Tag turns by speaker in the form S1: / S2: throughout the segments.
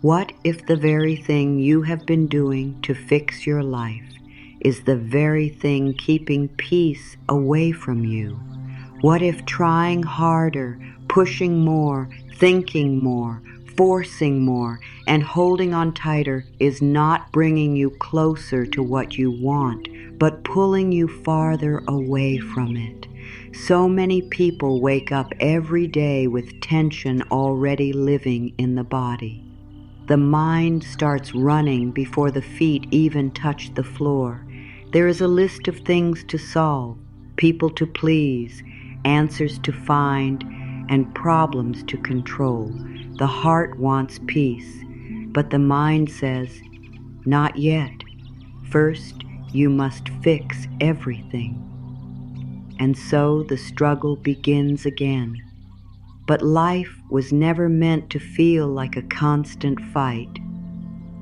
S1: What if the very thing you have been doing to fix your life is the very thing keeping peace away from you? What if trying harder, pushing more, thinking more, forcing more, and holding on tighter is not bringing you closer to what you want, but pulling you farther away from it? So many people wake up every day with tension already living in the body. The mind starts running before the feet even touch the floor. There is a list of things to solve, people to please, answers to find, and problems to control. The heart wants peace, but the mind says, not yet. First, you must fix everything. And so the struggle begins again. But life was never meant to feel like a constant fight.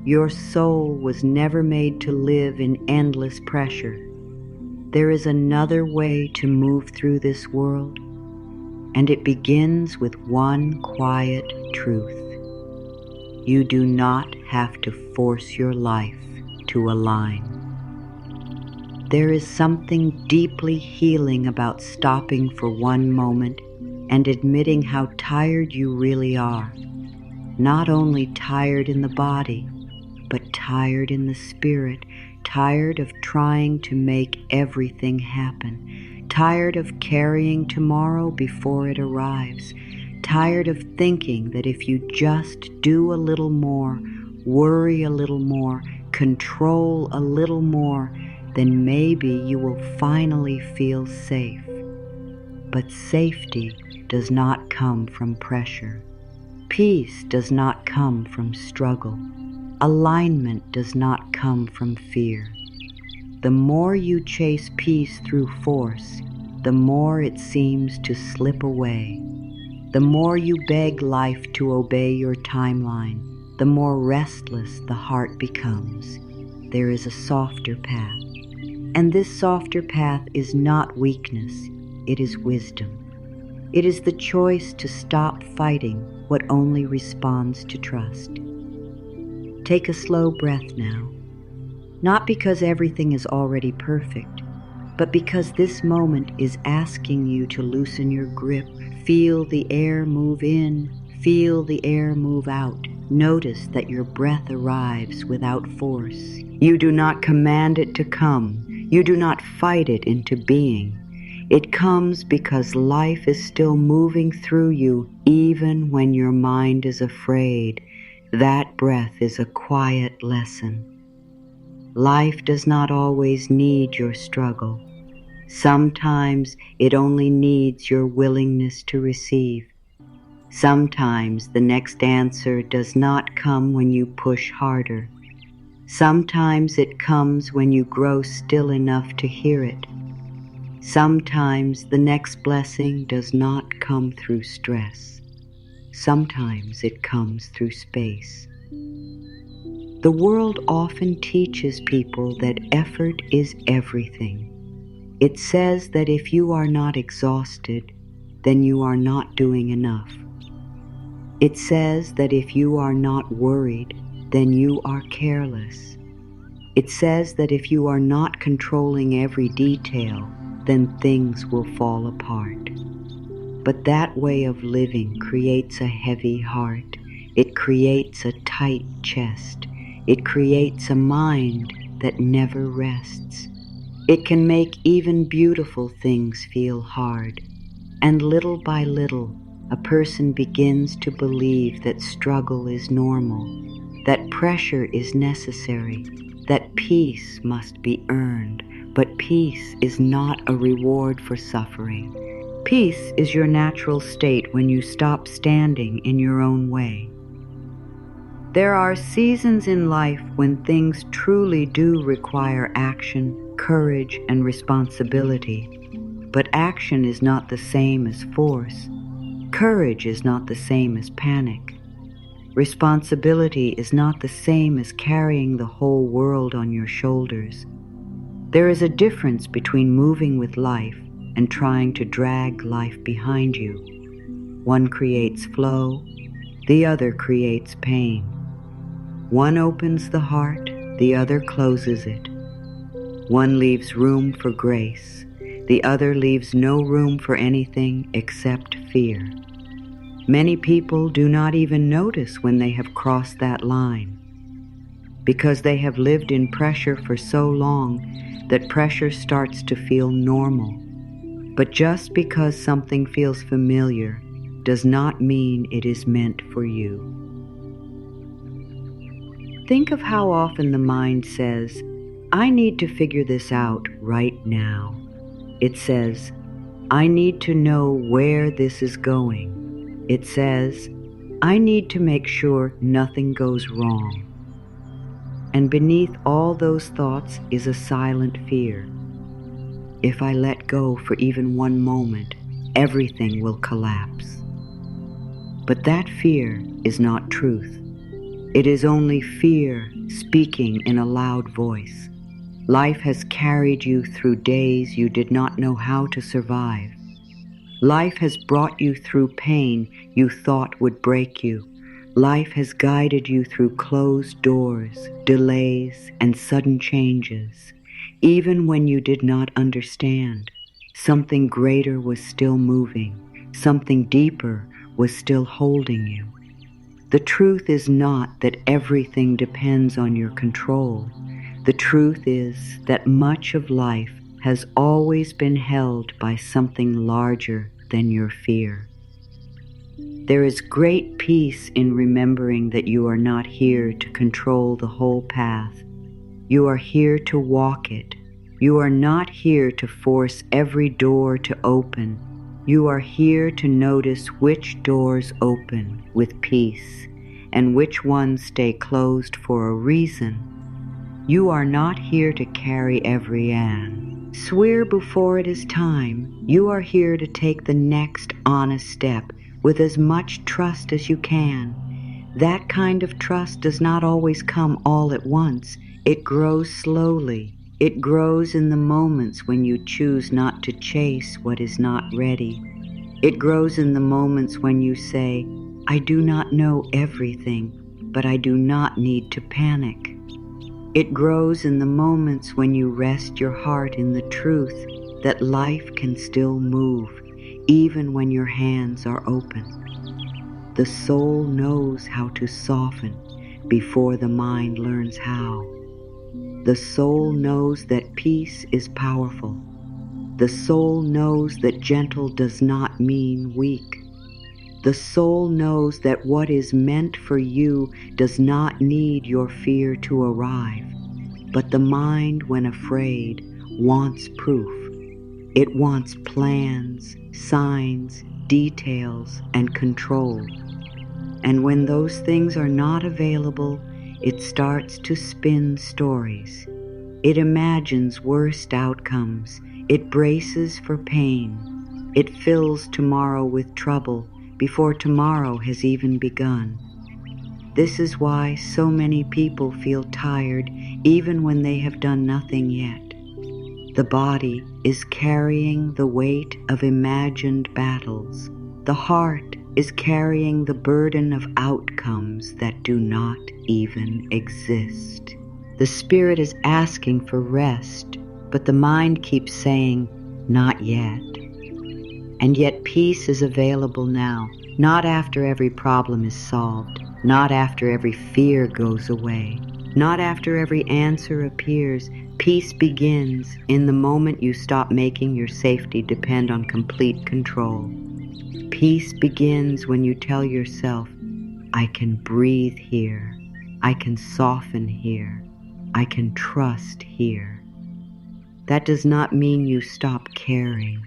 S1: Your soul was never made to live in endless pressure. There is another way to move through this world, and it begins with one quiet truth. You do not have to force your life to align. There is something deeply healing about stopping for one moment and admitting how tired you really are. Not only tired in the body, but tired in the spirit, tired of trying to make everything happen, tired of carrying tomorrow before it arrives, tired of thinking that if you just do a little more, worry a little more, control a little more, then maybe you will finally feel safe. But safety does not come from pressure. Peace does not come from struggle. Alignment does not come from fear. The more you chase peace through force, the more it seems to slip away. The more you beg life to obey your timeline, the more restless the heart becomes. There is a softer path. And this softer path is not weakness, it is wisdom. It is the choice to stop fighting what only responds to trust. Take a slow breath now, not because everything is already perfect, but because this moment is asking you to loosen your grip. Feel the air move in, feel the air move out. Notice that your breath arrives without force. You do not command it to come. You do not fight it into being. It comes because life is still moving through you even when your mind is afraid. That breath is a quiet lesson. Life does not always need your struggle. Sometimes it only needs your willingness to receive. Sometimes the next answer does not come when you push harder. Sometimes it comes when you grow still enough to hear it. Sometimes the next blessing does not come through stress. Sometimes it comes through space. The world often teaches people that effort is everything. It says that if you are not exhausted, then you are not doing enough. It says that if you are not worried, then you are careless. It says that if you are not controlling every detail, then things will fall apart. But that way of living creates a heavy heart. It creates a tight chest. It creates a mind that never rests. It can make even beautiful things feel hard. And little by little, a person begins to believe that struggle is normal, that pressure is necessary, that peace must be earned. But peace is not a reward for suffering. Peace is your natural state when you stop standing in your own way. There are seasons in life when things truly do require action, courage, and responsibility. But action is not the same as force. Courage is not the same as panic. Responsibility is not the same as carrying the whole world on your shoulders. There is a difference between moving with life and trying to drag life behind you. One creates flow, the other creates pain. One opens the heart, the other closes it. One leaves room for grace, the other leaves no room for anything except fear. Many people do not even notice when they have crossed that line, because they have lived in pressure for so long that pressure starts to feel normal. But just because something feels familiar does not mean it is meant for you. Think of how often the mind says, "I need to figure this out right now." It says, "I need to know where this is going." It says, "I need to make sure nothing goes wrong." And beneath all those thoughts is a silent fear. If I let go for even one moment, everything will collapse. But that fear is not truth. It is only fear speaking in a loud voice. Life has carried you through days you did not know how to survive. Life has brought you through pain you thought would break you. Life has guided you through closed doors, delays, and sudden changes. Even when you did not understand, something greater was still moving. Something deeper was still holding you. The truth is not that everything depends on your control. The truth is that much of life has always been held by something larger than your fear. There is great peace in remembering that you are not here to control the whole path. You are here to walk it. You are not here to force every door to open. You are here to notice which doors open with peace and which ones stay closed for a reason. You are not here to carry every an. Swear before it is time. You are here to take the next honest step with as much trust as you can. That kind of trust does not always come all at once. It grows slowly. It grows in the moments when you choose not to chase what is not ready. It grows in the moments when you say, "I do not know everything, but I do not need to panic." It grows in the moments when you rest your heart in the truth that life can still move, even when your hands are open. The soul knows how to soften before the mind learns how. The soul knows that peace is powerful. The soul knows that gentle does not mean weak. The soul knows that what is meant for you does not need your fear to arrive. But the mind, when afraid, wants proof. It wants plans, signs, details, and control. And when those things are not available, it starts to spin stories. It imagines worst outcomes. It braces for pain. It fills tomorrow with trouble before tomorrow has even begun. This is why so many people feel tired even when they have done nothing yet. The body is carrying the weight of imagined battles. The heart is carrying the burden of outcomes that do not even exist. The spirit is asking for rest, but the mind keeps saying, "Not yet." And yet peace is available now, not after every problem is solved, not after every fear goes away, not after every answer appears. Peace begins in the moment you stop making your safety depend on complete control. Peace begins when you tell yourself, "I can breathe here. I can soften here. I can trust here." That does not mean you stop caring.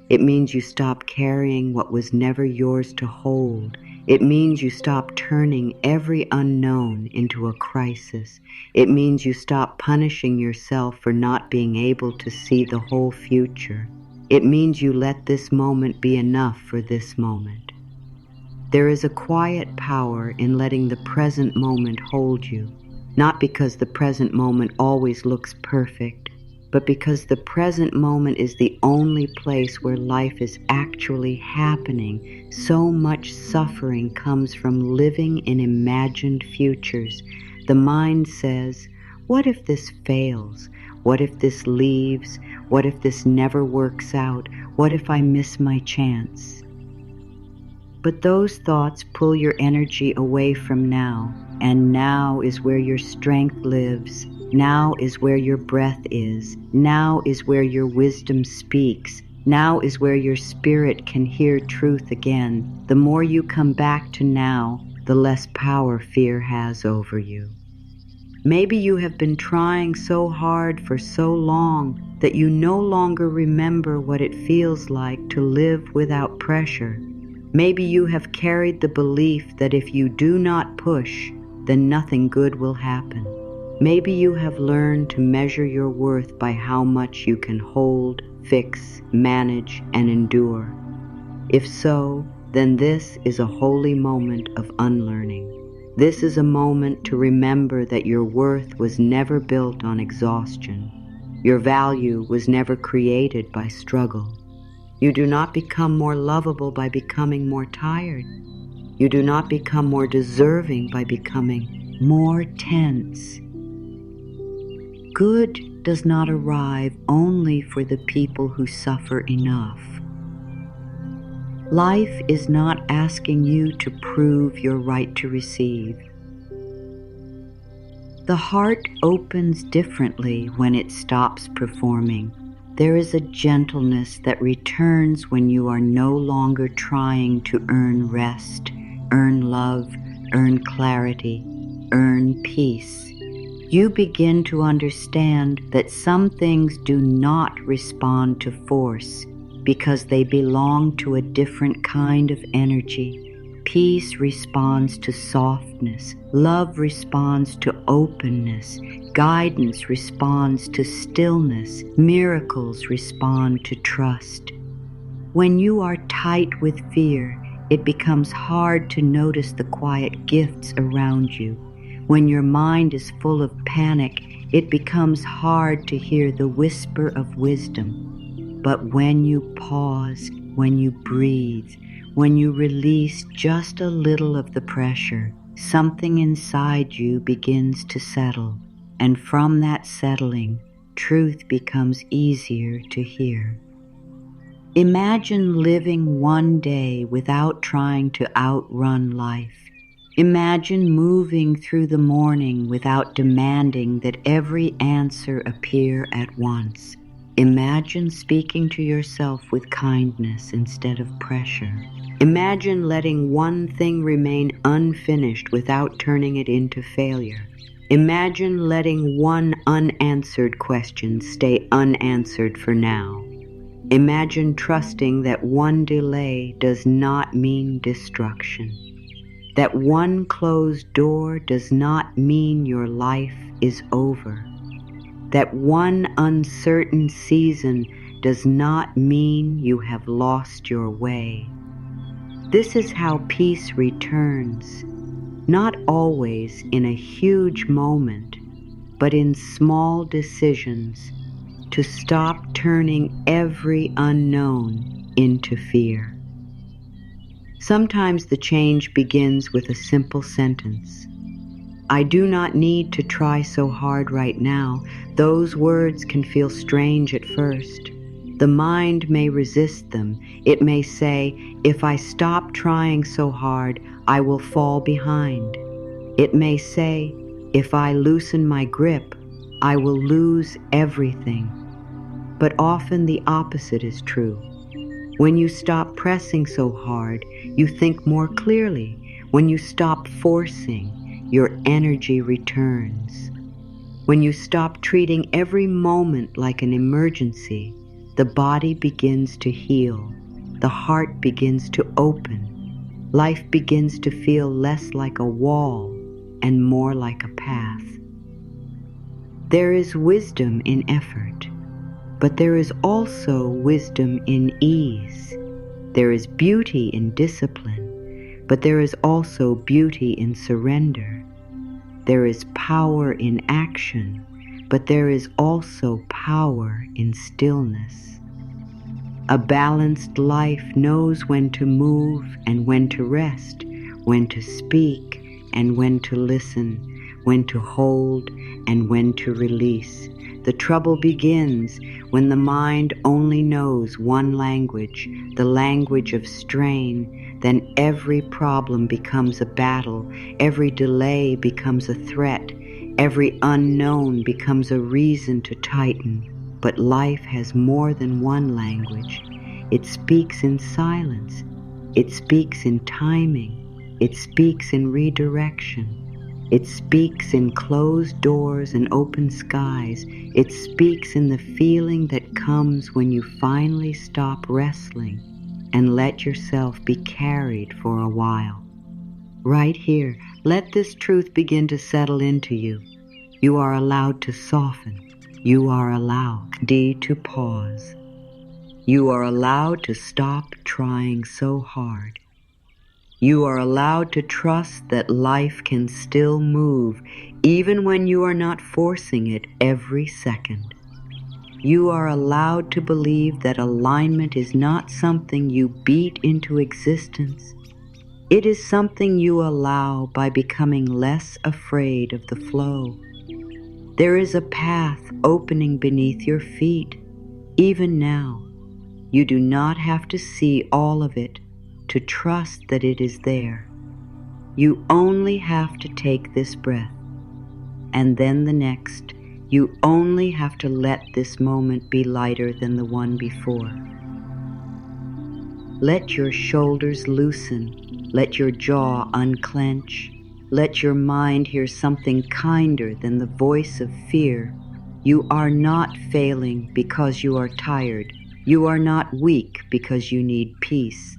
S1: It means you stop carrying what was never yours to hold. It means you stop turning every unknown into a crisis. It means you stop punishing yourself for not being able to see the whole future. It means you let this moment be enough for this moment. There is a quiet power in letting the present moment hold you, not because the present moment always looks perfect, but because the present moment is the only place where life is actually happening. So much suffering comes from living in imagined futures. the mind says, "What if this fails? What if this leaves? What if this never works out? What if I miss my chance?" But those thoughts pull your energy away from now, and now is where your strength lives. Now is where your breath is. Now is where your wisdom speaks. Now is where your spirit can hear truth again. The more you come back to now, the less power fear has over you. Maybe you have been trying so hard for so long that you no longer remember what it feels like to live without pressure. Maybe you have carried the belief that if you do not push, then nothing good will happen. Maybe you have learned to measure your worth by how much you can hold, fix, manage, and endure. If so, then this is a holy moment of unlearning. This is a moment to remember that your worth was never built on exhaustion. Your value was never created by struggle. You do not become more lovable by becoming more tired. You do not become more deserving by becoming more tense. Good does not arrive only for the people who suffer enough. Life is not asking you to prove your right to receive. The heart opens differently when it stops performing. There is a gentleness that returns when you are no longer trying to earn rest, earn love, earn clarity, earn peace. You begin to understand that some things do not respond to force because they belong to a different kind of energy. Peace responds to softness. Love responds to openness. Guidance responds to stillness. Miracles respond to trust. When you are tight with fear, it becomes hard to notice the quiet gifts around you. When your mind is full of panic, it becomes hard to hear the whisper of wisdom. But when you pause, when you breathe, when you release just a little of the pressure, something inside you begins to settle, and from that settling, truth becomes easier to hear. Imagine living one day without trying to outrun life. Imagine moving through the morning without demanding that every answer appear at once. Imagine speaking to yourself with kindness instead of pressure. Imagine letting one thing remain unfinished without turning it into failure. Imagine letting one unanswered question stay unanswered for now. Imagine trusting that one delay does not mean destruction. That one closed door does not mean your life is over. That one uncertain season does not mean you have lost your way. This is how peace returns, not always in a huge moment, but in small decisions to stop turning every unknown into fear. Sometimes the change begins with a simple sentence. I do not need to try so hard right now. Those words can feel strange at first. The mind may resist them. It may say, if I stop trying so hard, I will fall behind. It may say, if I loosen my grip, I will lose everything. But often the opposite is true. When you stop pressing so hard, you think more clearly. When you stop forcing, your energy returns. When you stop treating every moment like an emergency, the body begins to heal. The heart begins to open. Life begins to feel less like a wall and more like a path. There is wisdom in effort, but there is also wisdom in ease. There is beauty in discipline, but there is also beauty in surrender. There is power in action, but there is also power in stillness. A balanced life knows when to move and when to rest, when to speak and when to listen, when to hold and when to release. The trouble begins when the mind only knows one language, the language of strain. Then every problem becomes a battle, every delay becomes a threat, every unknown becomes a reason to tighten. But life has more than one language. It speaks in silence, it speaks in timing, it speaks in redirection. It speaks in closed doors and open skies. It speaks in the feeling that comes when you finally stop wrestling and let yourself be carried for a while. Right here, let this truth begin to settle into you. You are allowed to soften. You are allowed to pause. You are allowed to stop trying so hard. You are allowed to trust that life can still move even when you are not forcing it every second. You are allowed to believe that alignment is not something you beat into existence. It is something you allow by becoming less afraid of the flow. There is a path opening beneath your feet, even now. You do not have to see all of it to trust that it is there. You only have to take this breath, and then the next. You only have to let this moment be lighter than the one before. Let your shoulders loosen. Let your jaw unclench. Let your mind hear something kinder than the voice of fear. You are not failing because you are tired. You are not weak because you need peace.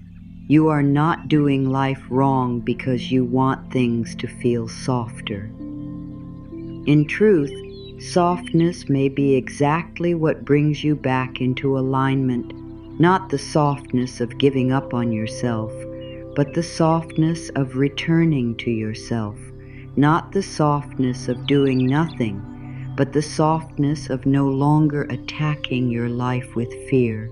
S1: You are not doing life wrong because you want things to feel softer. In truth, softness may be exactly what brings you back into alignment, not the softness of giving up on yourself, but the softness of returning to yourself, not the softness of doing nothing, but the softness of no longer attacking your life with fear.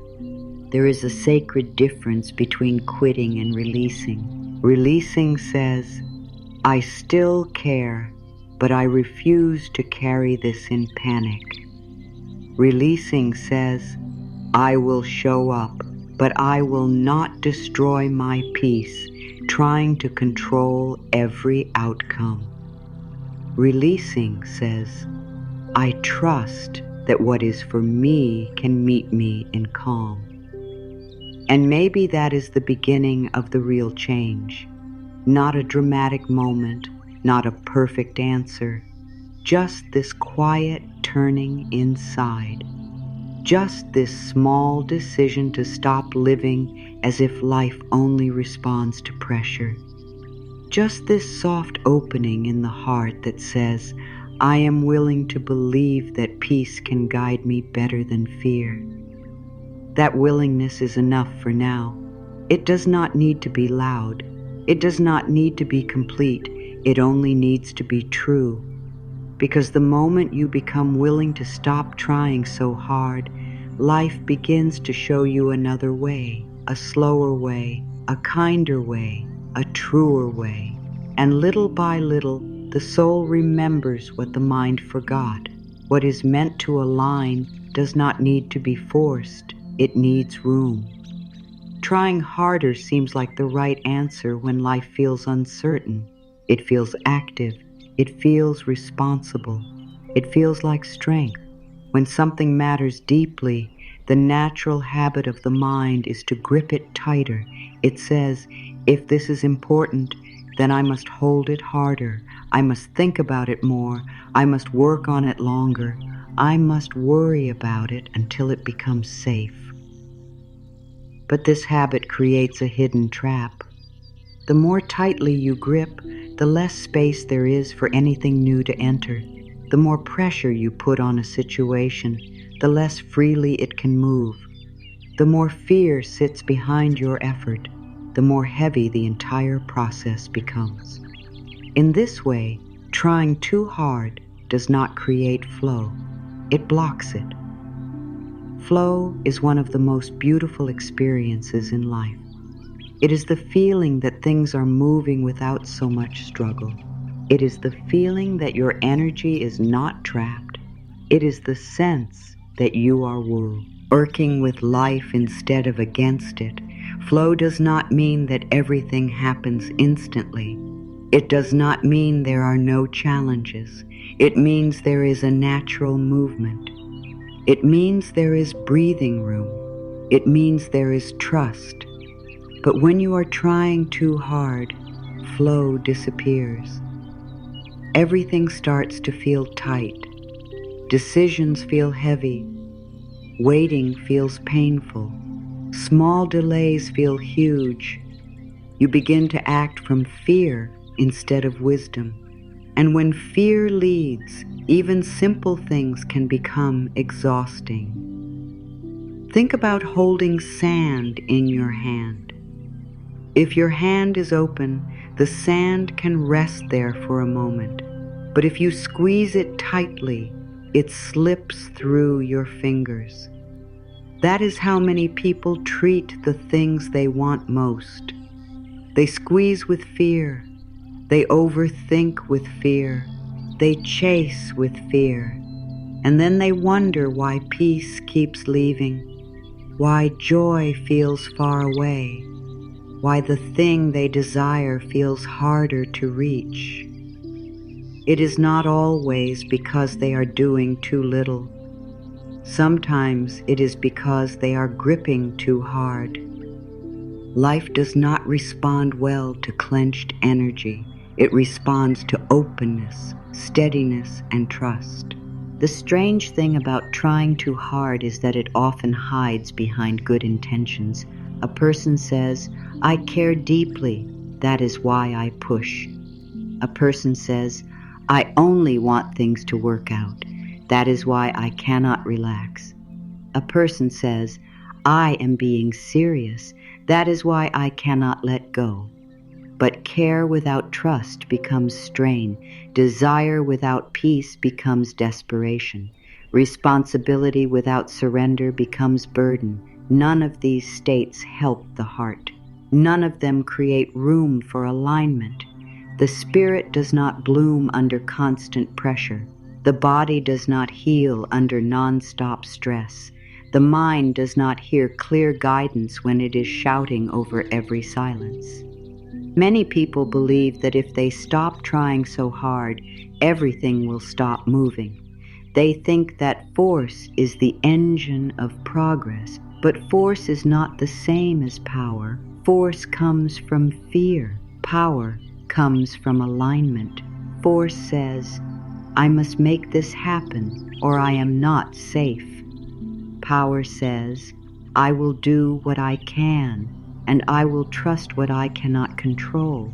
S1: There is a sacred difference between quitting and releasing. Releasing says, I still care, but I refuse to carry this in panic. Releasing says, I will show up, but I will not destroy my peace, trying to control every outcome. Releasing says, I trust that what is for me can meet me in calm. And maybe that is the beginning of the real change. Not a dramatic moment, not a perfect answer, just this quiet turning inside. Just this small decision to stop living as if life only responds to pressure. Just this soft opening in the heart that says, I am willing to believe that peace can guide me better than fear. That willingness is enough for now. It does not need to be loud. It does not need to be complete. It only needs to be true. Because the moment you become willing to stop trying so hard, life begins to show you another way, a slower way, a kinder way, a truer way. And little by little, the soul remembers what the mind forgot. What is meant to align does not need to be forced. It needs room. Trying harder seems like the right answer when life feels uncertain. It feels active. It feels responsible. It feels like strength. When something matters deeply, the natural habit of the mind is to grip it tighter. It says, if this is important, then I must hold it harder. I must think about it more. I must work on it longer. I must worry about it until it becomes safe. But this habit creates a hidden trap. The more tightly you grip, the less space there is for anything new to enter. The more pressure you put on a situation, the less freely it can move. The more fear sits behind your effort, the more heavy the entire process becomes. In this way, trying too hard does not create flow. It blocks it. Flow is one of the most beautiful experiences in life. It is the feeling that things are moving without so much struggle. It is the feeling that your energy is not trapped. It is the sense that you are woo, working with life instead of against it. Flow does not mean that everything happens instantly. It does not mean there are no challenges. It means there is a natural movement. It means there is breathing room. It means there is trust. But when you are trying too hard, flow disappears. Everything starts to feel tight. Decisions feel heavy. Waiting feels painful. Small delays feel huge. You begin to act from fear instead of wisdom. And when fear leads, even simple things can become exhausting. Think about holding sand in your hand. If your hand is open, the sand can rest there for a moment. But if you squeeze it tightly, it slips through your fingers. That is how many people treat the things they want most. They squeeze with fear. They overthink with fear. They chase with fear. And then they wonder why peace keeps leaving, why joy feels far away, why the thing they desire feels harder to reach. It is not always because they are doing too little. Sometimes it is because they are gripping too hard. Life does not respond well to clenched energy. It responds to openness, steadiness, and trust. The strange thing about trying too hard is that it often hides behind good intentions. A person says, "I care deeply, that is why I push." A person says, "I only want things to work out, that is why I cannot relax." A person says, "I am being serious, that is why I cannot let go." But care without trust becomes strain. Desire without peace becomes desperation. Responsibility without surrender becomes burden. None of these states help the heart. None of them create room for alignment. The spirit does not bloom under constant pressure. The body does not heal under non-stop stress. The mind does not hear clear guidance when it is shouting over every silence. Many people believe that if they stop trying so hard, everything will stop moving. They think that force is the engine of progress, but force is not the same as power. Force comes from fear. Power comes from alignment. Force says, "I must make this happen or I am not safe." Power says, "I will do what I can, and I will trust what I cannot control."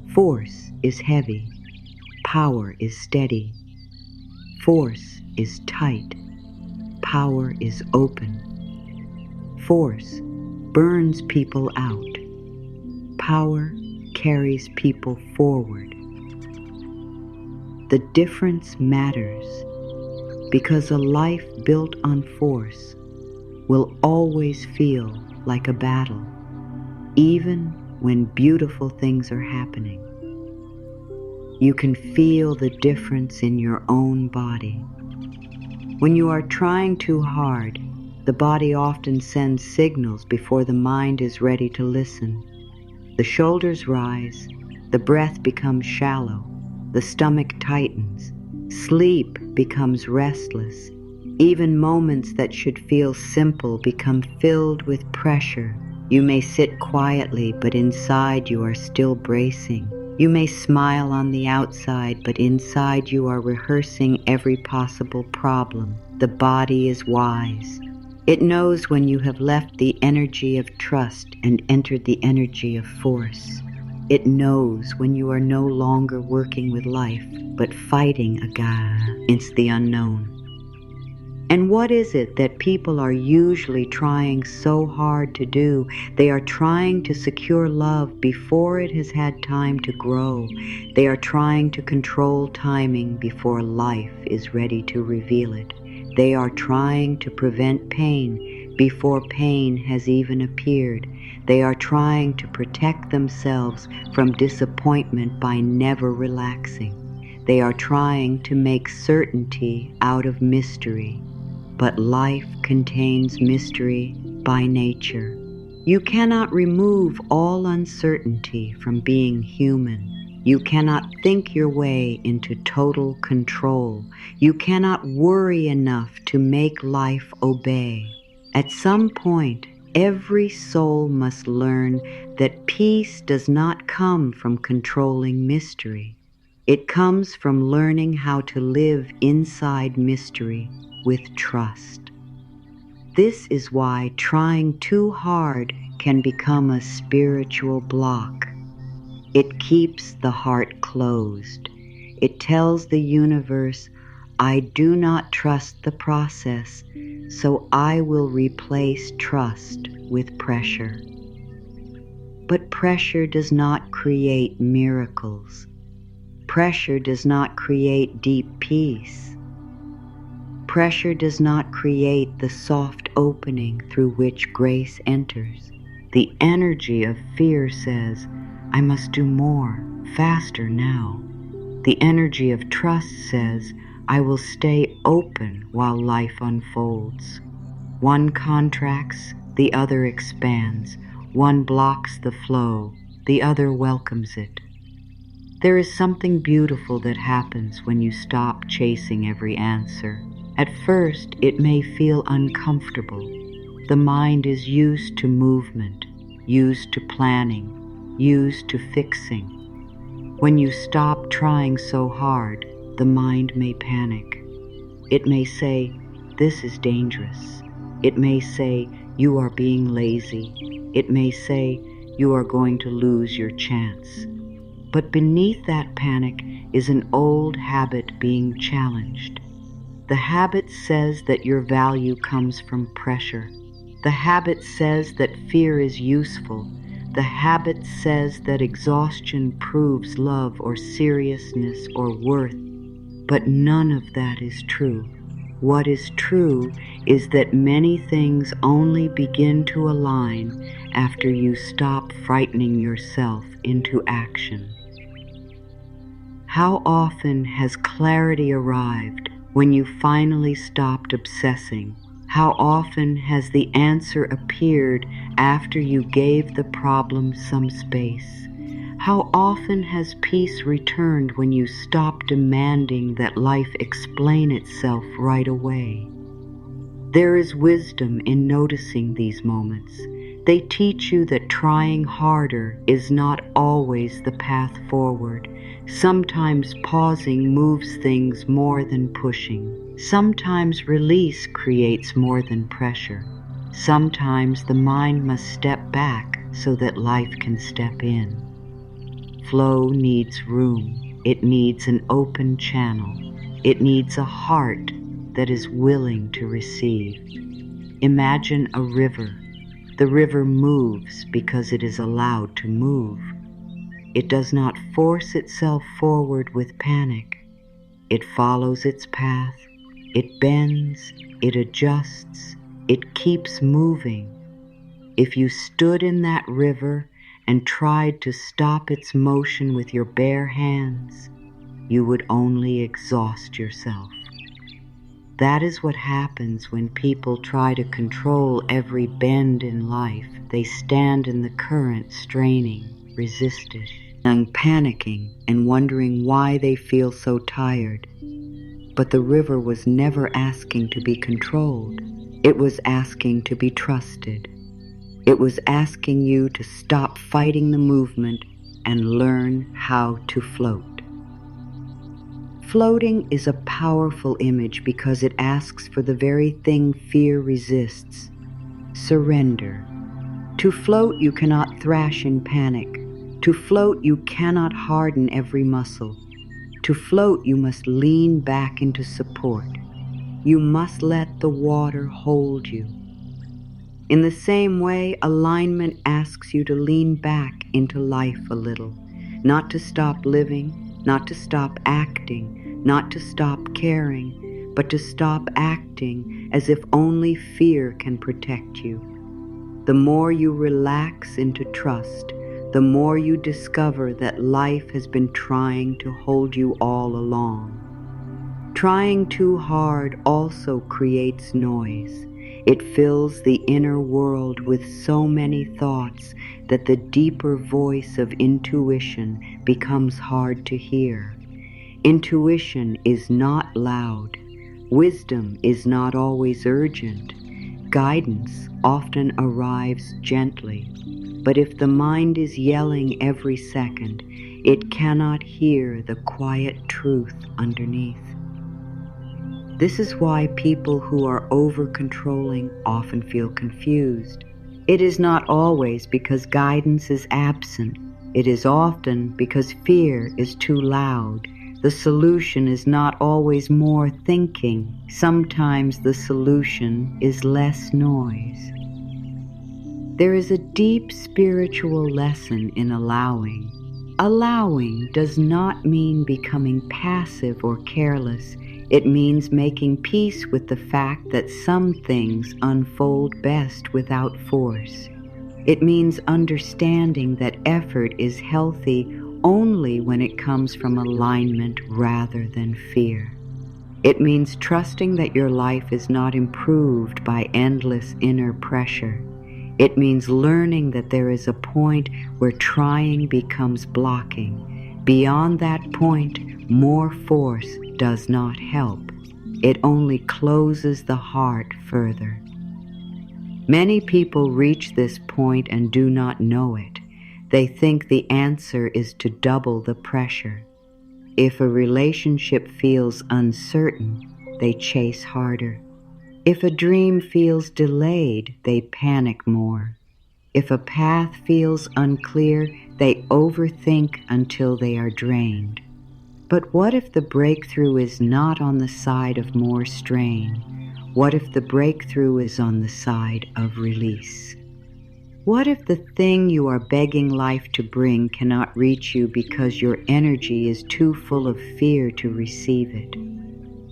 S1: Force is heavy. Power is steady. Force is tight. Power is open. Force burns people out. Power carries people forward. The difference matters because a life built on force will always feel like a battle, even when beautiful things are happening. You can feel the difference in your own body. When you are trying too hard, the body often sends signals before the mind is ready to listen. The shoulders rise, the breath becomes shallow, the stomach tightens, sleep becomes restless. Even moments that should feel simple become filled with pressure. You may sit quietly, but inside you are still bracing. You may smile on the outside, but inside you are rehearsing every possible problem. The body is wise. It knows when you have left the energy of trust and entered the energy of force. It knows when you are no longer working with life, but fighting against the unknown. And what is it that people are usually trying so hard to do? They are trying to secure love before it has had time to grow. They are trying to control timing before life is ready to reveal it. They are trying to prevent pain Before pain has even appeared, they are trying to protect themselves from disappointment by never relaxing. They are trying to make certainty out of mystery, but life contains mystery by nature. You cannot remove all uncertainty from being human. You cannot think your way into total control. You cannot worry enough to make life obey. At some point, every soul must learn that peace does not come from controlling mystery. It comes from learning how to live inside mystery with trust. This is why trying too hard can become a spiritual block. It keeps the heart closed. It tells the universe, I do not trust the process, so I will replace trust with pressure. But pressure does not create miracles. Pressure does not create deep peace. Pressure does not create the soft opening through which grace enters. The energy of fear says, I must do more, faster now. The energy of trust says, I will stay open while life unfolds. One contracts, the other expands. One blocks the flow, the other welcomes it. There is something beautiful that happens when you stop chasing every answer. At first, it may feel uncomfortable. The mind is used to movement, used to planning, used to fixing. When you stop trying so hard, the mind may panic. It may say, this is dangerous. It may say, you are being lazy. It may say, you are going to lose your chance. But beneath that panic is an old habit being challenged. The habit says that your value comes from pressure. The habit says that fear is useful. The habit says that exhaustion proves love or seriousness or worth. But none of that is true. What is true is that many things only begin to align after you stop frightening yourself into action. How often has clarity arrived when you finally stopped obsessing? How often has the answer appeared after you gave the problem some space? How often has peace returned when you stopped demanding that life explain itself right away? There is wisdom in noticing these moments. They teach you that trying harder is not always the path forward. Sometimes pausing moves things more than pushing. Sometimes release creates more than pressure. Sometimes the mind must step back so that life can step in. Flow needs room. It needs an open channel. It needs a heart that is willing to receive. Imagine a river. The river moves because it is allowed to move. It does not force itself forward with panic. It follows its path. It bends. It adjusts. It keeps moving. If you stood in that river and tried to stop its motion with your bare hands, you would only exhaust yourself. That is what happens when people try to control every bend in life. They stand in the current, straining, resisting, panicking, and wondering why they feel so tired. But the river was never asking to be controlled. It was asking to be trusted. It was asking you to stop fighting the movement and learn how to float. Floating is a powerful image because it asks for the very thing fear resists: surrender. To float, you cannot thrash in panic. To float, you cannot harden every muscle. To float, you must lean back into support. You must let the water hold you. In the same way, alignment asks you to lean back into life a little, not to stop living, not to stop acting, not to stop caring, but to stop acting as if only fear can protect you. The more you relax into trust, the more you discover that life has been trying to hold you all along. Trying too hard also creates noise. It fills the inner world with so many thoughts that the deeper voice of intuition becomes hard to hear. Intuition is not loud. Wisdom is not always urgent. Guidance often arrives gently. But if the mind is yelling every second, it cannot hear the quiet truth underneath. This is why people who are over-controlling often feel confused. It is not always because guidance is absent. It is often because fear is too loud. The solution is not always more thinking. Sometimes the solution is less noise. There is a deep spiritual lesson in allowing. Allowing does not mean becoming passive or careless. It means making peace with the fact that some things unfold best without force. It means understanding that effort is healthy only when it comes from alignment rather than fear. It means trusting that your life is not improved by endless inner pressure. It means learning that there is a point where trying becomes blocking. Beyond that point, more force does not help. It only closes the heart further. Many people reach this point and do not know it. They think the answer is to double the pressure. If a relationship feels uncertain, they chase harder. If a dream feels delayed, they panic more. If a path feels unclear, they overthink until they are drained. But what if the breakthrough is not on the side of more strain? What if the breakthrough is on the side of release? What if the thing you are begging life to bring cannot reach you because your energy is too full of fear to receive it?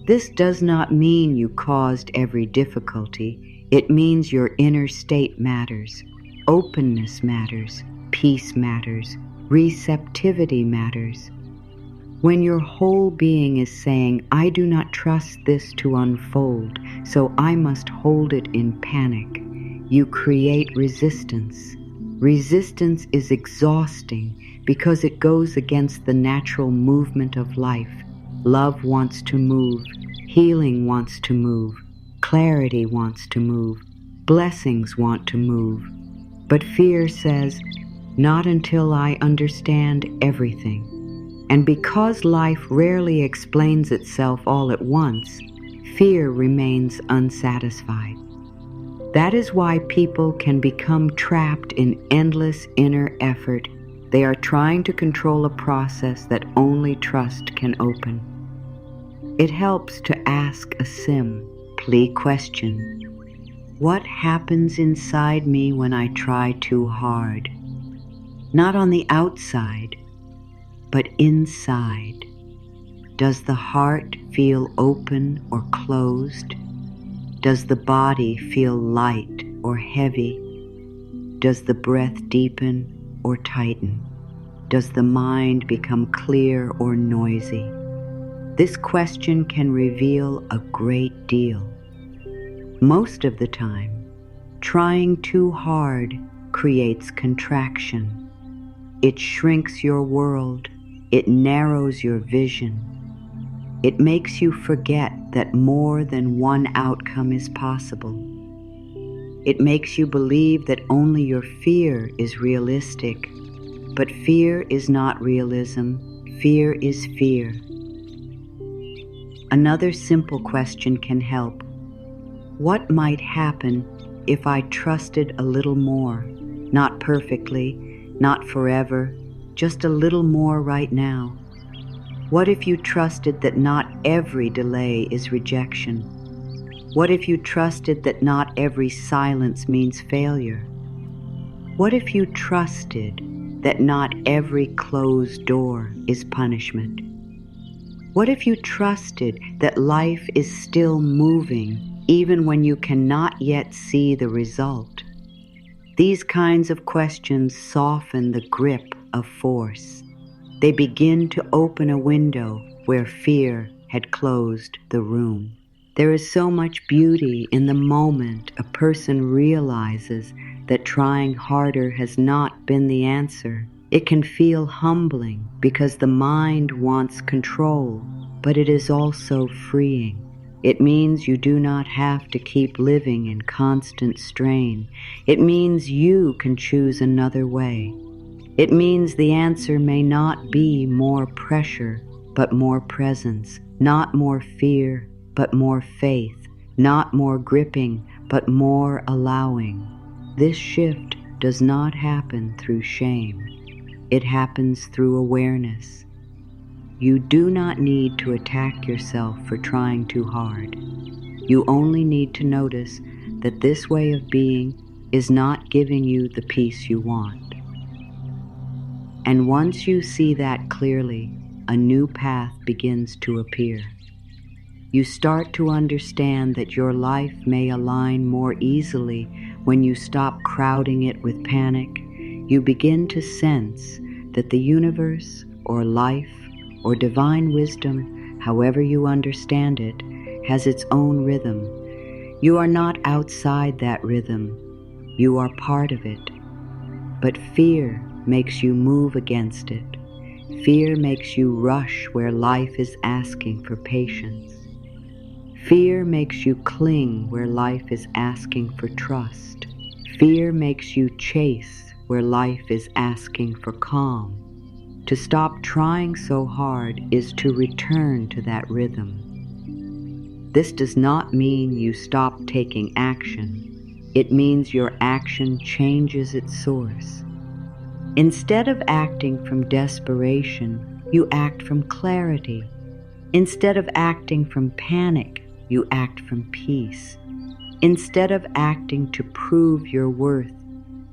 S1: This does not mean you caused every difficulty. It means your inner state matters. Openness matters. Peace matters. Receptivity matters. When your whole being is saying, I do not trust this to unfold, so I must hold it in panic, you create resistance. Resistance is exhausting because it goes against the natural movement of life. Love wants to move. Healing wants to move. Clarity wants to move. Blessings want to move. But fear says, not until I understand everything. And because life rarely explains itself all at once, fear remains unsatisfied. That is why people can become trapped in endless inner effort. They are trying to control a process that only trust can open. It helps to ask a simply question. What happens inside me when I try too hard? Not on the outside, but inside. Does the heart feel open or closed? Does the body feel light or heavy? Does the breath deepen or tighten? Does the mind become clear or noisy? This question can reveal a great deal. Most of the time, trying too hard creates contraction. It shrinks your world. It narrows your vision. It makes you forget that more than one outcome is possible. It makes you believe that only your fear is realistic. But fear is not realism. Fear is fear. Another simple question can help. What might happen if I trusted a little more? Not perfectly, not forever, just a little more right now. What if you trusted that not every delay is rejection? What if you trusted that not every silence means failure? What if you trusted that not every closed door is punishment? What if you trusted that life is still moving even when you cannot yet see the result? These kinds of questions soften the grip of force. They begin to open a window where fear had closed the room. There is so much beauty in the moment a person realizes that trying harder has not been the answer. It can feel humbling because the mind wants control, but it is also freeing. It means you do not have to keep living in constant strain. It means you can choose another way. It means the answer may not be more pressure, but more presence, not more fear, but more faith, not more gripping, but more allowing. This shift does not happen through shame. It happens through awareness. You do not need to attack yourself for trying too hard. You only need to notice that this way of being is not giving you the peace you want. And once you see that clearly, a new path begins to appear. You start to understand that your life may align more easily when you stop crowding it with panic. You begin to sense that the universe, or life, or divine wisdom, however you understand it, has its own rhythm. You are not outside that rhythm. You are part of it. But fear makes you move against it. Fear makes you rush where life is asking for patience. Fear makes you cling where life is asking for trust. Fear makes you chase where life is asking for calm. To stop trying so hard is to return to that rhythm. This does not mean you stop taking action. It means your action changes its source. Instead of acting from desperation, you act from clarity. Instead of acting from panic, you act from peace. Instead of acting to prove your worth,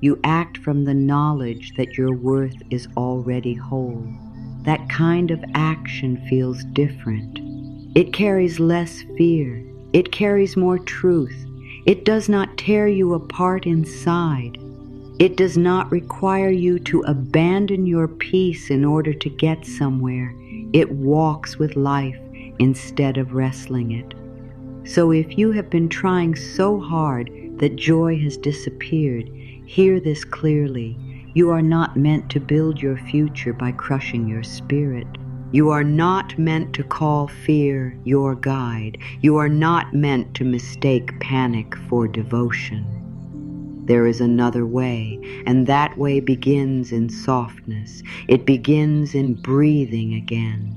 S1: you act from the knowledge that your worth is already whole. That kind of action feels different. It carries less fear. It carries more truth. It does not tear you apart inside. It does not require you to abandon your peace in order to get somewhere. It walks with life instead of wrestling it. So if you have been trying so hard that joy has disappeared, hear this clearly. You are not meant to build your future by crushing your spirit. You are not meant to call fear your guide. You are not meant to mistake panic for devotion. There is another way, and that way begins in softness. It begins in breathing again.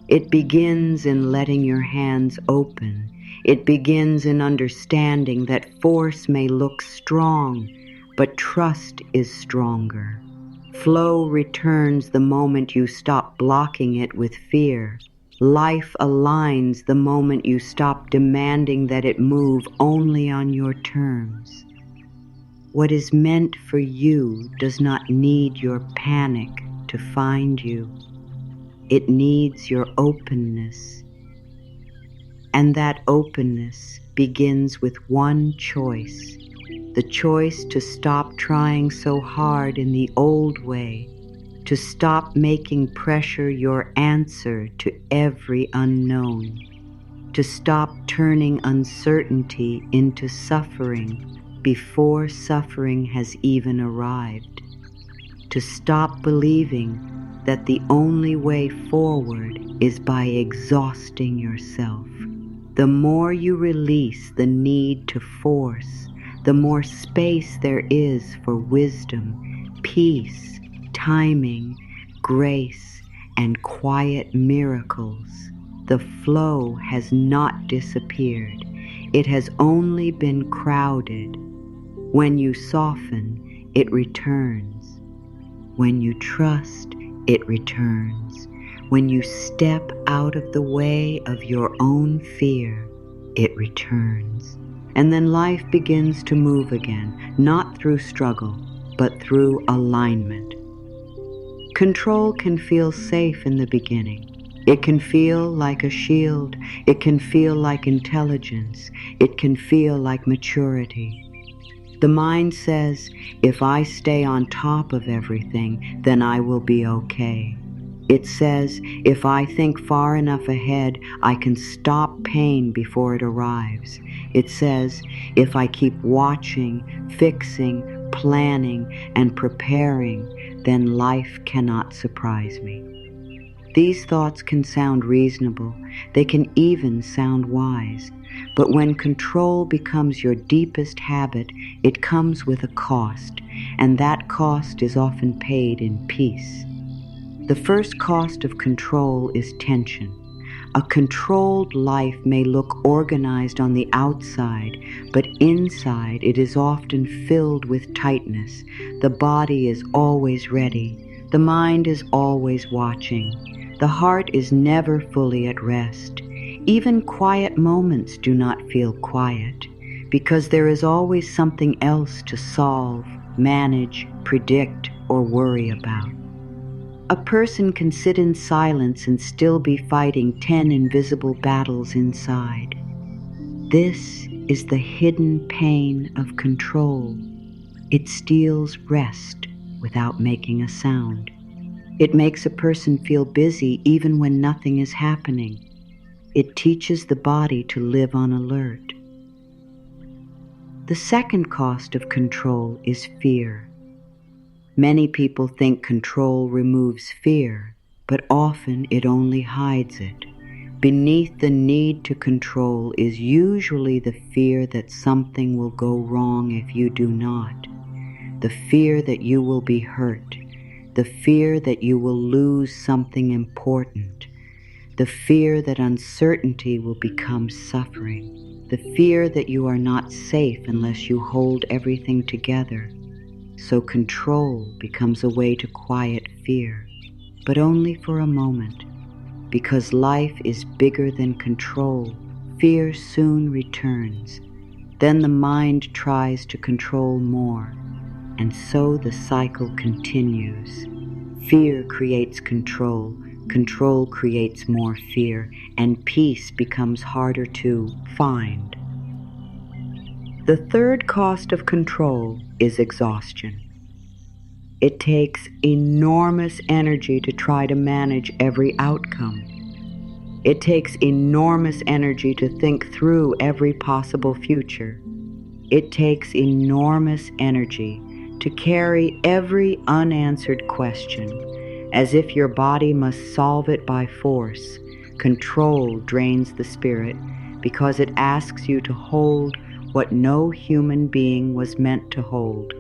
S1: It begins in letting your hands open. It begins in understanding that force may look strong, but trust is stronger. Flow returns the moment you stop blocking it with fear. Life aligns the moment you stop demanding that it move only on your terms. What is meant for you does not need your panic to find you. It needs your openness. And that openness begins with one choice. The choice to stop trying so hard in the old way, to stop making pressure your answer to every unknown, to stop turning uncertainty into suffering before suffering has even arrived, to stop believing that the only way forward is by exhausting yourself. The more you release the need to force, the more space there is for wisdom, peace, timing, grace, and quiet miracles. The flow has not disappeared. It has only been crowded. When you soften, it returns. When you trust, it returns. When you step out of the way of your own fear, it returns. And then life begins to move again, not through struggle, but through alignment. Control can feel safe in the beginning. It can feel like a shield. It can feel like intelligence. It can feel like maturity. The mind says, if I stay on top of everything, then I will be okay. It says, if I think far enough ahead, I can stop pain before it arrives. It says, if I keep watching, fixing, planning, and preparing, then life cannot surprise me. These thoughts can sound reasonable. They can even sound wise. But when control becomes your deepest habit, it comes with a cost, and that cost is often paid in peace. The first cost of control is tension. A controlled life may look organized on the outside, but inside it is often filled with tightness. The body is always ready. The mind is always watching. The heart is never fully at rest. Even quiet moments do not feel quiet, because there is always something else to solve, manage, predict, or worry about. A person can sit in silence and still be fighting 10 invisible battles inside. This is the hidden pain of control. It steals rest without making a sound. It makes a person feel busy even when nothing is happening. It teaches the body to live on alert. The second cost of control is fear. Many people think control removes fear, but often it only hides it. Beneath the need to control is usually the fear that something will go wrong if you do not, the fear that you will be hurt, the fear that you will lose something important, the fear that uncertainty will become suffering, the fear that you are not safe unless you hold everything together. So control becomes a way to quiet fear, but only for a moment. Because life is bigger than control, fear soon returns. Then the mind tries to control more, and so the cycle continues. Fear creates control, control creates more fear, and peace becomes harder to find. The third cost of control is exhaustion. It takes enormous energy to try to manage every outcome. It takes enormous energy to think through every possible future. It takes enormous energy to carry every unanswered question, as if your body must solve it by force. Control drains the spirit because it asks you to hold what no human being was meant to hold.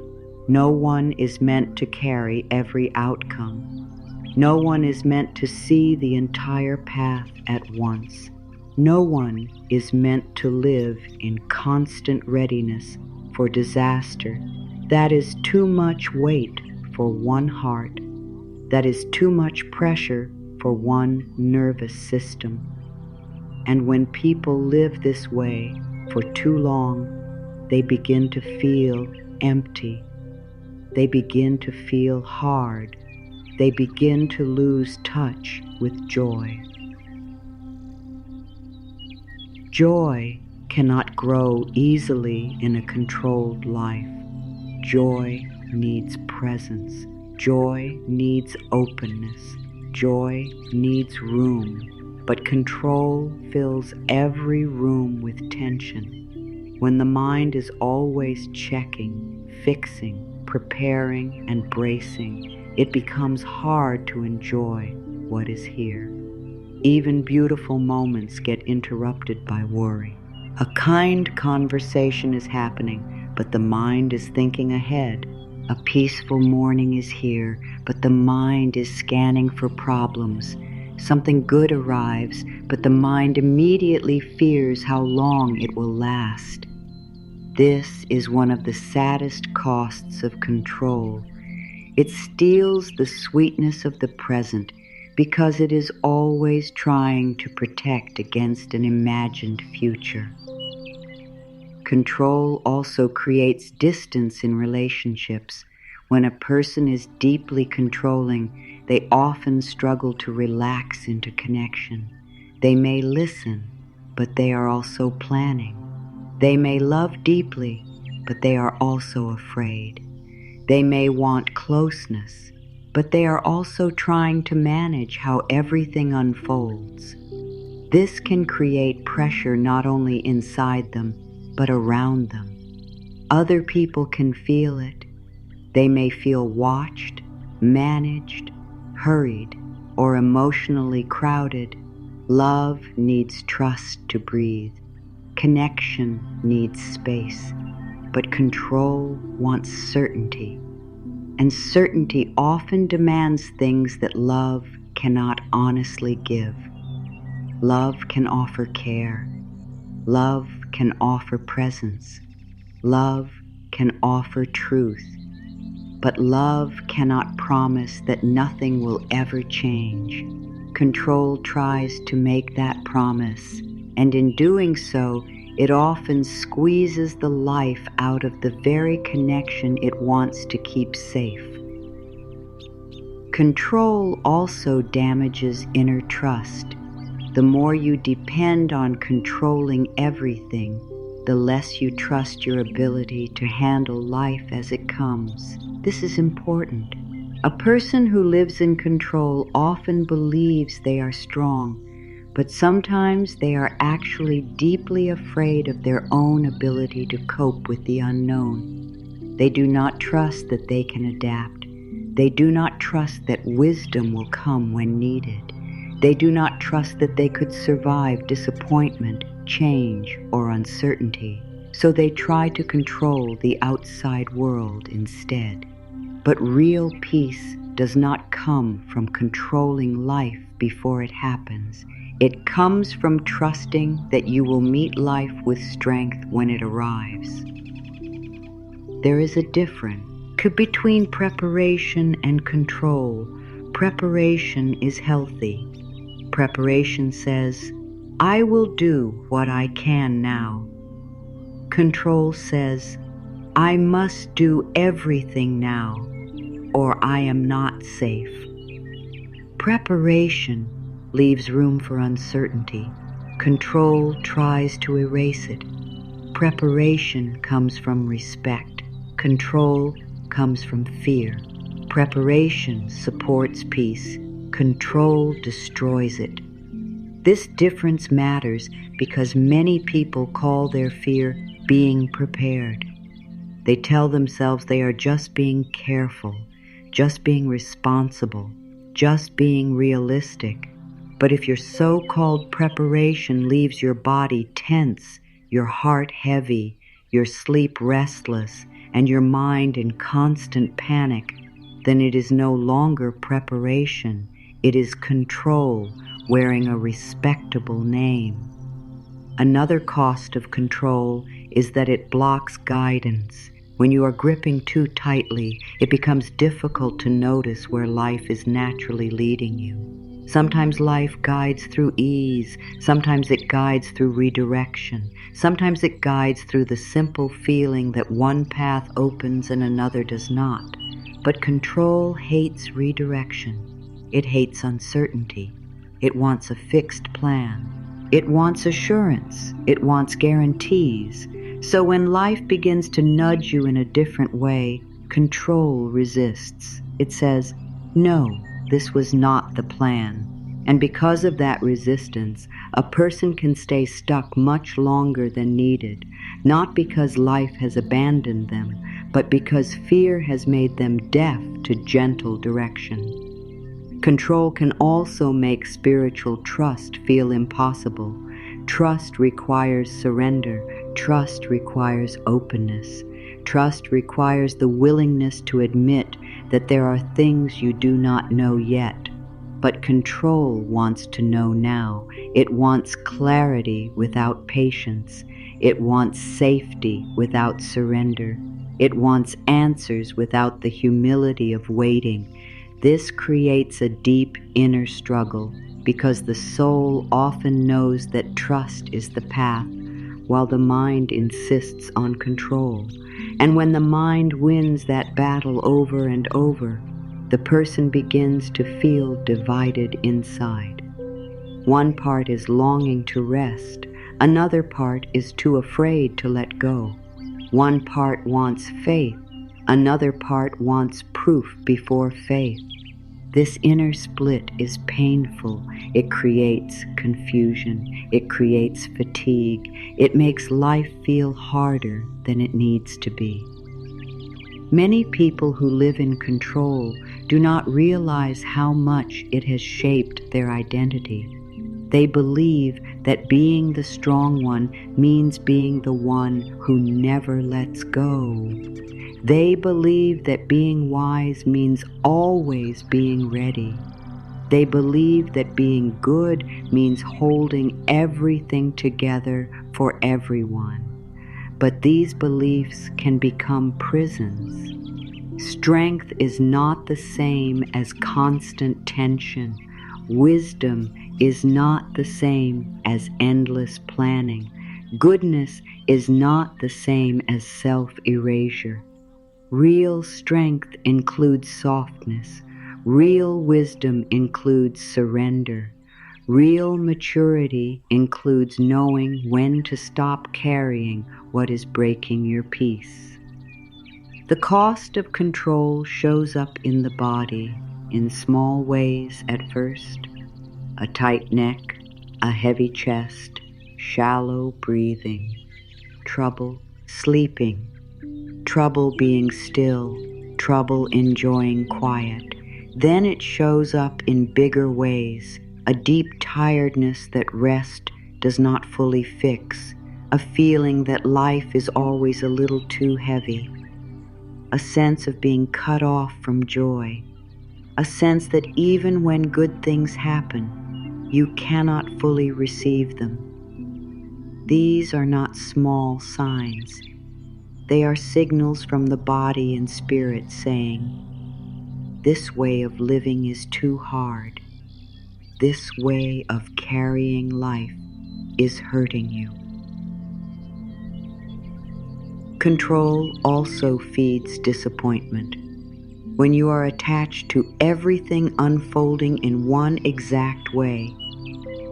S1: No one is meant to carry every outcome. No one is meant to see the entire path at once. No one is meant to live in constant readiness for disaster. That is too much weight for one heart. That is too much pressure for one nervous system. And when people live this way for too long, they begin to feel empty. They begin to feel hard. They begin to lose touch with joy. Joy cannot grow easily in a controlled life. Joy needs presence. Joy needs openness. Joy needs room. But control fills every room with tension. When the mind is always checking, fixing, preparing, and bracing, it becomes hard to enjoy what is here. Even beautiful moments get interrupted by worry. A kind conversation is happening, but the mind is thinking ahead. A peaceful morning is here, but the mind is scanning for problems. Something good arrives, but the mind immediately fears how long it will last. This is one of the saddest costs of control. It steals the sweetness of the present because it is always trying to protect against an imagined future. Control also creates distance in relationships. When a person is deeply controlling, they often struggle to relax into connection. They may listen, but they are also planning. They may love deeply, but they are also afraid. They may want closeness, but they are also trying to manage how everything unfolds. This can create pressure not only inside them, but around them. Other people can feel it. They may feel watched, managed, hurried, or emotionally crowded. Love needs trust to breathe. Connection needs space. But control wants certainty. And certainty often demands things that love cannot honestly give. Love can offer care. Love can offer presence. Love can offer truth. But love cannot promise that nothing will ever change. Control tries to make that promise, and in doing so, it often squeezes the life out of the very connection it wants to keep safe. Control also damages inner trust. The more you depend on controlling everything, the less you trust your ability to handle life as it comes. This is important. A person who lives in control often believes they are strong, but sometimes they are actually deeply afraid of their own ability to cope with the unknown. They do not trust that they can adapt. They do not trust that wisdom will come when needed. They do not trust that they could survive disappointment, change, or uncertainty. So they try to control the outside world instead. But real peace does not come from controlling life before it happens. It comes from trusting that you will meet life with strength when it arrives. There is a difference between preparation and control. Preparation is healthy. Preparation says, I will do what I can now. Control says, I must do everything now, or I am not safe. Preparation leaves room for uncertainty. Control tries to erase it. Preparation comes from respect. Control comes from fear. Preparation supports peace. Control destroys it. This difference matters because many people call their fear being prepared. They tell themselves they are just being careful, just being responsible, just being realistic. But if your so-called preparation leaves your body tense, your heart heavy, your sleep restless, and your mind in constant panic, then it is no longer preparation. It is control wearing a respectable name. Another cost of control is that it blocks guidance. When you are gripping too tightly, it becomes difficult to notice where life is naturally leading you. Sometimes life guides through ease. Sometimes it guides through redirection. Sometimes it guides through the simple feeling that one path opens and another does not. But control hates redirection. It hates uncertainty. It wants a fixed plan. It wants assurance. It wants guarantees. So when life begins to nudge you in a different way, control resists. It says, no, this was not the plan. And because of that resistance, a person can stay stuck much longer than needed, not because life has abandoned them, but because fear has made them deaf to gentle direction. Control can also make spiritual trust feel impossible. Trust requires surrender. Trust requires openness. Trust requires the willingness to admit that there are things you do not know yet. But control wants to know now. It wants clarity without patience. It wants safety without surrender. It wants answers without the humility of waiting. This creates a deep inner struggle because the soul often knows that trust is the path, while the mind insists on control. And when the mind wins that battle over and over, The person begins to feel divided inside. One part is longing to rest, another part is too afraid to let go. One part wants faith, another part wants proof before faith. This inner split is painful. It creates confusion. It creates fatigue. It makes life feel harder than it needs to be. Many people who live in control do not realize how much it has shaped their identity. They believe that being the strong one means being the one who never lets go. They believe that being wise means always being ready. They believe that being good means holding everything together for everyone. But these beliefs can become prisons. Strength is not the same as constant tension. Wisdom is not the same as endless planning. Goodness is not the same as self-erasure. Real strength includes softness. Real wisdom includes surrender. Real maturity includes knowing when to stop carrying what is breaking your peace. The cost of control shows up in the body in small ways at first. A tight neck, a heavy chest, shallow breathing, trouble sleeping, trouble being still, trouble enjoying quiet. Then it shows up in bigger ways, a deep tiredness that rest does not fully fix, a feeling that life is always a little too heavy, a sense of being cut off from joy, a sense that even when good things happen, you cannot fully receive them. These are not small signs. They are signals from the body and spirit saying, this way of living is too hard. This way of carrying life is hurting you. Control also feeds disappointment. When you are attached to everything unfolding in one exact way,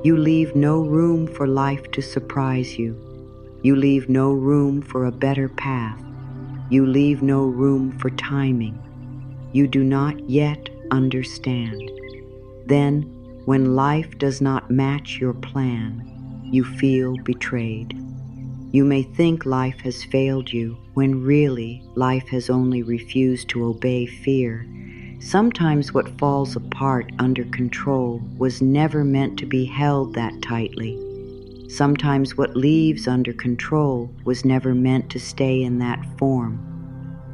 S1: you leave no room for life to surprise you. You leave no room for a better path. You leave no room for timing. You do not yet understand. Then, when life does not match your plan, you feel betrayed. You may think life has failed you, when really life has only refused to obey fear. Sometimes what falls apart under control was never meant to be held that tightly. Sometimes what leaves under control was never meant to stay in that form.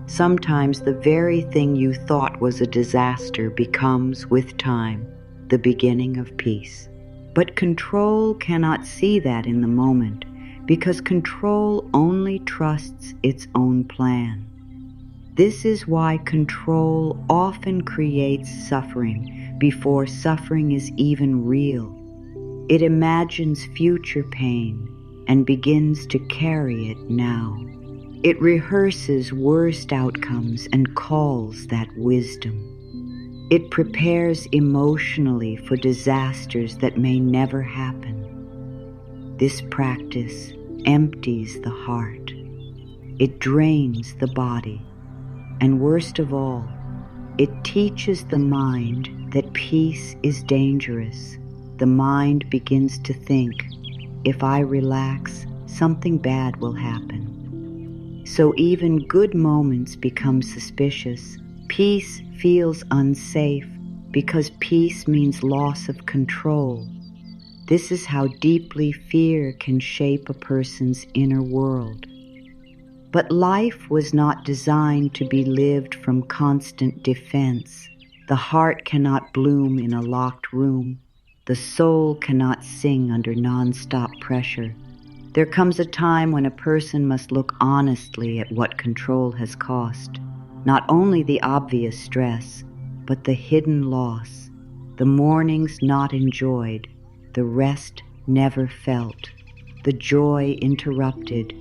S1: Sometimes the very thing you thought was a disaster becomes, with time, the beginning of peace. But control cannot see that in the moment, because control only trusts its own plan. This is why control often creates suffering before suffering is even real. It imagines future pain and begins to carry it now. It rehearses worst outcomes and calls that wisdom. It prepares emotionally for disasters that may never happen. This practice empties the heart. It drains the body. And worst of all, it teaches the mind that peace is dangerous. The mind begins to think, if I relax, something bad will happen. So even good moments become suspicious. Peace feels unsafe because peace means loss of control. This is how deeply fear can shape a person's inner world. But life was not designed to be lived from constant defense. The heart cannot bloom in a locked room. The soul cannot sing under non-stop pressure. There comes a time when a person must look honestly at what control has cost. Not only the obvious stress, but the hidden loss, the mornings not enjoyed, the rest never felt, the joy interrupted,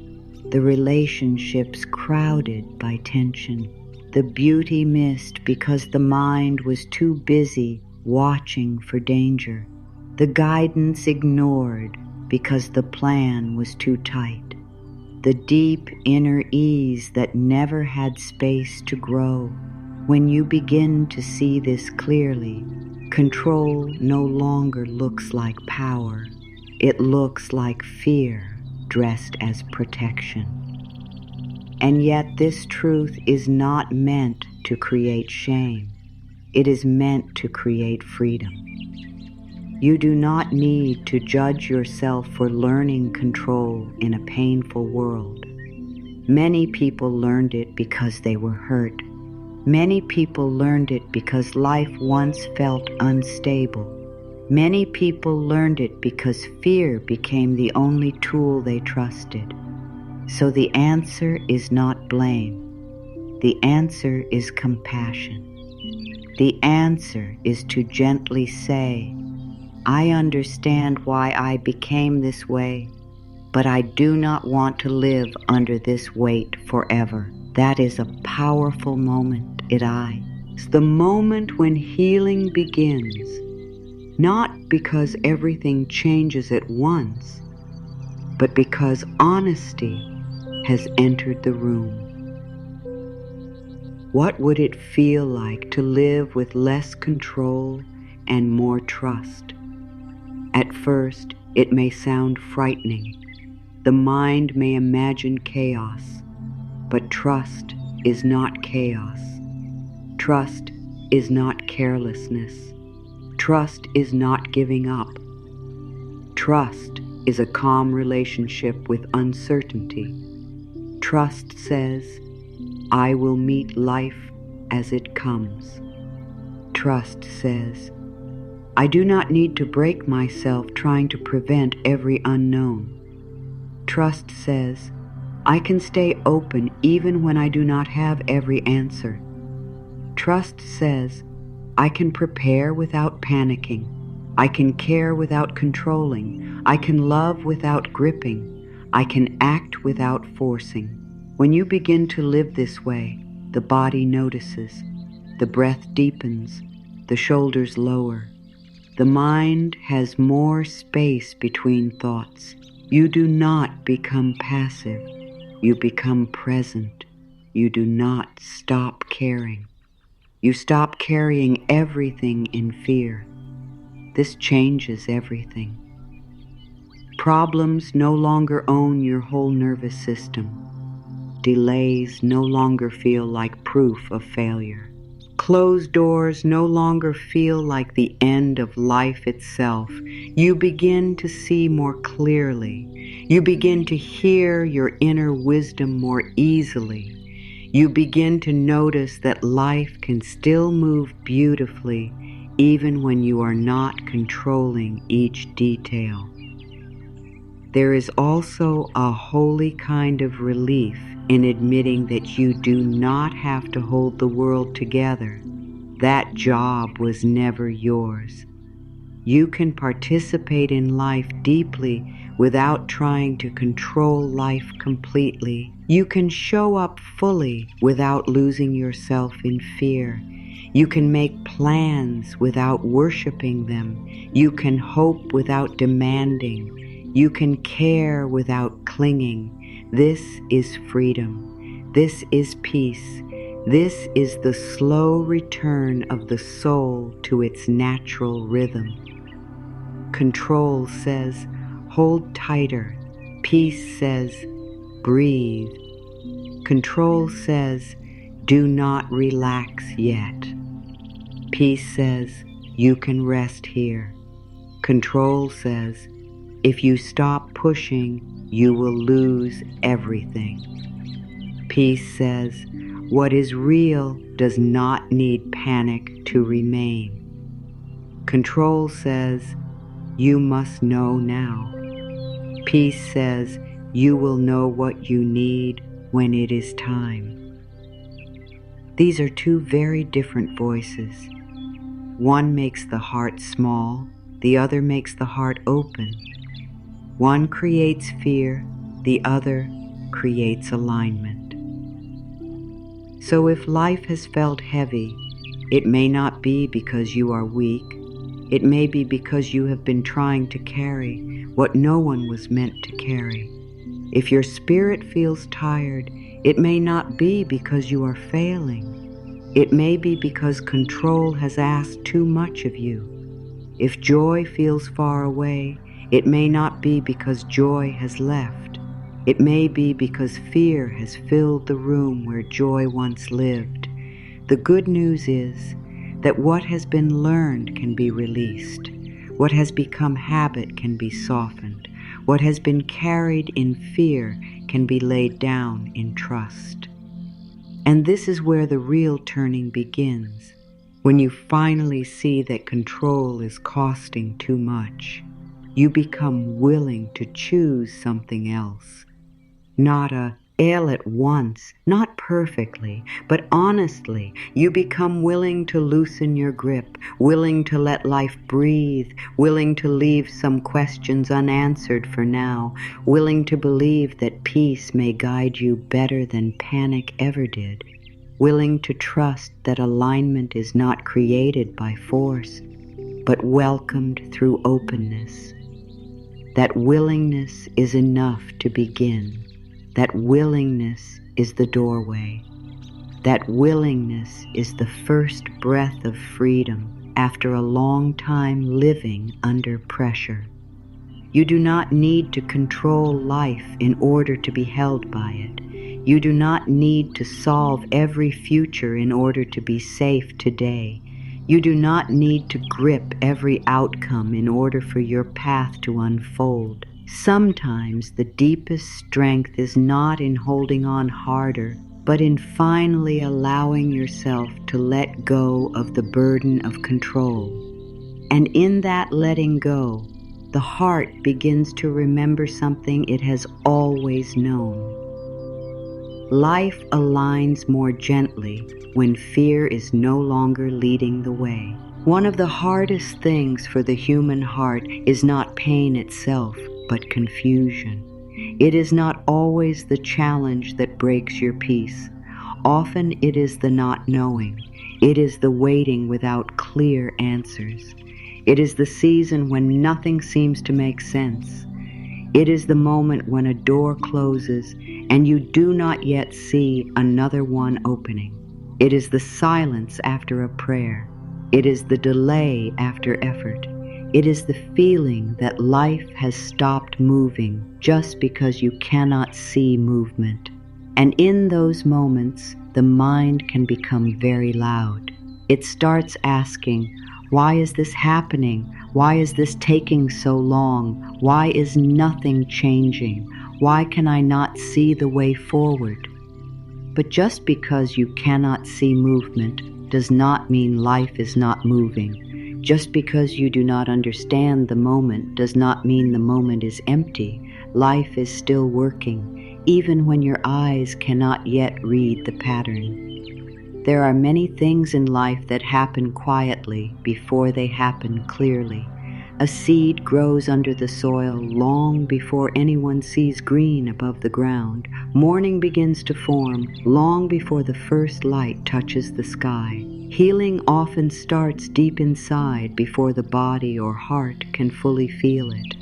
S1: the relationships crowded by tension. The beauty missed because the mind was too busy watching for danger. The guidance ignored because the plan was too tight. The deep inner ease that never had space to grow. When you begin to see this clearly, control no longer looks like power. It looks like fear dressed as protection. And yet this truth is not meant to create shame. It is meant to create freedom. You do not need to judge yourself for learning control in a painful world. Many people learned it because they were hurt. Many people learned it because life once felt unstable. Many people learned it because fear became the only tool they trusted. So the answer is not blame. The answer is compassion. The answer is to gently say, I understand why I became this way, but I do not want to live under this weight forever. That is a powerful moment, It's the moment when healing begins, not because everything changes at once, but because honesty has entered the room. What would it feel like to live with less control and more trust? At first, it may sound frightening. The mind may imagine chaos, but trust is not chaos. Trust is not carelessness. Trust is not giving up. Trust is a calm relationship with uncertainty. Trust says, I will meet life as it comes. Trust says, I do not need to break myself trying to prevent every unknown. Trust says, I can stay open even when I do not have every answer. Trust says, I can prepare without panicking. I can care without controlling. I can love without gripping. I can act without forcing. When you begin to live this way, the body notices. The breath deepens. The shoulders lower. The mind has more space between thoughts. You do not become passive. You become present. You do not stop caring. You stop carrying everything in fear. This changes everything. Problems no longer own your whole nervous system. Delays no longer feel like proof of failure. Closed doors no longer feel like the end of life itself. You begin to see more clearly. You begin to hear your inner wisdom more easily. You begin to notice that life can still move beautifully even when you are not controlling each detail. There is also a holy kind of relief in admitting that you do not have to hold the world together. That job was never yours. You can participate in life deeply without trying to control life completely. You can show up fully without losing yourself in fear. You can make plans without worshiping them. You can hope without demanding. You can care without clinging. This is freedom. This is peace. This is the slow return of the soul to its natural rhythm. Control says, hold tighter. Peace says, breathe. Control says, do not relax yet. Peace says, you can rest here. Control says, if you stop pushing, you will lose everything. Peace says, what is real does not need panic to remain. Control says, you must know now. Peace says, you will know what you need when it is time. These are two very different voices. One makes the heart small, the other makes the heart open. One creates fear, the other creates alignment. So if life has felt heavy, it may not be because you are weak. It may be because you have been trying to carry what no one was meant to carry. If your spirit feels tired, it may not be because you are failing. It may be because control has asked too much of you. If joy feels far away, it may not be because joy has left. It may be because fear has filled the room where joy once lived. The good news is that what has been learned can be released. What has become habit can be softened. What has been carried in fear can be laid down in trust. And this is where the real turning begins. When you finally see that control is costing too much, you become willing to choose something else. Not all at once, not perfectly, but honestly, you become willing to loosen your grip, willing to let life breathe, willing to leave some questions unanswered for now, willing to believe that peace may guide you better than panic ever did, willing to trust that alignment is not created by force, but welcomed through openness. That willingness is enough to begin. That willingness is the doorway. That willingness is the first breath of freedom after a long time living under pressure. You do not need to control life in order to be held by it. You do not need to solve every future in order to be safe today. You do not need to grip every outcome in order for your path to unfold. Sometimes the deepest strength is not in holding on harder, but in finally allowing yourself to let go of the burden of control. And in that letting go, the heart begins to remember something it has always known. Life aligns more gently when fear is no longer leading the way. One of the hardest things for the human heart is not pain itself, but confusion. It is not always the challenge that breaks your peace. Often it is the not knowing. It is the waiting without clear answers. It is the season when nothing seems to make sense. It is the moment when a door closes and you do not yet see another one opening. It is the silence after a prayer. It is the delay after effort. It is the feeling that life has stopped moving just because you cannot see movement. And in those moments, the mind can become very loud. It starts asking, why is this happening? Why is this taking so long? Why is nothing changing? Why can I not see the way forward? But just because you cannot see movement does not mean life is not moving. Just because you do not understand the moment does not mean the moment is empty. Life is still working, even when your eyes cannot yet read the pattern. There are many things in life that happen quietly before they happen clearly. A seed grows under the soil long before anyone sees green above the ground. Morning begins to form long before the first light touches the sky. Healing often starts deep inside before the body or heart can fully feel it.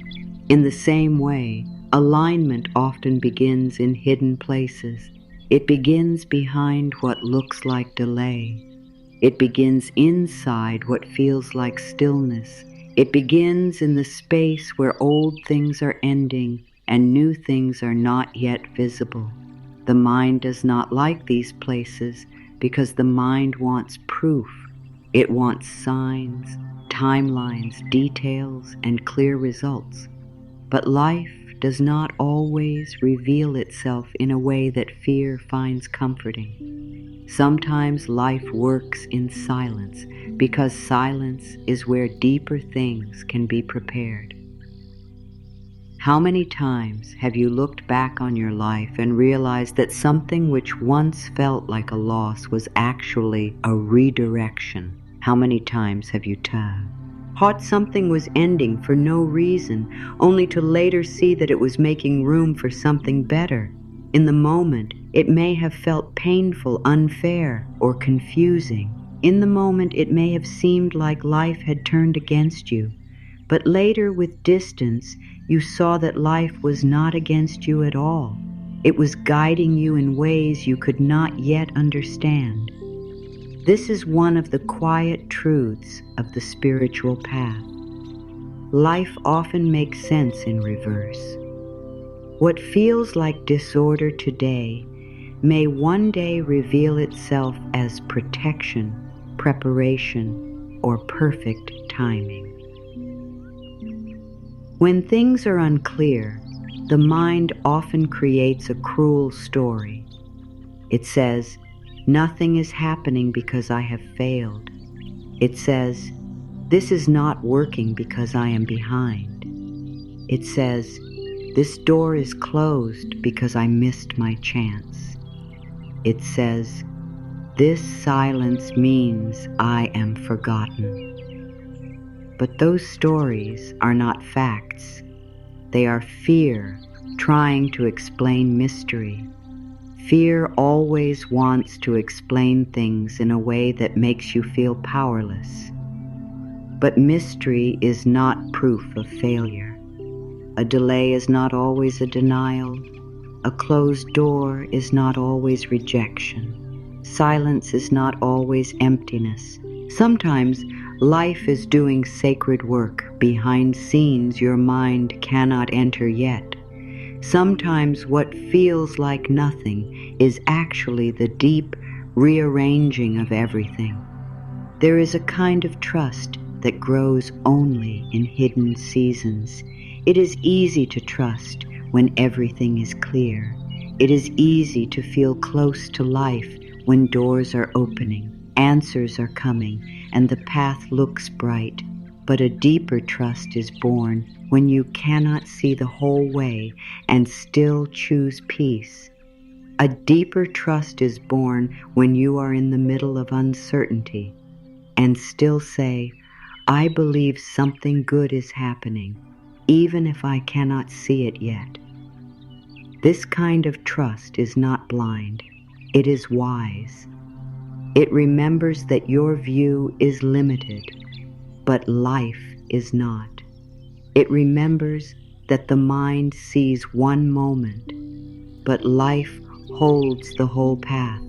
S1: In the same way, alignment often begins in hidden places. It begins behind what looks like delay. It begins inside what feels like stillness. It begins in the space where old things are ending and new things are not yet visible. The mind does not like these places because the mind wants proof. It wants signs, timelines, details, and clear results. But life does not always reveal itself in a way that fear finds comforting. Sometimes life works in silence because silence is where deeper things can be prepared. How many times have you looked back on your life and realized that something which once felt like a loss was actually a redirection? How many times have you thought something was ending for no reason, only to later see that it was making room for something better? In the moment, it may have felt painful, unfair, or confusing. In the moment, it may have seemed like life had turned against you. But later, with distance, you saw that life was not against you at all. It was guiding you in ways you could not yet understand. This is one of the quiet truths of the spiritual path. Life often makes sense in reverse. What feels like disorder today may one day reveal itself as protection, preparation, or perfect timing. When things are unclear, the mind often creates a cruel story. It says, "Nothing is happening because I have failed." It says, "This is not working because I am behind." It says, "This door is closed because I missed my chance." It says, "This silence means I am forgotten." But those stories are not facts. They are fear trying to explain mystery. Fear always wants to explain things in a way that makes you feel powerless. But mystery is not proof of failure. A delay is not always a denial. A closed door is not always rejection. Silence is not always emptiness. Sometimes life is doing sacred work behind scenes your mind cannot enter yet. Sometimes what feels like nothing is actually the deep rearranging of everything. There is a kind of trust that grows only in hidden seasons. It is easy to trust when everything is clear. It is easy to feel close to life when doors are opening, answers are coming, and the path looks bright. But a deeper trust is born when you cannot see the whole way and still choose peace. A deeper trust is born when you are in the middle of uncertainty and still say, "I believe something good is happening, even if I cannot see it yet." This kind of trust is not blind. It is wise. It remembers that your view is limited, but life is not. It remembers that the mind sees one moment, but life holds the whole path.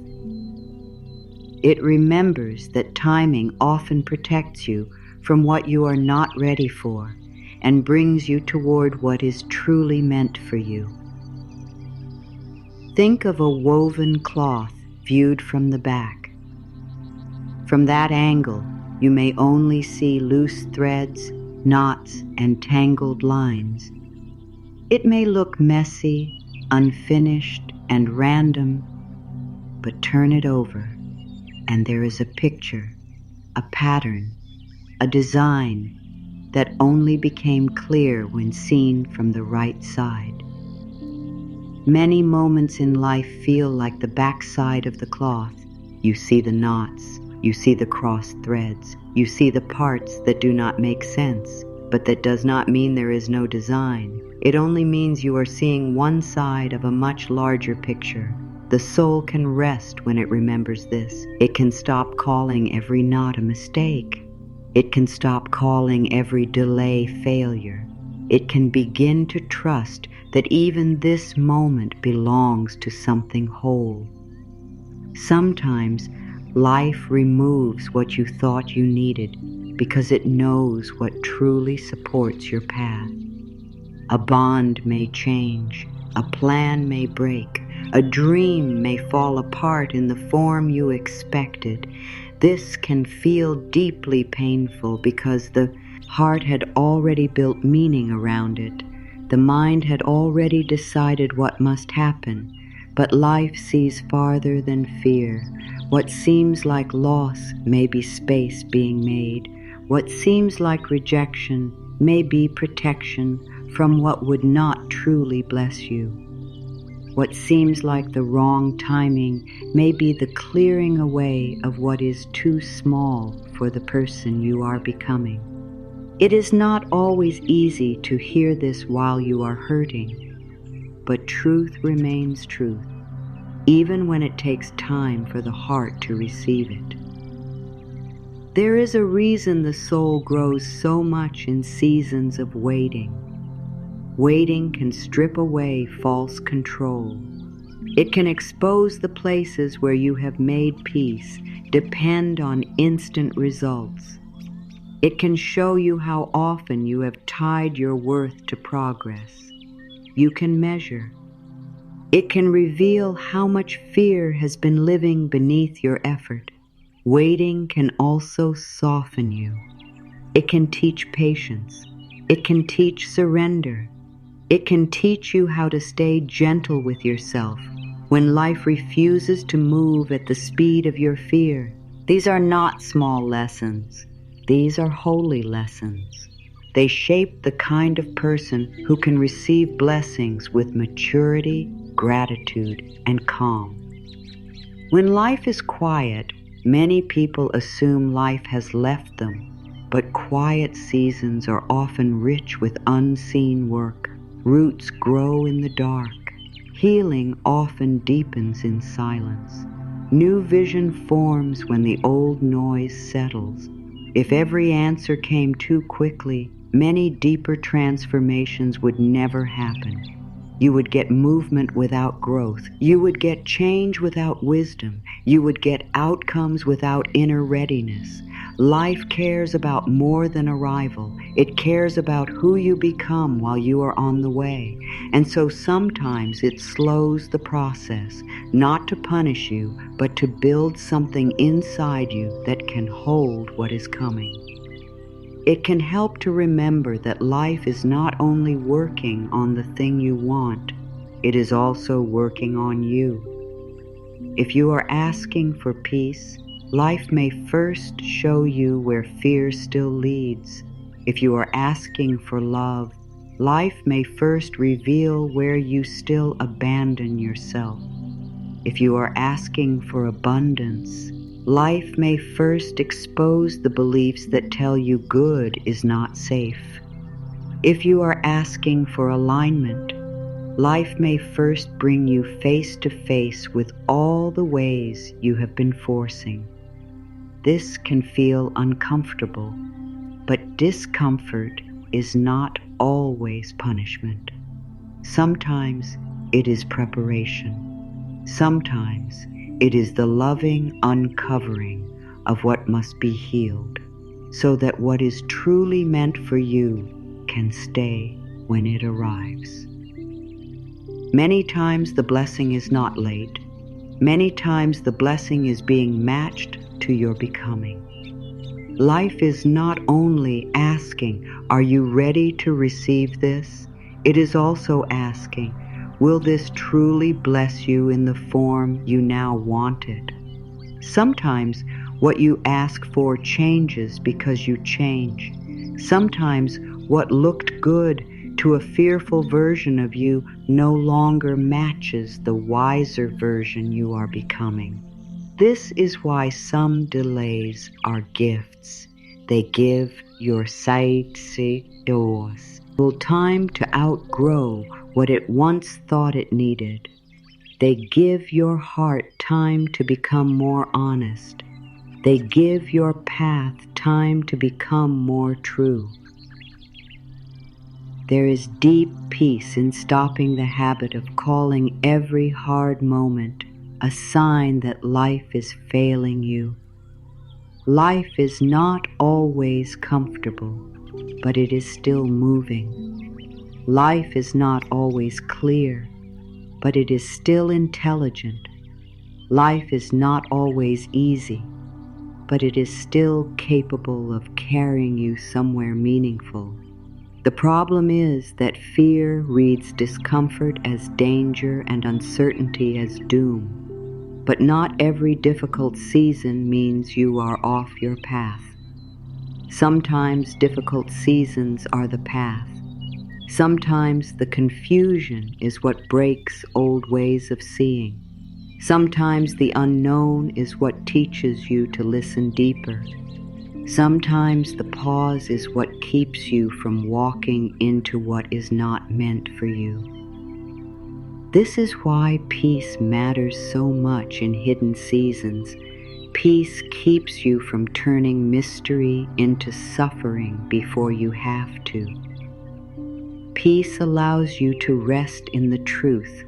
S1: It remembers that timing often protects you from what you are not ready for and brings you toward what is truly meant for you. Think of a woven cloth viewed from the back. From that angle, you may only see loose threads, knots, and tangled lines. It may look messy, unfinished, and random, but turn it over, and there is a picture, a pattern, a design that only became clear when seen from the right side. Many moments in life feel like the backside of the cloth. You see the knots, you see the crossed threads, you see the parts that do not make sense, but that does not mean there is no design. It only means you are seeing one side of a much larger picture. The soul can rest when it remembers this. It can stop calling every knot a mistake. It can stop calling every delay failure. It can begin to trust that even this moment belongs to something whole. Sometimes life removes what you thought you needed because it knows what truly supports your path. A bond may change, a plan may break, a dream may fall apart in the form you expected. This can feel deeply painful because the heart had already built meaning around it. The mind had already decided what must happen, but life sees farther than fear. What seems like loss may be space being made. What seems like rejection may be protection from what would not truly bless you. What seems like the wrong timing may be the clearing away of what is too small for the person you are becoming. It is not always easy to hear this while you are hurting. but truth remains truth, even when it takes time for the heart to receive it. There is a reason the soul grows so much in seasons of waiting. Waiting can strip away false control. It can expose the places where you have made peace, depend on instant results. It can show you how often you have tied your worth to progress. You can measure. It can reveal how much fear has been living beneath your effort. Waiting can also soften you. It can teach patience. It can teach surrender. It can teach you how to stay gentle with yourself when life refuses to move at the speed of your fear. These are not small lessons. These are holy lessons. They shape the kind of person who can receive blessings with maturity, gratitude, and calm. When life is quiet, many people assume life has left them, but quiet seasons are often rich with unseen work. Roots grow in the dark. Healing often deepens in silence. New vision forms when the old noise settles. If every answer came too quickly, many deeper transformations would never happen. You would get movement without growth. You would get change without wisdom. You would get outcomes without inner readiness. Life cares about more than arrival. It cares about who you become while you are on the way. And so sometimes it slows the process, not to punish you, but to build something inside you that can hold what is coming. It can help to remember that life is not only working on the thing you want, it is also working on you. If you are asking for peace, life may first show you where fear still leads. If you are asking for love, life may first reveal where you still abandon yourself. If you are asking for abundance, life may first expose the beliefs that tell you good is not safe. If you are asking for alignment, life may first bring you face to face with all the ways you have been forcing. This can feel uncomfortable, but discomfort is not always punishment. Sometimes it is preparation. Sometimes it is the loving uncovering of what must be healed, so that what is truly meant for you can stay when it arrives. Many times the blessing is not late. Many times the blessing is being matched to your becoming. Life is not only asking, "Are you ready to receive this?" It is also asking, "Will this truly bless you in the form you now want it?" Sometimes what you ask for changes because you change. Sometimes what looked good to a fearful version of you no longer matches the wiser version you are becoming. This is why some delays are gifts. They give your doors time to outgrow what it once thought it needed. They give your heart time to become more honest. They give your path time to become more true. There is deep peace in stopping the habit of calling every hard moment a sign that life is failing you. Life is not always comfortable, but it is still moving. Life is not always clear, but it is still intelligent. Life is not always easy, but it is still capable of carrying you somewhere meaningful. The problem is that fear reads discomfort as danger and uncertainty as doom. But not every difficult season means you are off your path. Sometimes difficult seasons are the path. Sometimes the confusion is what breaks old ways of seeing. Sometimes the unknown is what teaches you to listen deeper. Sometimes the pause is what keeps you from walking into what is not meant for you. This is why peace matters so much in hidden seasons. Peace keeps you from turning mystery into suffering before you have to. Peace allows you to rest in the truth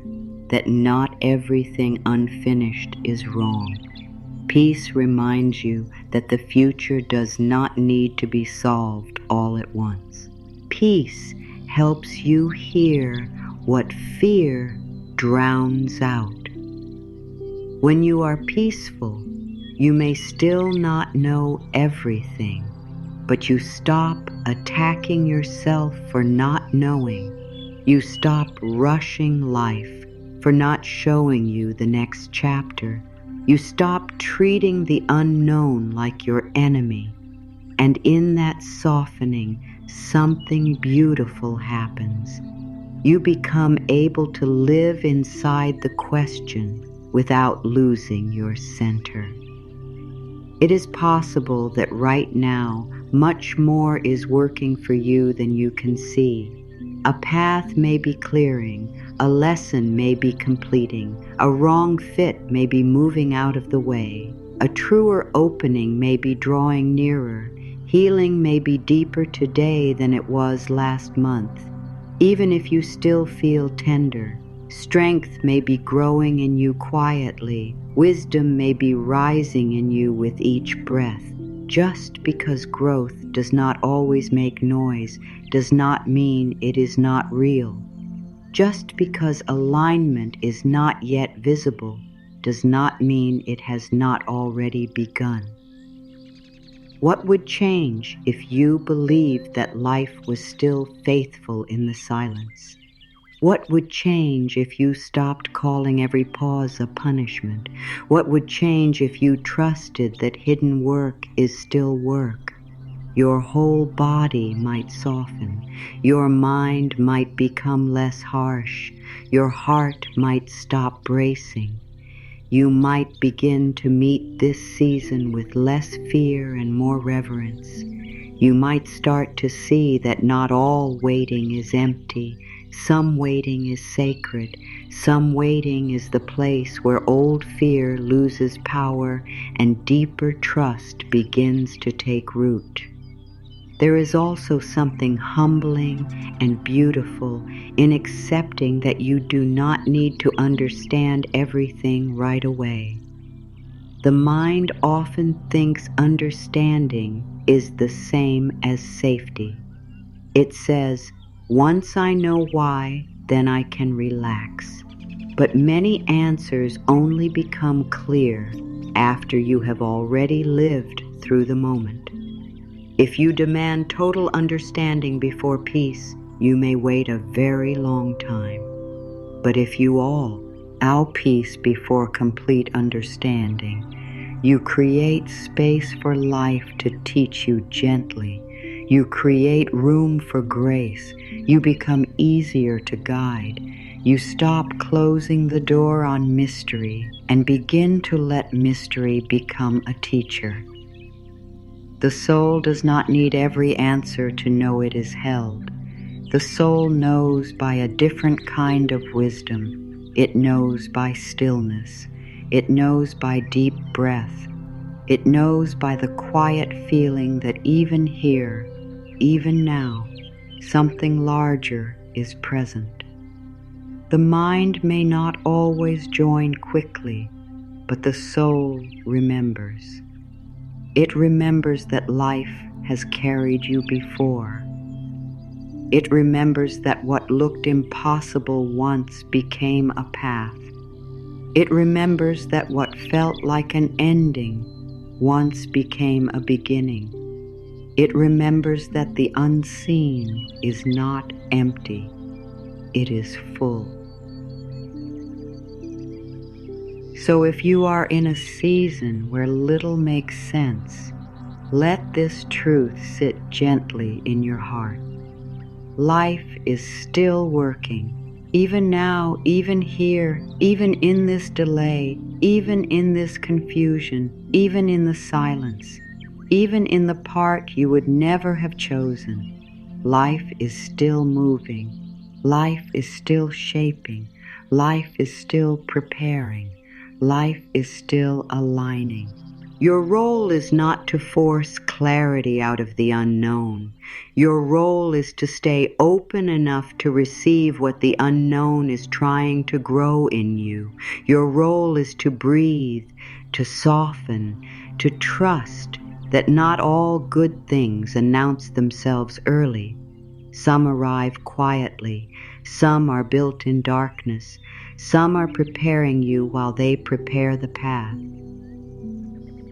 S1: that not everything unfinished is wrong. Peace reminds you that the future does not need to be solved all at once. Peace helps you hear what fear drowns out. When you are peaceful, you may still not know everything, but you stop attacking yourself for not knowing. You stop rushing life for not showing you the next chapter. You stop treating the unknown like your enemy. And in that softening, something beautiful happens. You become able to live inside the question without losing your center. It is possible that right now, much more is working for you than you can see. A path may be clearing, a lesson may be completing, a wrong fit may be moving out of the way, a truer opening may be drawing nearer, healing may be deeper today than it was last month. Even if you still feel tender, strength may be growing in you quietly, wisdom may be rising in you with each breath. Just because growth does not always make noise does not mean it is not real. Just because alignment is not yet visible does not mean it has not already begun. What would change if you believed that life was still faithful in the silence? What would change if you stopped calling every pause a punishment? What would change if you trusted that hidden work is still work? Your whole body might soften. Your mind might become less harsh. Your heart might stop bracing. You might begin to meet this season with less fear and more reverence. You might start to see that not all waiting is empty. Some waiting is sacred. Some waiting is the place where old fear loses power and deeper trust begins to take root. There is also something humbling and beautiful in accepting that you do not need to understand everything right away. The mind often thinks understanding is the same as safety. It says, once I know why, then I can relax. But many answers only become clear after you have already lived through the moment. If you demand total understanding before peace, you may wait a very long time. But if you our peace before complete understanding, you create space for life to teach you gently. You create room for grace. You become easier to guide. You stop closing the door on mystery and begin to let mystery become a teacher. The soul does not need every answer to know it is held. The soul knows by a different kind of wisdom. It knows by stillness. It knows by deep breath. It knows by the quiet feeling that even here, even now, something larger is present. The mind may not always join quickly, but the soul remembers. It remembers that life has carried you before. It remembers that what looked impossible once became a path. It remembers that what felt like an ending once became a beginning. It remembers that the unseen is not empty, it is full. So if you are in a season where little makes sense, let this truth sit gently in your heart. Life is still working, even now, even here, even in this delay, even in this confusion, even in the silence, even in the part you would never have chosen. Life is still moving. Life is still shaping. Life is still preparing. Life is still aligning. Your role is not to force clarity out of the unknown. Your role is to stay open enough to receive what the unknown is trying to grow in you. Your role is to breathe, to soften, to trust that not all good things announce themselves early. Some arrive quietly. Some are built in darkness. Some are preparing you while they prepare the path.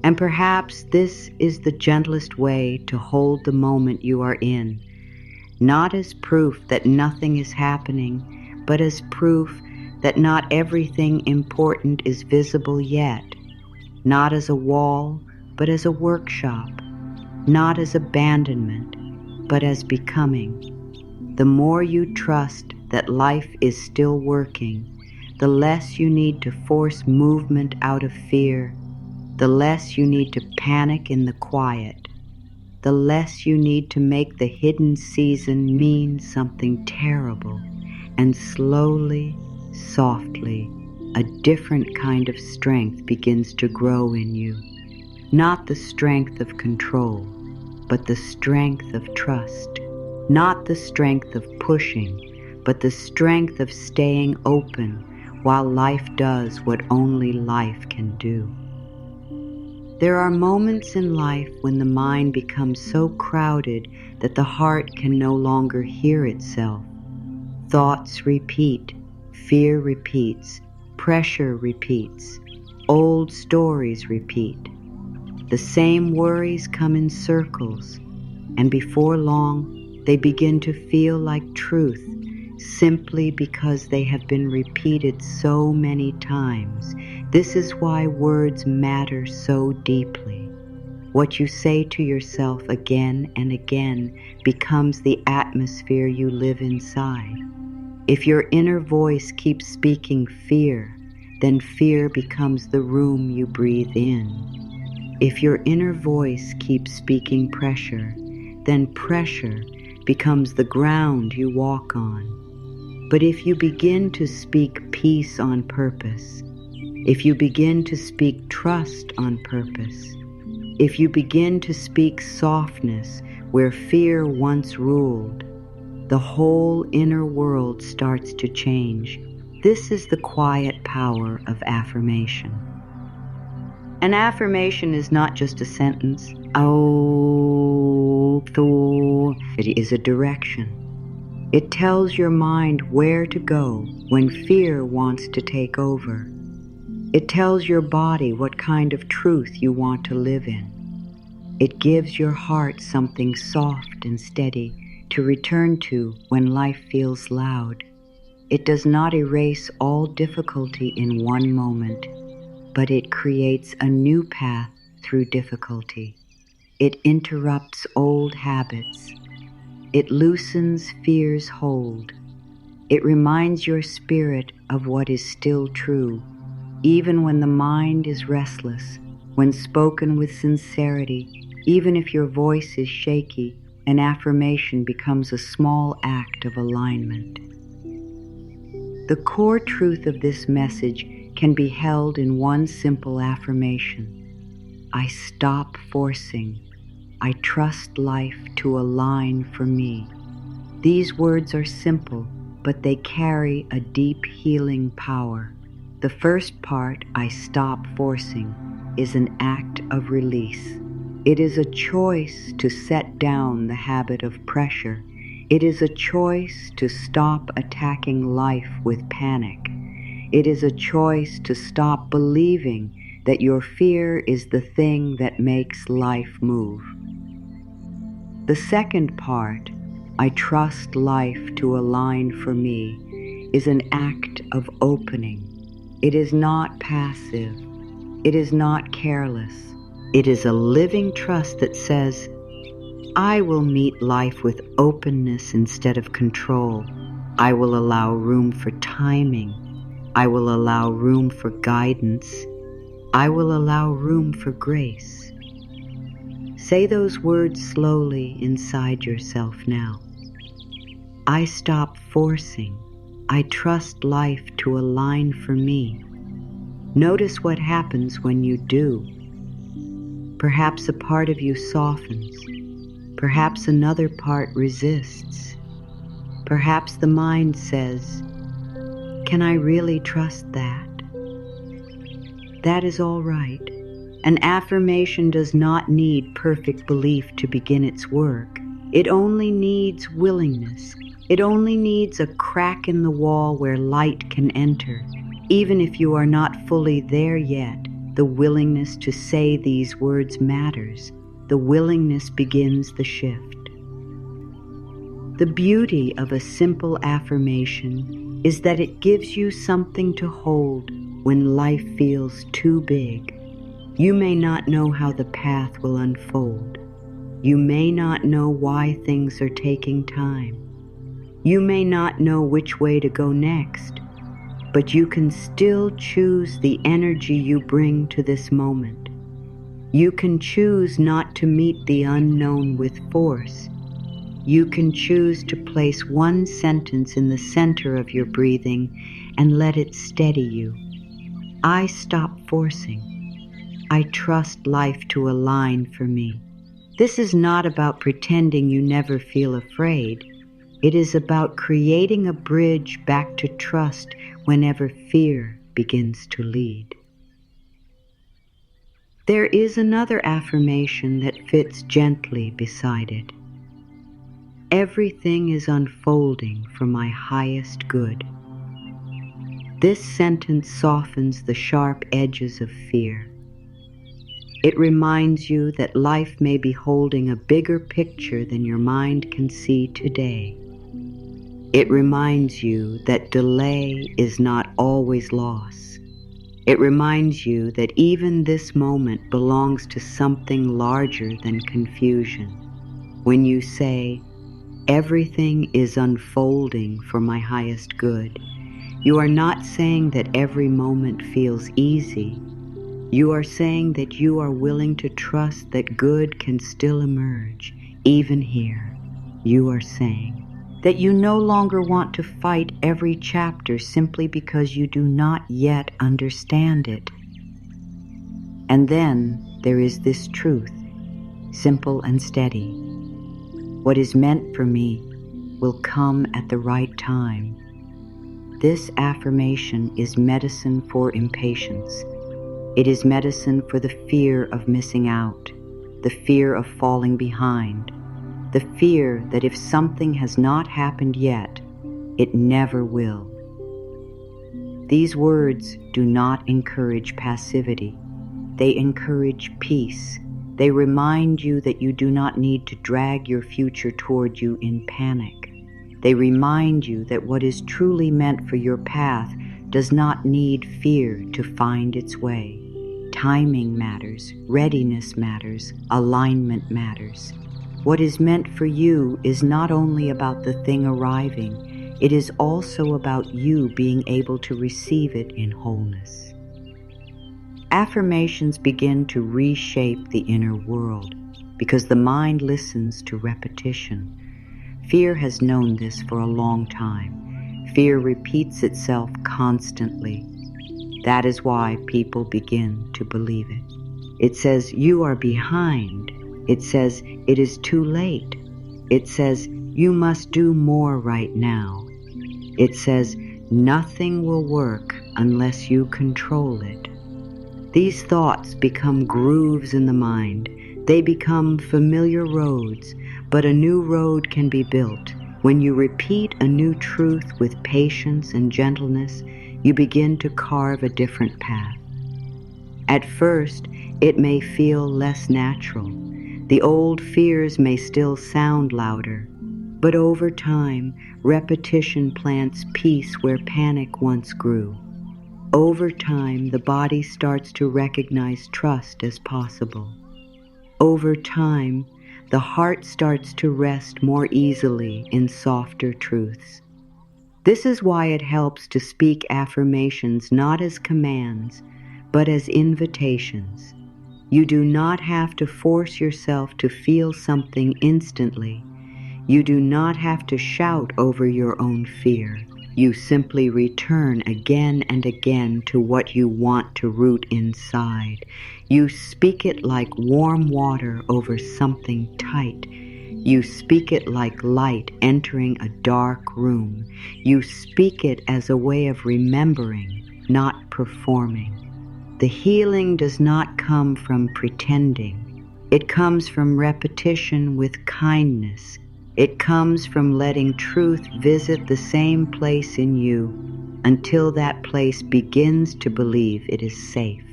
S1: And perhaps this is the gentlest way to hold the moment you are in, not as proof that nothing is happening, but as proof that not everything important is visible yet, not as a wall, but as a workshop, not as abandonment, but as becoming. The more you trust that life is still working, the less you need to force movement out of fear, the less you need to panic in the quiet, the less you need to make the hidden season mean something terrible, and slowly, softly, a different kind of strength begins to grow in you. Not the strength of control, but the strength of trust. Not the strength of pushing, but the strength of staying open while life does what only life can do. There are moments in life when the mind becomes so crowded that the heart can no longer hear itself. Thoughts repeat, fear repeats, pressure repeats, old stories repeat. The same worries come in circles, and before long they begin to feel like truth, simply because they have been repeated so many times. This is why words matter so deeply. What you say to yourself again and again becomes the atmosphere you live inside. If your inner voice keeps speaking fear, then fear becomes the room you breathe in. If your inner voice keeps speaking pressure, then pressure becomes the ground you walk on. But if you begin to speak peace on purpose, if you begin to speak trust on purpose, if you begin to speak softness where fear once ruled, the whole inner world starts to change. This is the quiet power of affirmation. An affirmation is not just a sentence. It is a direction. It tells your mind where to go when fear wants to take over. It tells your body what kind of truth you want to live in. It gives your heart something soft and steady to return to when life feels loud. It does not erase all difficulty in one moment, but it creates a new path through difficulty. It interrupts old habits. It loosens fear's hold. It reminds your spirit of what is still true, even when the mind is restless, when spoken with sincerity, even if your voice is shaky. An affirmation becomes a small act of alignment. The core truth of this message can be held in one simple affirmation. I stop forcing. I trust life to align for me. These words are simple, but they carry a deep healing power. The first part, I stop forcing, is an act of release. It is a choice to set down the habit of pressure. It is a choice to stop attacking life with panic. It is a choice to stop believing that your fear is the thing that makes life move. The second part, I trust life to align for me, is an act of opening. It is not passive. It is not careless. It is a living trust that says, I will meet life with openness instead of control. I will allow room for timing. I will allow room for guidance. I will allow room for grace. Say those words slowly inside yourself now. I stop forcing. I trust life to align for me. Notice what happens when you do. Perhaps a part of you softens. Perhaps another part resists. Perhaps the mind says, "Can I really trust that?" That is all right. An affirmation does not need perfect belief to begin its work. It only needs willingness. It only needs a crack in the wall where light can enter. Even if you are not fully there yet, the willingness to say these words matters. The willingness begins the shift. The beauty of a simple affirmation is that it gives you something to hold when life feels too big. You may not know how the path will unfold. You may not know why things are taking time. You may not know which way to go next, but you can still choose the energy you bring to this moment. You can choose not to meet the unknown with force. You can choose to place one sentence in the center of your breathing and let it steady you. I stop forcing. I trust life to align for me. This is not about pretending you never feel afraid. It is about creating a bridge back to trust whenever fear begins to lead. There is another affirmation that fits gently beside it. Everything is unfolding for my highest good. This sentence softens the sharp edges of fear. It reminds you that life may be holding a bigger picture than your mind can see today. It reminds you that delay is not always loss. It reminds you that even this moment belongs to something larger than confusion. When you say, "Everything is unfolding for my highest good," you are not saying that every moment feels easy. You are saying that you are willing to trust that good can still emerge, even here. You are saying that you no longer want to fight every chapter simply because you do not yet understand it. And then there is this truth, simple and steady. What is meant for me will come at the right time. This affirmation is medicine for impatience. It is medicine for the fear of missing out, the fear of falling behind, the fear that if something has not happened yet, it never will. These words do not encourage passivity. They encourage peace. They remind you that you do not need to drag your future toward you in panic. They remind you that what is truly meant for your path does not need fear to find its way. Timing matters, readiness matters, alignment matters. What is meant for you is not only about the thing arriving, it is also about you being able to receive it in wholeness. Affirmations begin to reshape the inner world because the mind listens to repetition. Fear has known this for a long time. Fear repeats itself constantly. That is why people begin to believe it. It says, "You are behind." It says, "It is too late." It says, "You must do more right now." It says, "Nothing will work unless you control it." These thoughts become grooves in the mind. They become familiar roads, but a new road can be built. When you repeat a new truth with patience and gentleness, you begin to carve a different path. At first, it may feel less natural. The old fears may still sound louder, but over time, repetition plants peace where panic once grew. Over time, the body starts to recognize trust as possible. Over time, the heart starts to rest more easily in softer truths. This is why it helps to speak affirmations not as commands, but as invitations. You do not have to force yourself to feel something instantly. You do not have to shout over your own fear. You simply return again and again to what you want to root inside. You speak it like warm water over something tight. You speak it like light entering a dark room. You speak it as a way of remembering, not performing. The healing does not come from pretending. It comes from repetition with kindness. It comes from letting truth visit the same place in you until that place begins to believe it is safe.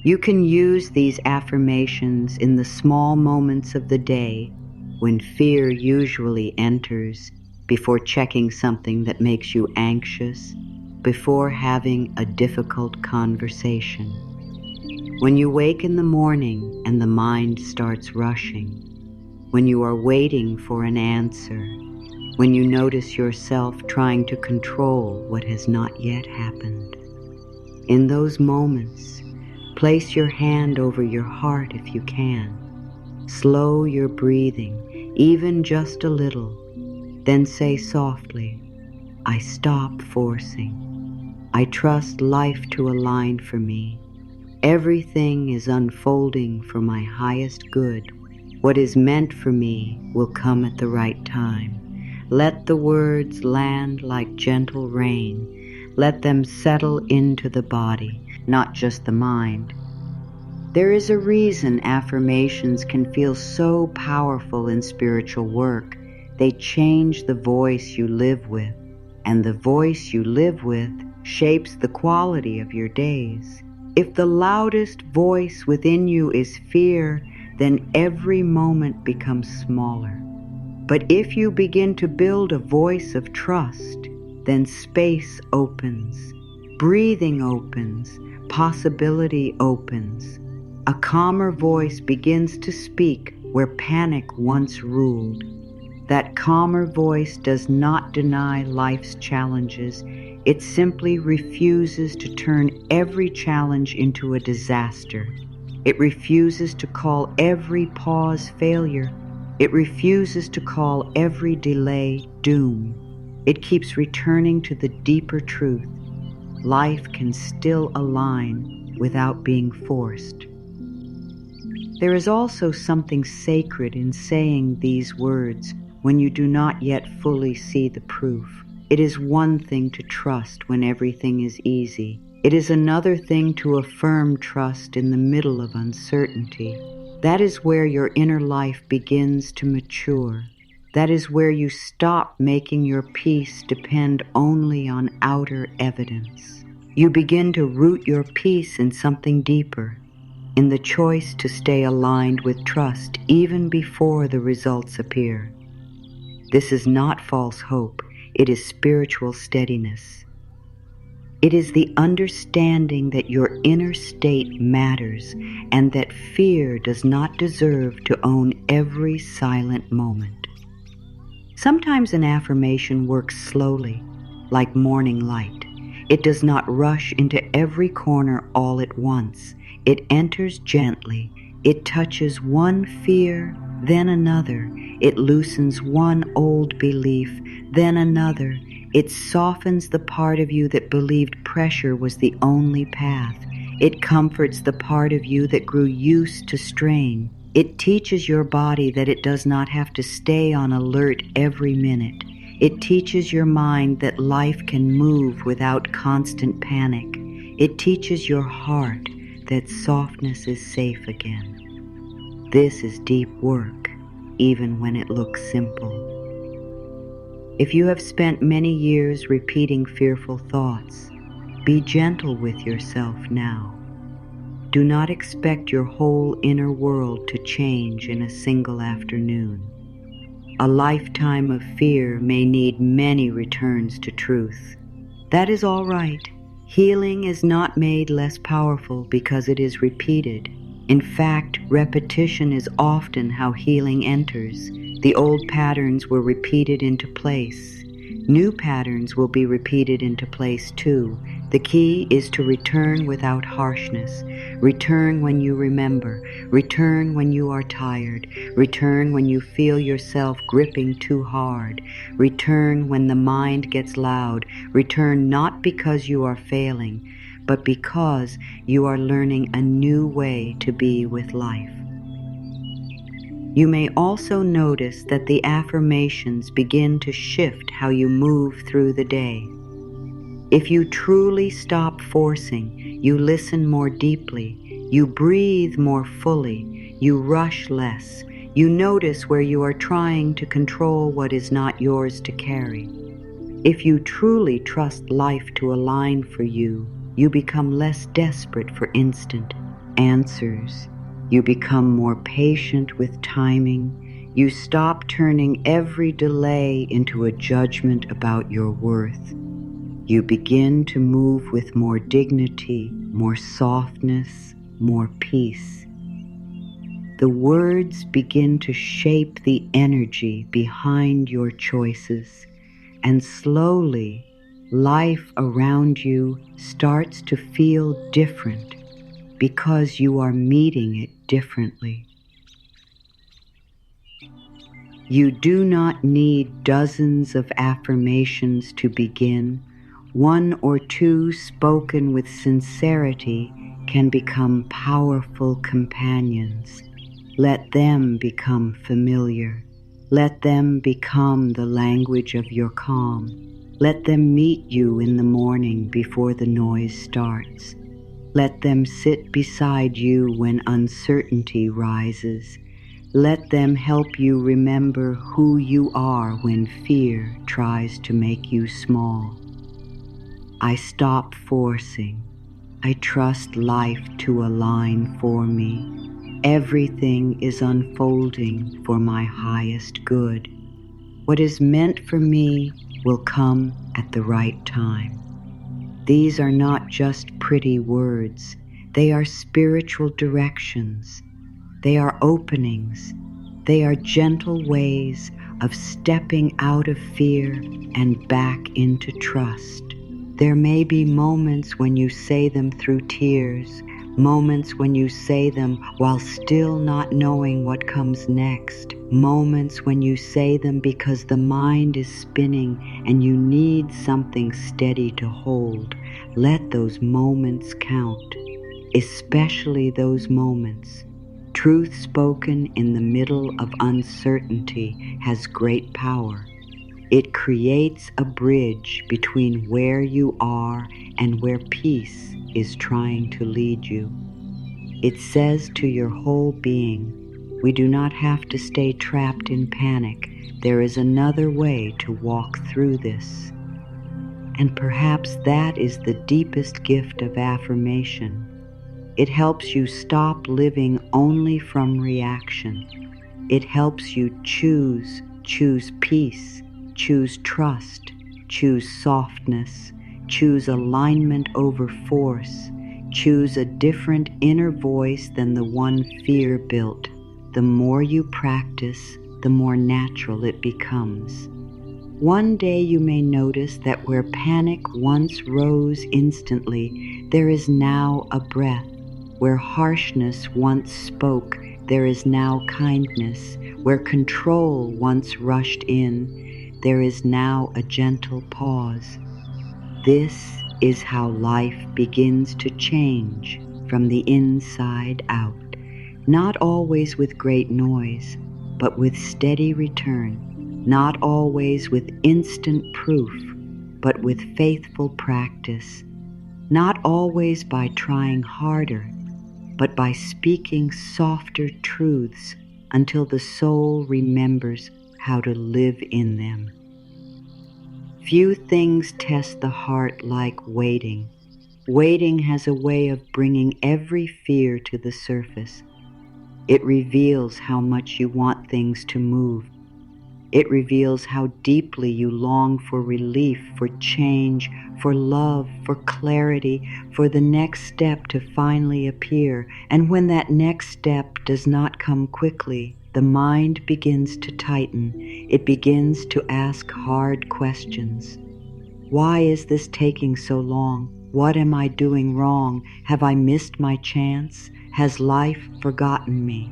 S1: You can use these affirmations in the small moments of the day when fear usually enters, before checking something that makes you anxious, before having a difficult conversation. When you wake in the morning and the mind starts rushing, when you are waiting for an answer, when you notice yourself trying to control what has not yet happened. In those moments, place your hand over your heart if you can. Slow your breathing, even just a little. Then say softly, I stop forcing. I trust life to align for me. Everything is unfolding for my highest good. What is meant for me will come at the right time. Let the words land like gentle rain. Let them settle into the body, not just the mind. There is a reason affirmations can feel so powerful in spiritual work. They change the voice you live with, and the voice you live with shapes the quality of your days. If the loudest voice within you is fear, then every moment becomes smaller. But if you begin to build a voice of trust, then space opens, breathing opens, possibility opens. A calmer voice begins to speak where panic once ruled. That calmer voice does not deny life's challenges. It simply refuses to turn every challenge into a disaster. It refuses to call every pause failure. It refuses to call every delay doom. It keeps returning to the deeper truth. Life can still align without being forced. There is also something sacred in saying these words when you do not yet fully see the proof. It is one thing to trust when everything is easy. It is another thing to affirm trust in the middle of uncertainty. That is where your inner life begins to mature. That is where you stop making your peace depend only on outer evidence. You begin to root your peace in something deeper, in the choice to stay aligned with trust even before the results appear. This is not false hope. It is spiritual steadiness. It is the understanding that your inner state matters and that fear does not deserve to own every silent moment. Sometimes an affirmation works slowly, like morning light. It does not rush into every corner all at once. It enters gently. It touches one fear, then another. It loosens one old belief, then another. It softens the part of you that believed pressure was the only path. It comforts the part of you that grew used to strain. It teaches your body that it does not have to stay on alert every minute. It teaches your mind that life can move without constant panic. It teaches your heart that softness is safe again. This is deep work, even when it looks simple. If you have spent many years repeating fearful thoughts, be gentle with yourself now. Do not expect your whole inner world to change in a single afternoon. A lifetime of fear may need many returns to truth. That is all right. Healing is not made less powerful because it is repeated. In fact, repetition is often how healing enters. The old patterns were repeated into place. New patterns will be repeated into place too. The key is to return without harshness. Return when you remember. Return when you are tired. Return when you feel yourself gripping too hard. Return when the mind gets loud. Return not because you are failing, but because you are learning a new way to be with life. You may also notice that the affirmations begin to shift how you move through the day. If you truly stop forcing, you listen more deeply, you breathe more fully, you rush less, you notice where you are trying to control what is not yours to carry. If you truly trust life to align for you, you become less desperate for instant answers. You become more patient with timing. You stop turning every delay into a judgment about your worth. You begin to move with more dignity, more softness, more peace. The words begin to shape the energy behind your choices, and slowly, life around you starts to feel different because you are meeting it differently. You do not need dozens of affirmations to begin. One or two spoken with sincerity can become powerful companions. Let them become familiar. Let them become the language of your calm. Let them meet you in the morning before the noise starts. Let them sit beside you when uncertainty rises. Let them help you remember who you are when fear tries to make you small. I stop forcing. I trust life to align for me. Everything is unfolding for my highest good. What is meant for me will come at the right time. These are not just pretty words. They are spiritual directions. They are openings. They are gentle ways of stepping out of fear and back into trust. There may be moments when you say them through tears, moments when you say them while still not knowing what comes next, moments when you say them because the mind is spinning and you need something steady to hold. Let those moments count, especially those moments. Truth spoken in the middle of uncertainty has great power. It creates a bridge between where you are and where peace is trying to lead you. It says to your whole being, we do not have to stay trapped in panic. There is another way to walk through this. And perhaps that is the deepest gift of affirmation. It helps you stop living only from reaction. It helps you choose peace, choose trust, choose softness, choose alignment over force, choose a different inner voice than the one fear built. The more you practice, the more natural it becomes. One day you may notice that where panic once rose instantly, there is now a breath. Where harshness once spoke, there is now kindness. Where control once rushed in, there is now a gentle pause. This is how life begins to change from the inside out, not always with great noise, but with steady return, not always with instant proof, but with faithful practice, not always by trying harder, but by speaking softer truths until the soul remembers how to live in them. Few things test the heart like waiting. Waiting has a way of bringing every fear to the surface. It reveals how much you want things to move. It reveals how deeply you long for relief, for change, for love, for clarity, for the next step to finally appear. And when that next step does not come quickly, the mind begins to tighten. It begins to ask hard questions. Why is this taking so long? What am I doing wrong? Have I missed my chance? Has life forgotten me?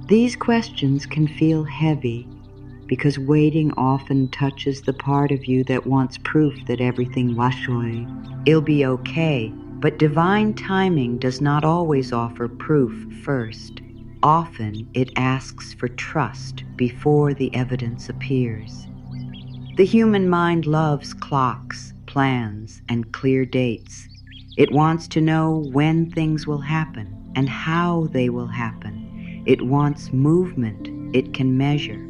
S1: These questions can feel heavy because waiting often touches the part of you that wants proof that everything will be okay. But divine timing does not always offer proof first. Often it asks for trust before the evidence appears. The human mind loves clocks, plans, and clear dates. It wants to know when things will happen and how they will happen. It wants movement it can measure.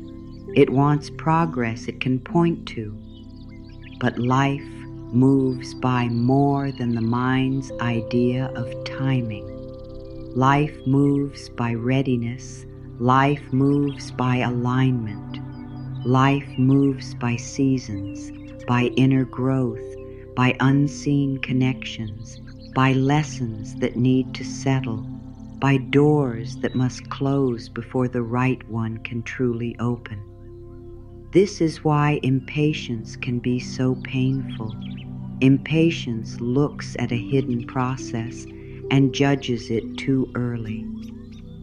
S1: It wants progress it can point to. But life moves by more than the mind's idea of timing. Life moves by readiness. Life moves by alignment. Life moves by seasons, by inner growth, by unseen connections, by lessons that need to settle, by doors that must close before the right one can truly open. This is why impatience can be so painful. Impatience looks at a hidden process and judges it too early.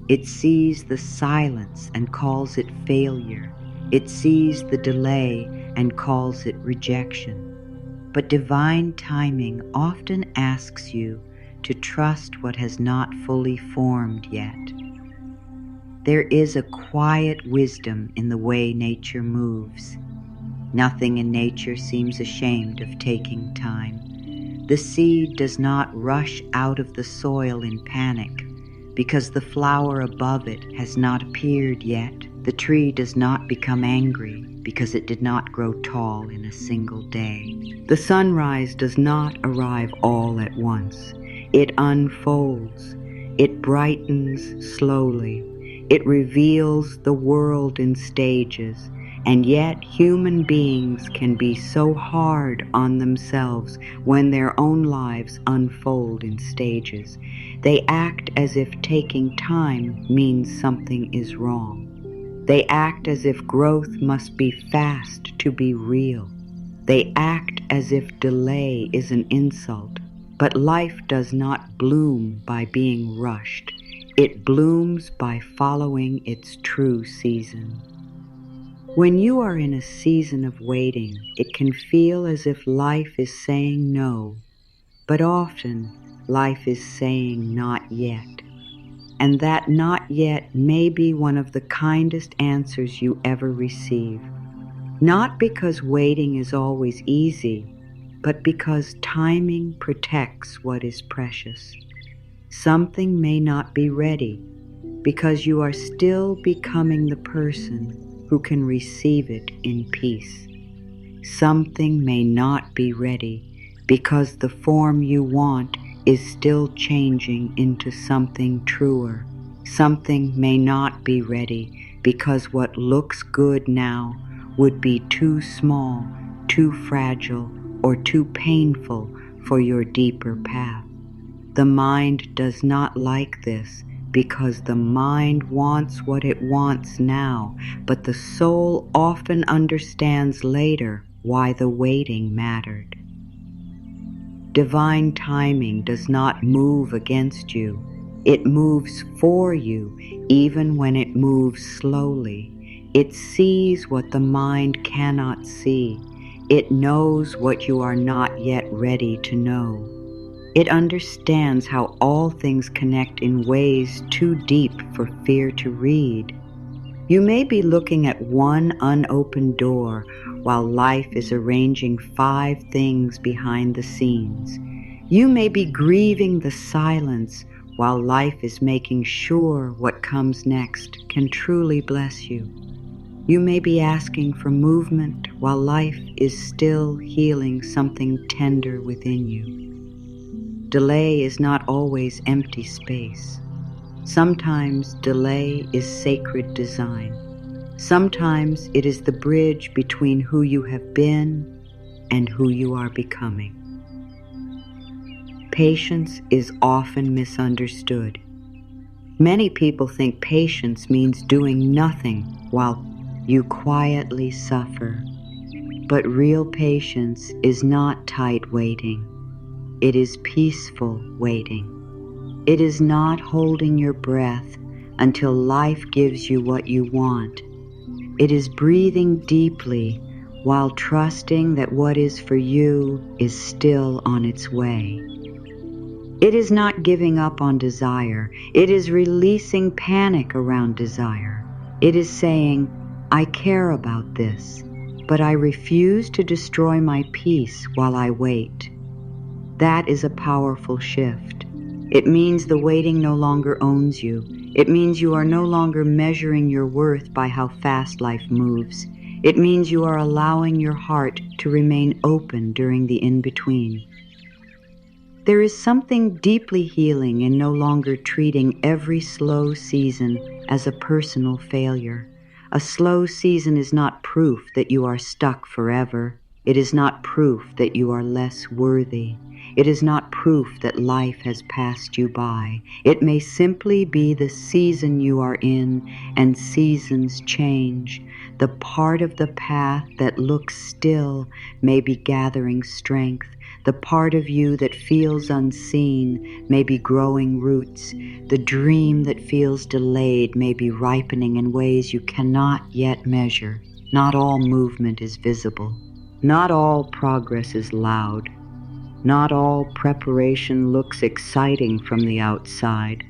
S1: It sees the silence and calls it failure. It sees the delay and calls it rejection. But divine timing often asks you to trust what has not fully formed yet. There is a quiet wisdom in the way nature moves. Nothing in nature seems ashamed of taking time. The seed does not rush out of the soil in panic because the flower above it has not appeared yet. The tree does not become angry because it did not grow tall in a single day. The sunrise does not arrive all at once. It unfolds. It brightens slowly. It reveals the world in stages. And yet human beings can be so hard on themselves when their own lives unfold in stages. They act as if taking time means something is wrong. They act as if growth must be fast to be real. They act as if delay is an insult. But life does not bloom by being rushed. It blooms by following its true season. When you are in a season of waiting, it can feel as if life is saying no, but often life is saying not yet. And that not yet may be one of the kindest answers you ever receive. Not because waiting is always easy, but because timing protects what is precious. Something may not be ready because you are still becoming the person who can receive it in peace. Something may not be ready because the form you want is still changing into something truer. Something may not be ready because what looks good now would be too small, too fragile, or too painful for your deeper path. The mind does not like this because the mind wants what it wants now, but the soul often understands later why the waiting mattered. Divine timing does not move against you. It moves for you, even when it moves slowly. It sees what the mind cannot see. It knows what you are not yet ready to know. It understands how all things connect in ways too deep for fear to read. You may be looking at one unopened door while life is arranging 5 things behind the scenes. You may be grieving the silence while life is making sure what comes next can truly bless you. You may be asking for movement while life is still healing something tender within you. Delay is not always empty space. Sometimes delay is sacred design. Sometimes it is the bridge between who you have been and who you are becoming. Patience is often misunderstood. Many people think patience means doing nothing while you quietly suffer. But real patience is not tight waiting. It is peaceful waiting. It is not holding your breath until life gives you what you want. It is breathing deeply while trusting that what is for you is still on its way. It is not giving up on desire. It is releasing panic around desire. It is saying, I care about this, but I refuse to destroy my peace while I wait. That is a powerful shift. It means the waiting no longer owns you. It means you are no longer measuring your worth by how fast life moves. It means you are allowing your heart to remain open during the in-between. There is something deeply healing in no longer treating every slow season as a personal failure. A slow season is not proof that you are stuck forever. It is not proof that you are less worthy. It is not proof that life has passed you by. It may simply be the season you are in, and seasons change. The part of the path that looks still may be gathering strength. The part of you that feels unseen may be growing roots. The dream that feels delayed may be ripening in ways you cannot yet measure. Not all movement is visible. Not all progress is loud. Not all preparation looks exciting from the outside.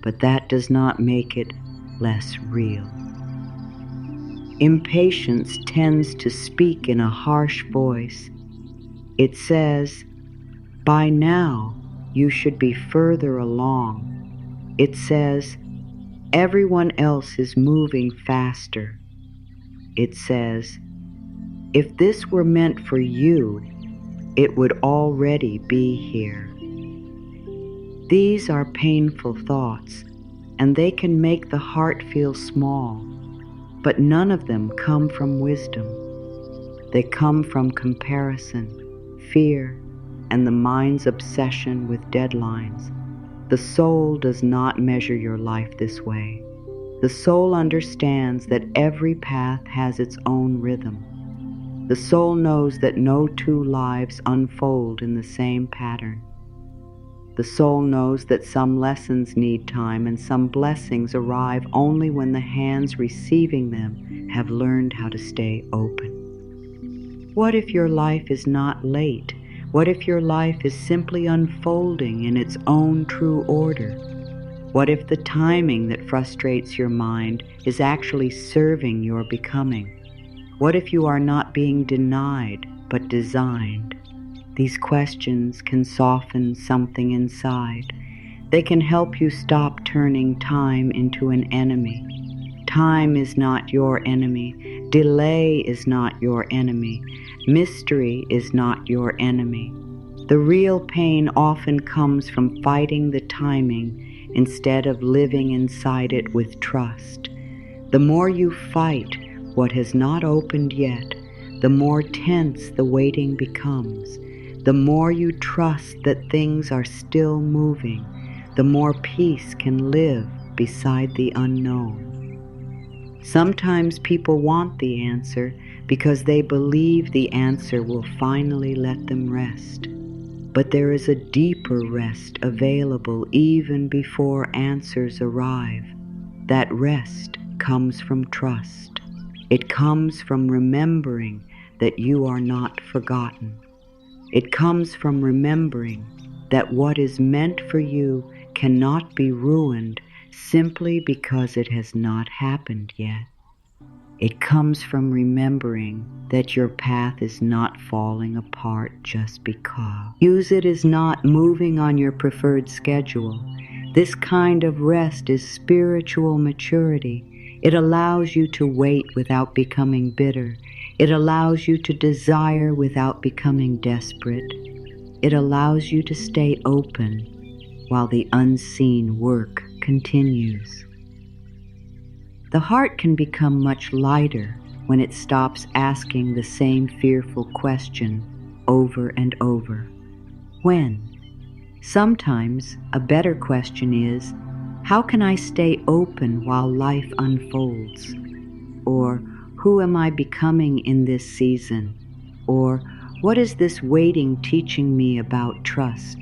S1: But that does not make it less real. Impatience tends to speak in a harsh voice. It says, by now you should be further along. It says, everyone else is moving faster. It says, if this were meant for you, it would already be here. These are painful thoughts, and they can make the heart feel small, but none of them come from wisdom. They come from comparison, fear, and the mind's obsession with deadlines. The soul does not measure your life this way. The soul understands that every path has its own rhythm. The soul knows that no two lives unfold in the same pattern. The soul knows that some lessons need time and some blessings arrive only when the hands receiving them have learned how to stay open. What if your life is not late? What if your life is simply unfolding in its own true order? What if the timing that frustrates your mind is actually serving your becoming? What if you are not being denied, but designed? These questions can soften something inside. They can help you stop turning time into an enemy. Time is not your enemy. Delay is not your enemy. Mystery is not your enemy. The real pain often comes from fighting the timing instead of living inside it with trust. The more you fight what has not opened yet, the more tense the waiting becomes. The more you trust that things are still moving, the more peace can live beside the unknown. Sometimes people want the answer because they believe the answer will finally let them rest. But there is a deeper rest available even before answers arrive. That rest comes from trust. It comes from remembering that you are not forgotten. It comes from remembering that what is meant for you cannot be ruined simply because it has not happened yet. It comes from remembering that your path is not falling apart just because. Use it as not moving on your preferred schedule. This kind of rest is spiritual maturity. It allows you to wait without becoming bitter. It allows you to desire without becoming desperate. It allows you to stay open while the unseen work continues. The heart can become much lighter when it stops asking the same fearful question over and over. When? Sometimes a better question is, How can I stay open while life unfolds? Or who am I becoming in this season? Or what is this waiting teaching me about trust?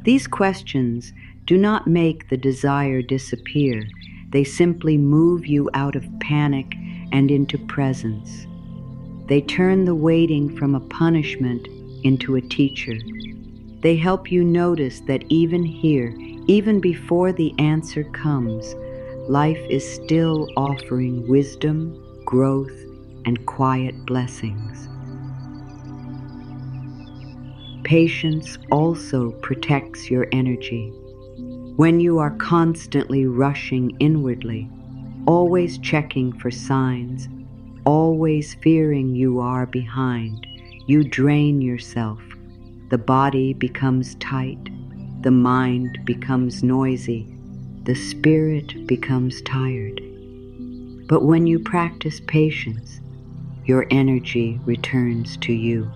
S1: These questions do not make the desire disappear. They simply move you out of panic and into presence. They turn the waiting from a punishment into a teacher. They help you notice that even here, even before the answer comes, life is still offering wisdom, growth, and quiet blessings. Patience also protects your energy. When you are constantly rushing inwardly, always checking for signs, always fearing you are behind, you drain yourself. The body becomes tight, the mind becomes noisy, the spirit becomes tired. But when you practice patience, your energy returns to you.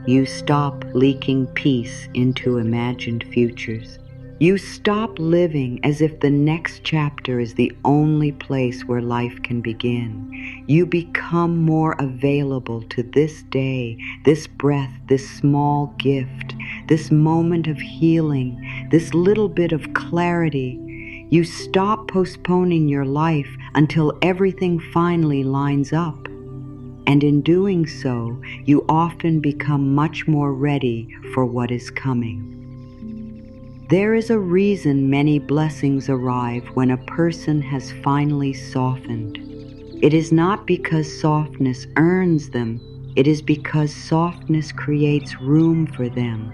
S1: You stop leaking peace into imagined futures. You stop living as if the next chapter is the only place where life can begin. You become more available to this day, this breath, this small gift, this moment of healing, this little bit of clarity. You stop postponing your life until everything finally lines up. And in doing so, you often become much more ready for what is coming. There is a reason many blessings arrive when a person has finally softened. It is not because softness earns them, it is because softness creates room for them.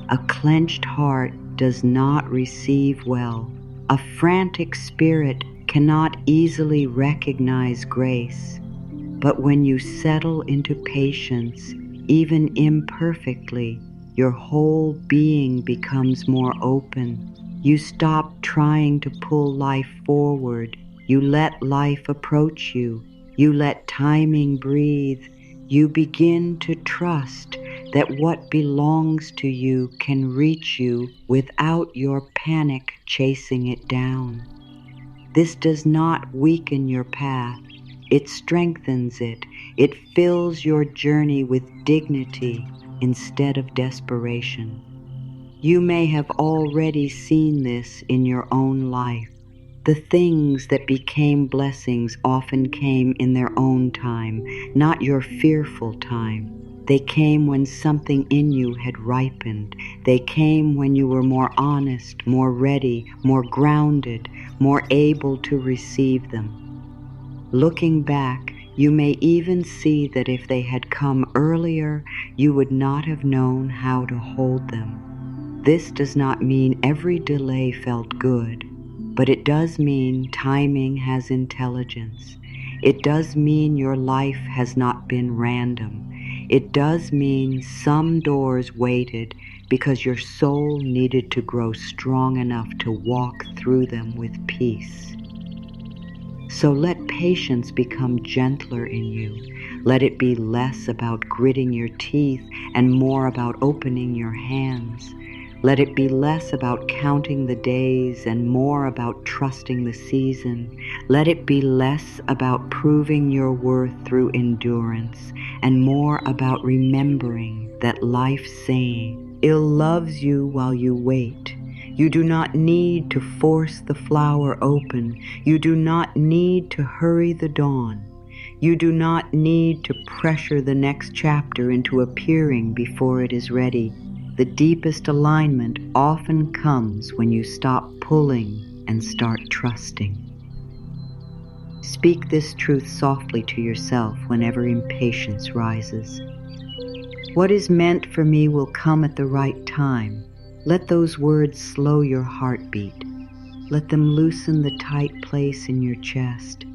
S1: A clenched heart does not receive well. A frantic spirit cannot easily recognize grace. But when you settle into patience, even imperfectly, your whole being becomes more open. You stop trying to pull life forward. You let life approach you. You let timing breathe. You begin to trust that what belongs to you can reach you without your panic chasing it down. This does not weaken your path. It strengthens it. It fills your journey with dignity instead of desperation. You may have already seen this in your own life. The things that became blessings often came in their own time, not your fearful time. They came when something in you had ripened. They came when you were more honest, more ready, more grounded, more able to receive them. Looking back, you may even see that if they had come earlier, you would not have known how to hold them. This does not mean every delay felt good, but it does mean timing has intelligence. It does mean your life has not been random. It does mean some doors waited because your soul needed to grow strong enough to walk through them with peace. So let patience become gentler in you. Let it be less about gritting your teeth and more about opening your hands. Let it be less about counting the days and more about trusting the season. Let it be less about proving your worth through endurance and more about remembering that life's saying, "It loves you while you wait." You do not need to force the flower open. You do not need to hurry the dawn. You do not need to pressure the next chapter into appearing before it is ready. The deepest alignment often comes when you stop pulling and start trusting. Speak this truth softly to yourself whenever impatience rises. What is meant for me will come at the right time. Let those words slow your heartbeat. Let them loosen the tight place in your chest.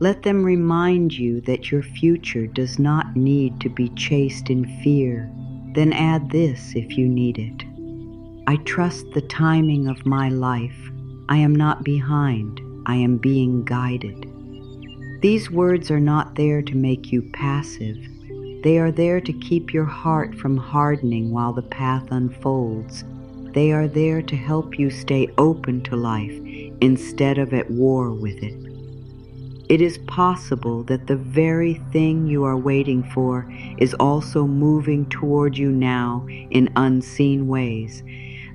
S1: Let them remind you that your future does not need to be chased in fear. Then add this if you need it. I trust the timing of my life. I am not behind. I am being guided. These words are not there to make you passive. They are there to keep your heart from hardening while the path unfolds. They are there to help you stay open to life instead of at war with it. It is possible that the very thing you are waiting for is also moving toward you now in unseen ways.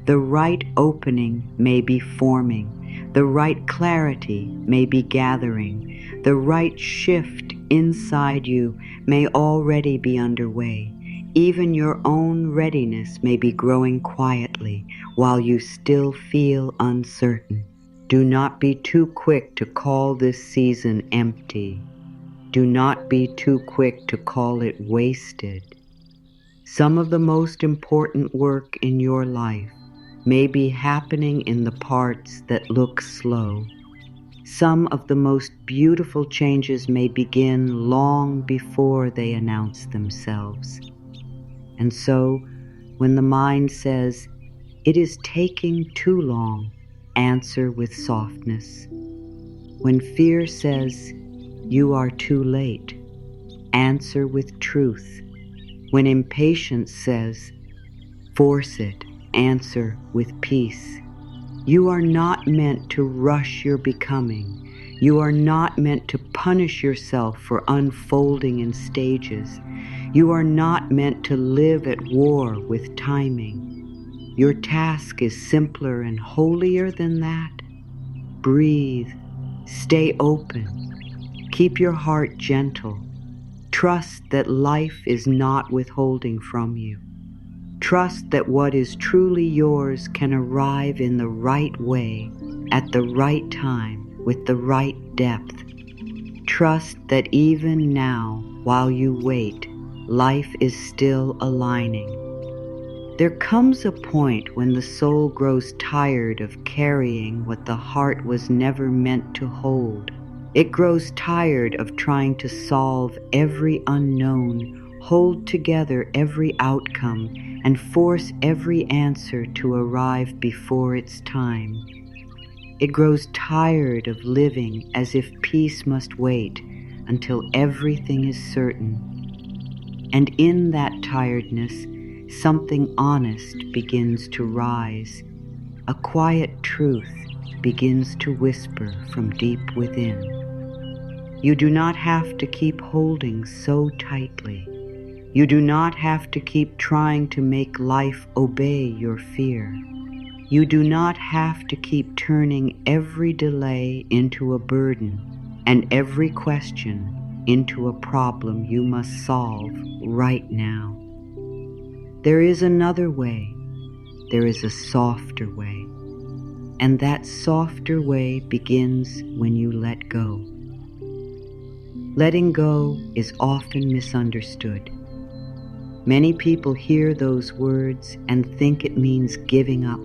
S1: The right opening may be forming. The right clarity may be gathering. The right shift inside you may already be underway. Even your own readiness may be growing quietly while you still feel uncertain. Do not be too quick to call this season empty. Do not be too quick to call it wasted. Some of the most important work in your life may be happening in the parts that look slow. Some of the most beautiful changes may begin long before they announce themselves. And so, when the mind says, "It is taking too long," answer with softness. When fear says, "You are too late," answer with truth. When impatience says, "Force it," answer with peace. You are not meant to rush your becoming. You are not meant to punish yourself for unfolding in stages. You are not meant to live at war with timing. Your task is simpler and holier than that. Breathe. Stay open. Keep your heart gentle. Trust that life is not withholding from you. Trust that what is truly yours can arrive in the right way, at the right time, with the right depth. Trust that even now, while you wait, life is still aligning. There comes a point when the soul grows tired of carrying what the heart was never meant to hold. It grows tired of trying to solve every unknown, hold together every outcome, and force every answer to arrive before its time. It grows tired of living as if peace must wait until everything is certain. And in that tiredness, something honest begins to rise. A quiet truth begins to whisper from deep within. You do not have to keep holding so tightly. You do not have to keep trying to make life obey your fear. You do not have to keep turning every delay into a burden and every question into a problem you must solve right now. There is another way. There is a softer way. And that softer way begins when you let go. Letting go is often misunderstood. Many people hear those words and think it means giving up.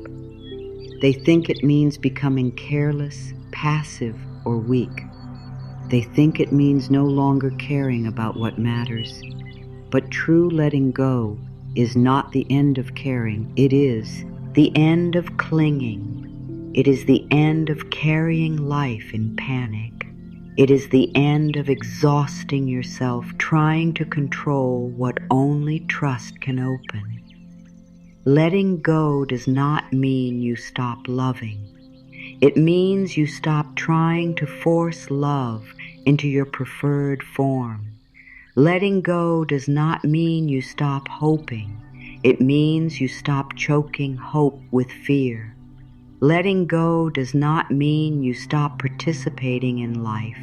S1: They think it means becoming careless, passive, or weak. They think it means no longer caring about what matters. But true letting go is not the end of caring. It is the end of clinging. It is the end of carrying life in panic. It is the end of exhausting yourself trying to control what only trust can open. Letting go does not mean you stop loving. It means you stop trying to force love into your preferred form. Letting go does not mean you stop hoping. It means you stop choking hope with fear. Letting go does not mean you stop participating in life.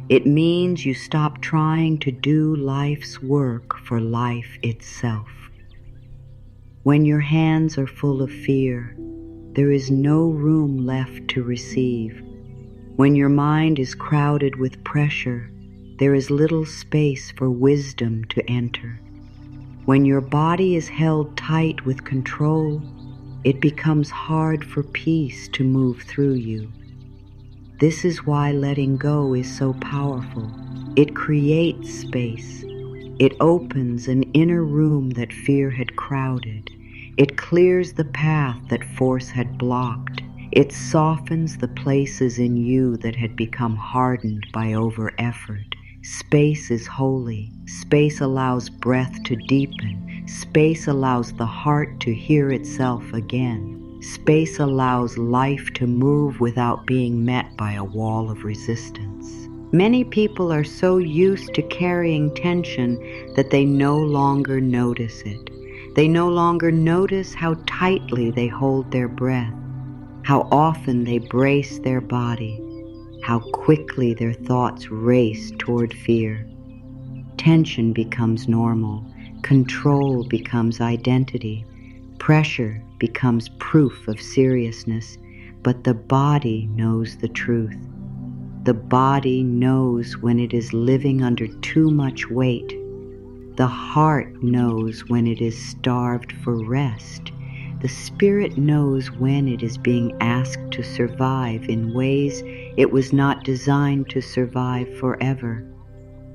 S1: It means you stop trying to do life's work for life itself. When your hands are full of fear, there is no room left to receive. When your mind is crowded with pressure, there is little space for wisdom to enter. When your body is held tight with control, it becomes hard for peace to move through you. This is why letting go is so powerful. It creates space. It opens an inner room that fear had crowded. It clears the path that force had blocked. It softens the places in you that had become hardened by over-effort. Space is holy. Space allows breath to deepen. Space allows the heart to hear itself again. Space allows life to move without being met by a wall of resistance. Many people are so used to carrying tension that they no longer notice it. They no longer notice how tightly they hold their breath, how often they brace their body, how quickly their thoughts race toward fear. Tension becomes normal. Control becomes identity. Pressure becomes proof of seriousness. But the body knows the truth. The body knows when it is living under too much weight. The heart knows when it is starved for rest. The spirit knows when it is being asked to survive in ways it was not designed to survive forever.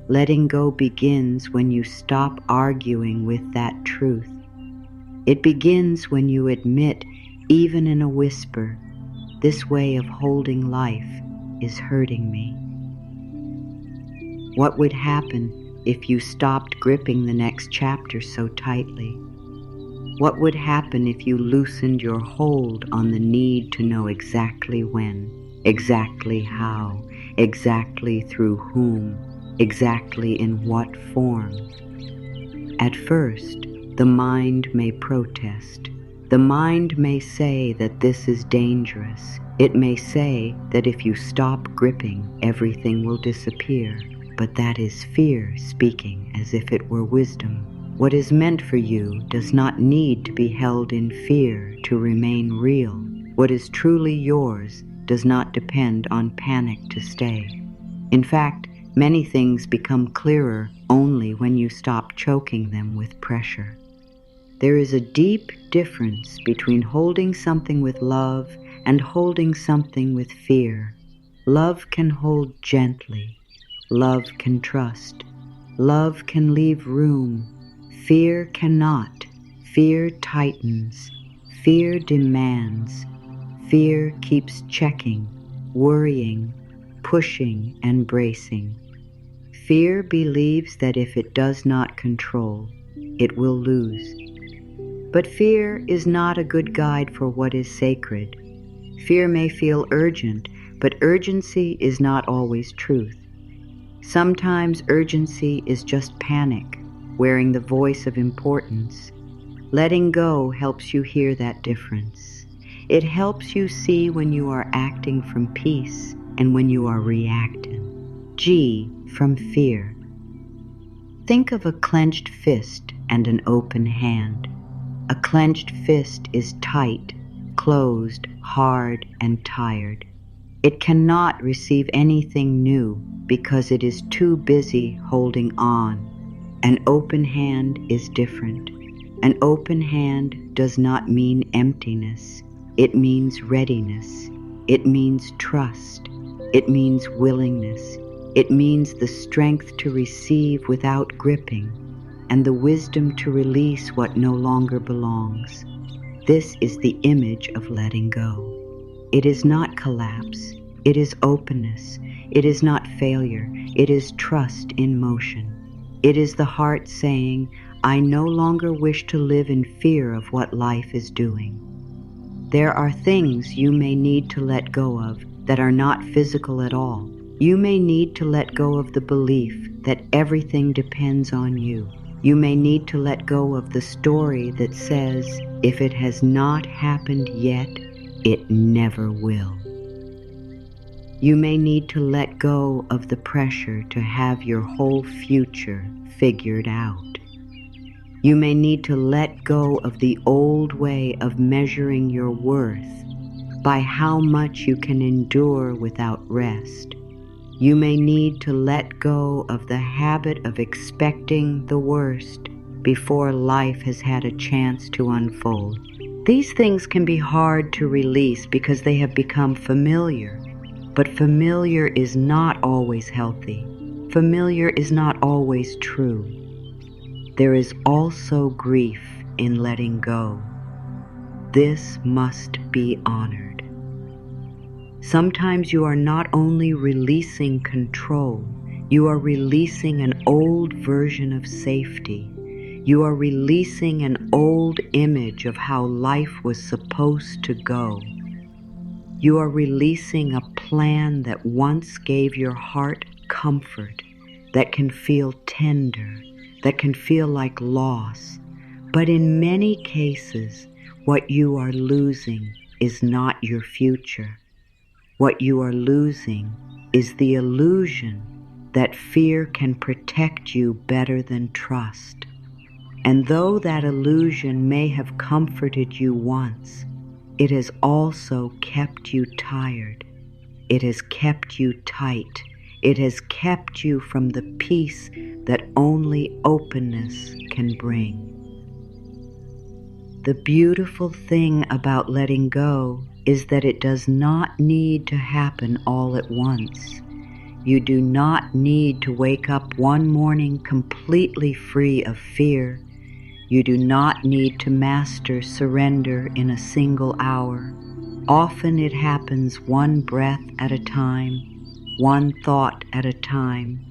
S1: Letting go begins when you stop arguing with that truth. It begins when you admit, even in a whisper, this way of holding life is hurting me. What would happen if you stopped gripping the next chapter so tightly? What would happen if you loosened your hold on the need to know exactly when, exactly how, exactly through whom, exactly in what form? At first, the mind may protest. The mind may say that this is dangerous. It may say that if you stop gripping, everything will disappear. But that is fear speaking as if it were wisdom. What is meant for you does not need to be held in fear to remain real. What is truly yours does not depend on panic to stay. In fact, many things become clearer only when you stop choking them with pressure. There is a deep difference between holding something with love and holding something with fear. Love can hold gently. Love can trust. Love can leave room. Fear cannot. Fear tightens. Fear demands. Fear keeps checking, worrying, pushing, and bracing. Fear believes that if it does not control, it will lose. But fear is not a good guide for what is sacred. Fear may feel urgent, but urgency is not always truth. Sometimes urgency is just panic, wearing the voice of importance. Letting go helps you hear that difference. It helps you see when you are acting from peace and when you are reacting. G, from fear. Think of a clenched fist and an open hand. A clenched fist is tight, closed, hard, and tired. It cannot receive anything new because it is too busy holding on. An open hand is different. An open hand does not mean emptiness. It means readiness. It means trust. It means willingness. It means the strength to receive without gripping, and the wisdom to release what no longer belongs. This is the image of letting go. It is not collapse. It is openness. It is not failure. It is trust in motion. It is the heart saying, I no longer wish to live in fear of what life is doing. There are things you may need to let go of that are not physical at all. You may need to let go of the belief that everything depends on you. You may need to let go of the story that says, if it has not happened yet, it never will. You may need to let go of the pressure to have your whole future figured out. You may need to let go of the old way of measuring your worth by how much you can endure without rest. You may need to let go of the habit of expecting the worst before life has had a chance to unfold. These things can be hard to release because they have become familiar, but familiar is not always healthy. Familiar is not always true. There is also grief in letting go. This must be honored. Sometimes you are not only releasing control, you are releasing an old version of safety. You are releasing an old image of how life was supposed to go. You are releasing a plan that once gave your heart comfort, that can feel tender, that can feel like loss. But in many cases, what you are losing is not your future. What you are losing is the illusion that fear can protect you better than trust. And though that illusion may have comforted you once, it has also kept you tired. It has kept you tight. It has kept you from the peace that only openness can bring. The beautiful thing about letting go is that it does not need to happen all at once. You do not need to wake up one morning completely free of fear. You do not need to master surrender in a single hour. Often it happens one breath at a time, one thought at a time,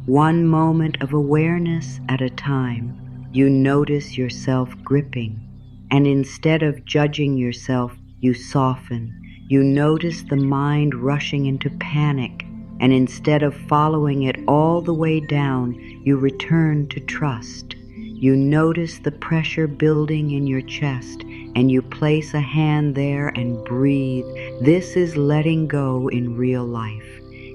S1: one moment of awareness at a time. You notice yourself gripping, and instead of judging yourself, you soften. You notice the mind rushing into panic, and instead of following it all the way down, you return to trust. You notice the pressure building in your chest, and you place a hand there and breathe. This is letting go in real life.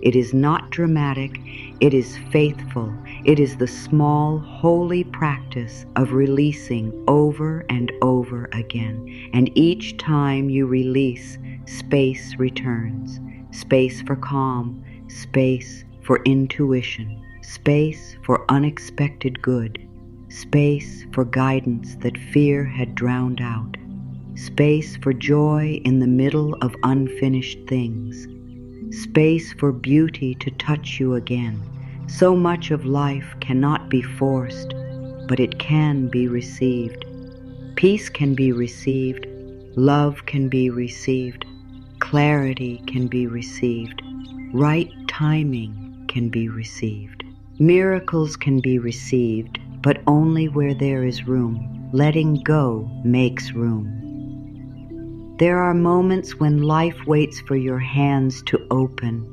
S1: It is not dramatic, it is faithful. It is the small, holy practice of releasing over and over again. And each time you release, space returns. Space for calm, space for intuition, space for unexpected good. Space for guidance that fear had drowned out. Space for joy in the middle of unfinished things. Space for beauty to touch you again. So much of life cannot be forced, but it can be received. Peace can be received. Love can be received. Clarity can be received. Right timing can be received. Miracles can be received, but only where there is room. Letting go makes room. There are moments when life waits for your hands to open,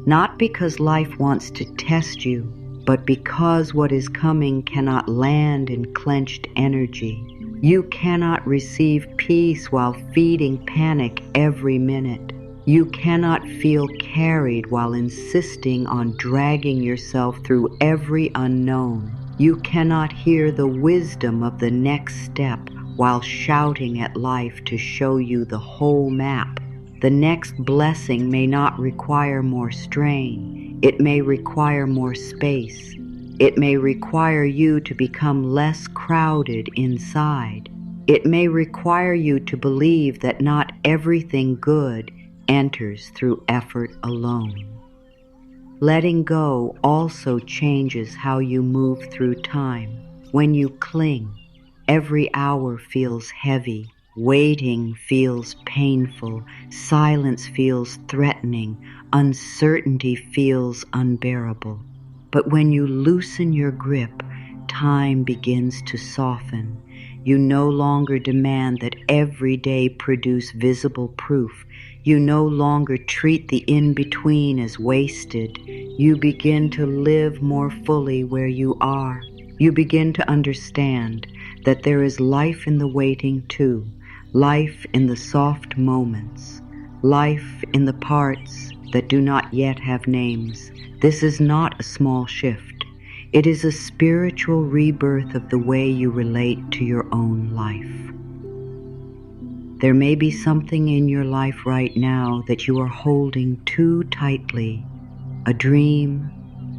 S1: not because life wants to test you, but because what is coming cannot land in clenched energy. You cannot receive peace while feeding panic every minute. You cannot feel carried while insisting on dragging yourself through every unknown. You cannot hear the wisdom of the next step while shouting at life to show you the whole map. The next blessing may not require more strain. It may require more space. It may require you to become less crowded inside. It may require you to believe that not everything good enters through effort alone. Letting go also changes how you move through time. When you cling, every hour feels heavy. Waiting feels painful. Silence feels threatening. Uncertainty feels unbearable. But when you loosen your grip, time begins to soften. You no longer demand that every day produce visible proof. You no longer treat the in-between as wasted. You begin to live more fully where you are. You begin to understand that there is life in the waiting too, life in the soft moments, life in the parts that do not yet have names. This is not a small shift. It is a spiritual rebirth of the way you relate to your own life. There may be something in your life right now that you are holding too tightly, a dream,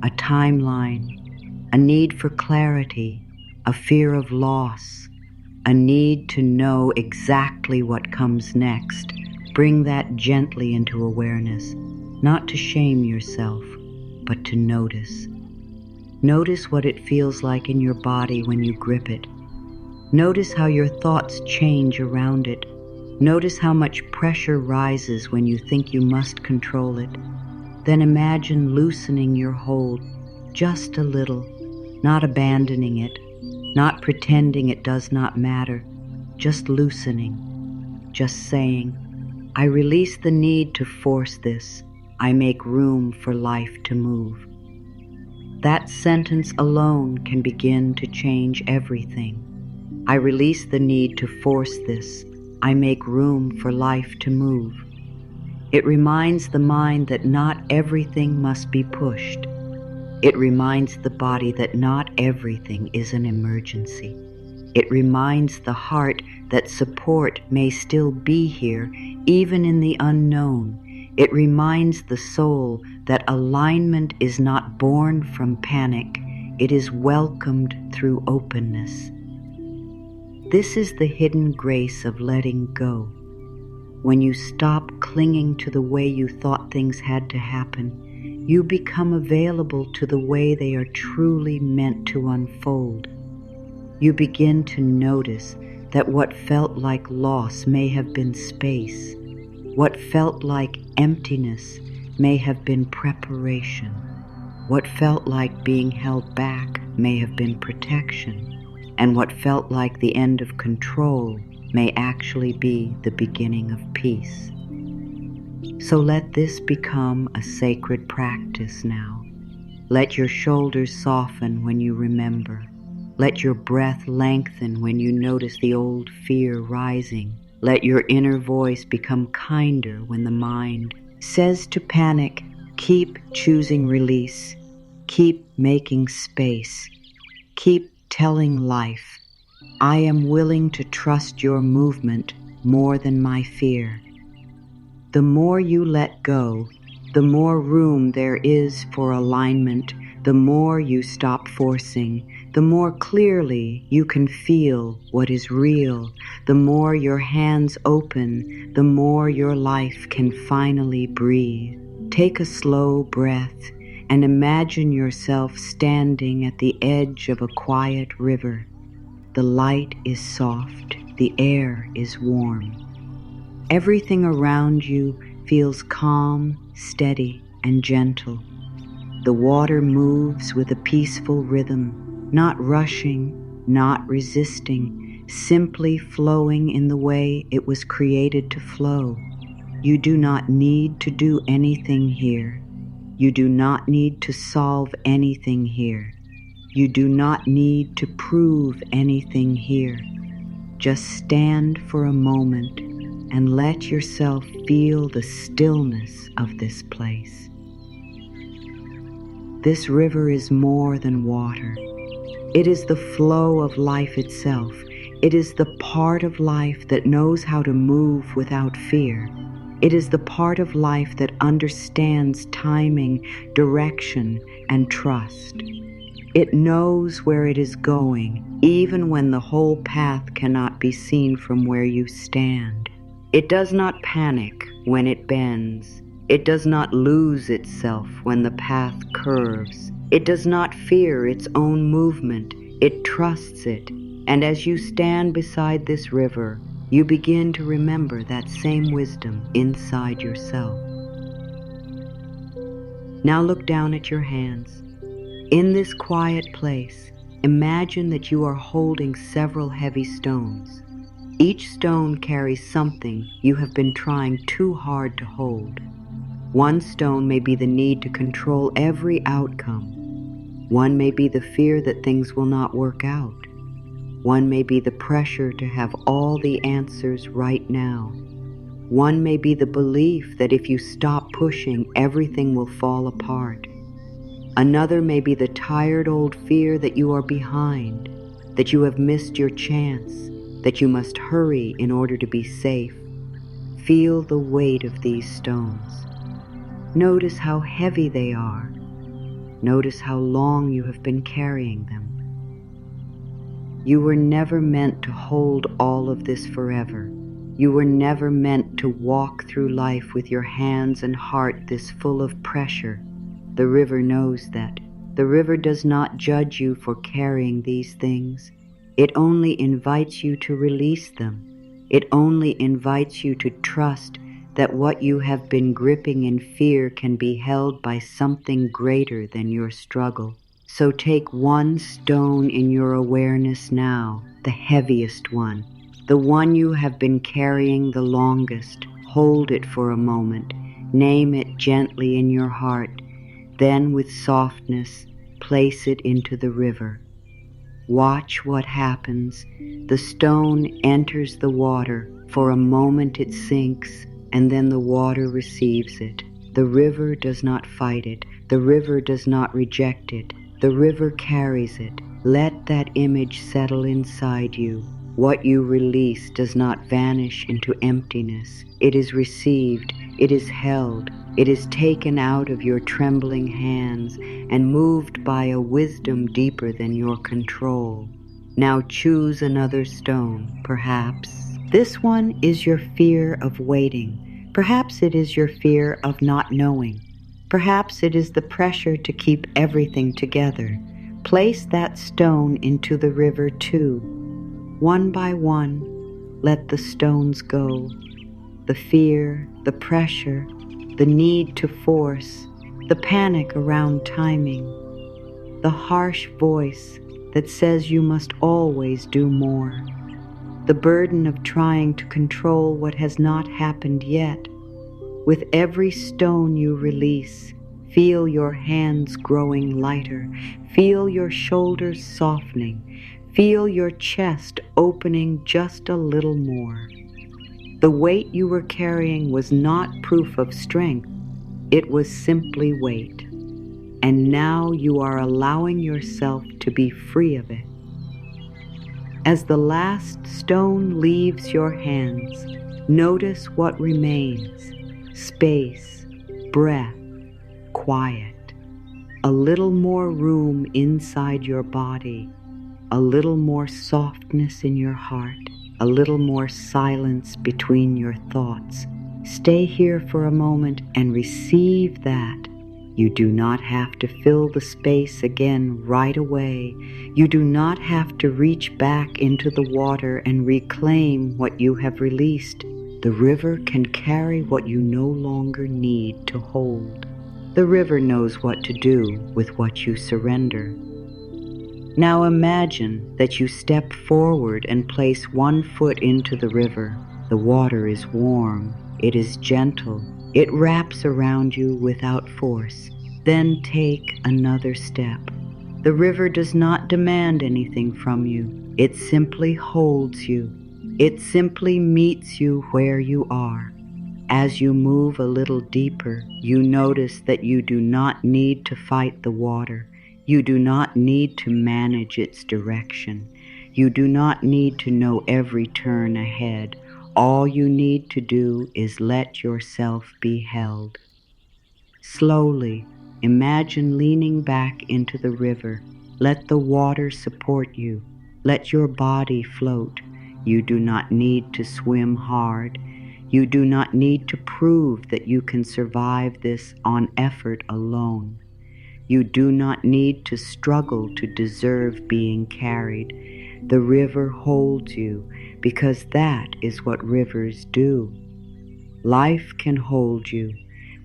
S1: a timeline, a need for clarity, a fear of loss, a need to know exactly what comes next. Bring that gently into awareness, not to shame yourself, but to notice. Notice what it feels like in your body when you grip it. Notice how your thoughts change around it. Notice how much pressure rises when you think you must control it. Then imagine loosening your hold just a little, not abandoning it, not pretending it does not matter, just loosening, just saying, I release the need to force this. I make room for life to move. That sentence alone can begin to change everything. I release the need to force this. I make room for life to move. It reminds the mind that not everything must be pushed. It reminds the body that not everything is an emergency. It reminds the heart that support may still be here, even in the unknown. It reminds the soul that alignment is not born from panic. It is welcomed through openness. This is the hidden grace of letting go. When you stop clinging to the way you thought things had to happen, you become available to the way they are truly meant to unfold. You begin to notice that what felt like loss may have been space. What felt like emptiness may have been preparation. What felt like being held back may have been protection. And what felt like the end of control may actually be the beginning of peace. So let this become a sacred practice now. Let your shoulders soften when you remember. Let your breath lengthen when you notice the old fear rising. Let your inner voice become kinder when the mind says to panic, keep choosing release, keep making space, keep telling life, I am willing to trust your movement more than my fear. The more you let go, the more room there is for alignment. The more you stop forcing, the more clearly you can feel what is real. The more your hands open, the more your life can finally breathe. Take a slow breath and imagine yourself standing at the edge of a quiet river. The light is soft, the air is warm. Everything around you feels calm, steady, and gentle. The water moves with a peaceful rhythm, not rushing, not resisting, simply flowing in the way it was created to flow. You do not need to do anything here. You do not need to solve anything here. You do not need to prove anything here. Just stand for a moment and let yourself feel the stillness of this place. This river is more than water. It is the flow of life itself. It is the part of life that knows how to move without fear. It is the part of life that understands timing, direction, and trust. It knows where it is going, even when the whole path cannot be seen from where you stand. It does not panic when it bends. It does not lose itself when the path curves. It does not fear its own movement. It trusts it. And as you stand beside this river, you begin to remember that same wisdom inside yourself. Now look down at your hands. In this quiet place, imagine that you are holding several heavy stones. Each stone carries something you have been trying too hard to hold. One stone may be the need to control every outcome. One may be the fear that things will not work out. One may be the pressure to have all the answers right now. One may be the belief that if you stop pushing, everything will fall apart. Another may be the tired old fear that you are behind, that you have missed your chance, that you must hurry in order to be safe. Feel the weight of these stones. Notice how heavy they are. Notice how long you have been carrying them. You were never meant to hold all of this forever. You were never meant to walk through life with your hands and heart this full of pressure. The river knows that. The river does not judge you for carrying these things. It only invites you to release them. It only invites you to trust that what you have been gripping in fear can be held by something greater than your struggle, So take one stone in your awareness now, the heaviest one, the one you have been carrying the longest. Hold it for a moment. Name it gently in your heart. Then with softness, place it into the river. Watch what happens. The stone enters the water. For a moment it sinks, and then the water receives it. The river does not fight it. The river does not reject it. The river carries it. Let that image settle inside you. What you release does not vanish into emptiness. It is received. It is held. It is taken out of your trembling hands and moved by a wisdom deeper than your control. Now choose another stone, perhaps. This one is your fear of waiting. Perhaps it is your fear of not knowing. Perhaps it is the pressure to keep everything together. Place that stone into the river too. One by one, let the stones go. The fear, the pressure, the need to force, the panic around timing, the harsh voice that says you must always do more, the burden of trying to control what has not happened yet. With every stone you release, feel your hands growing lighter, feel your shoulders softening, feel your chest opening just a little more. The weight you were carrying was not proof of strength, it was simply weight. And now you are allowing yourself to be free of it. As the last stone leaves your hands, notice what remains: space, breath, quiet, a little more room inside your body, a little more softness in your heart, a little more silence between your thoughts. Stay here for a moment and receive that. You do not have to fill the space again right away. You do not have to reach back into the water and reclaim what you have released. The river can carry what you no longer need to hold. The river knows what to do with what you surrender. Now imagine that you step forward and place one foot into the river. The water is warm. It is gentle. It wraps around you without force. Then take another step. The river does not demand anything from you. It simply holds you. It simply meets you where you are. As you move a little deeper, you notice that you do not need to fight the water. You do not need to manage its direction. You do not need to know every turn ahead. All you need to do is let yourself be held. Slowly, imagine leaning back into the river. Let the water support you. Let your body float. You do not need to swim hard. You do not need to prove that you can survive this on effort alone. You do not need to struggle to deserve being carried. The river holds you because that is what rivers do. Life can hold you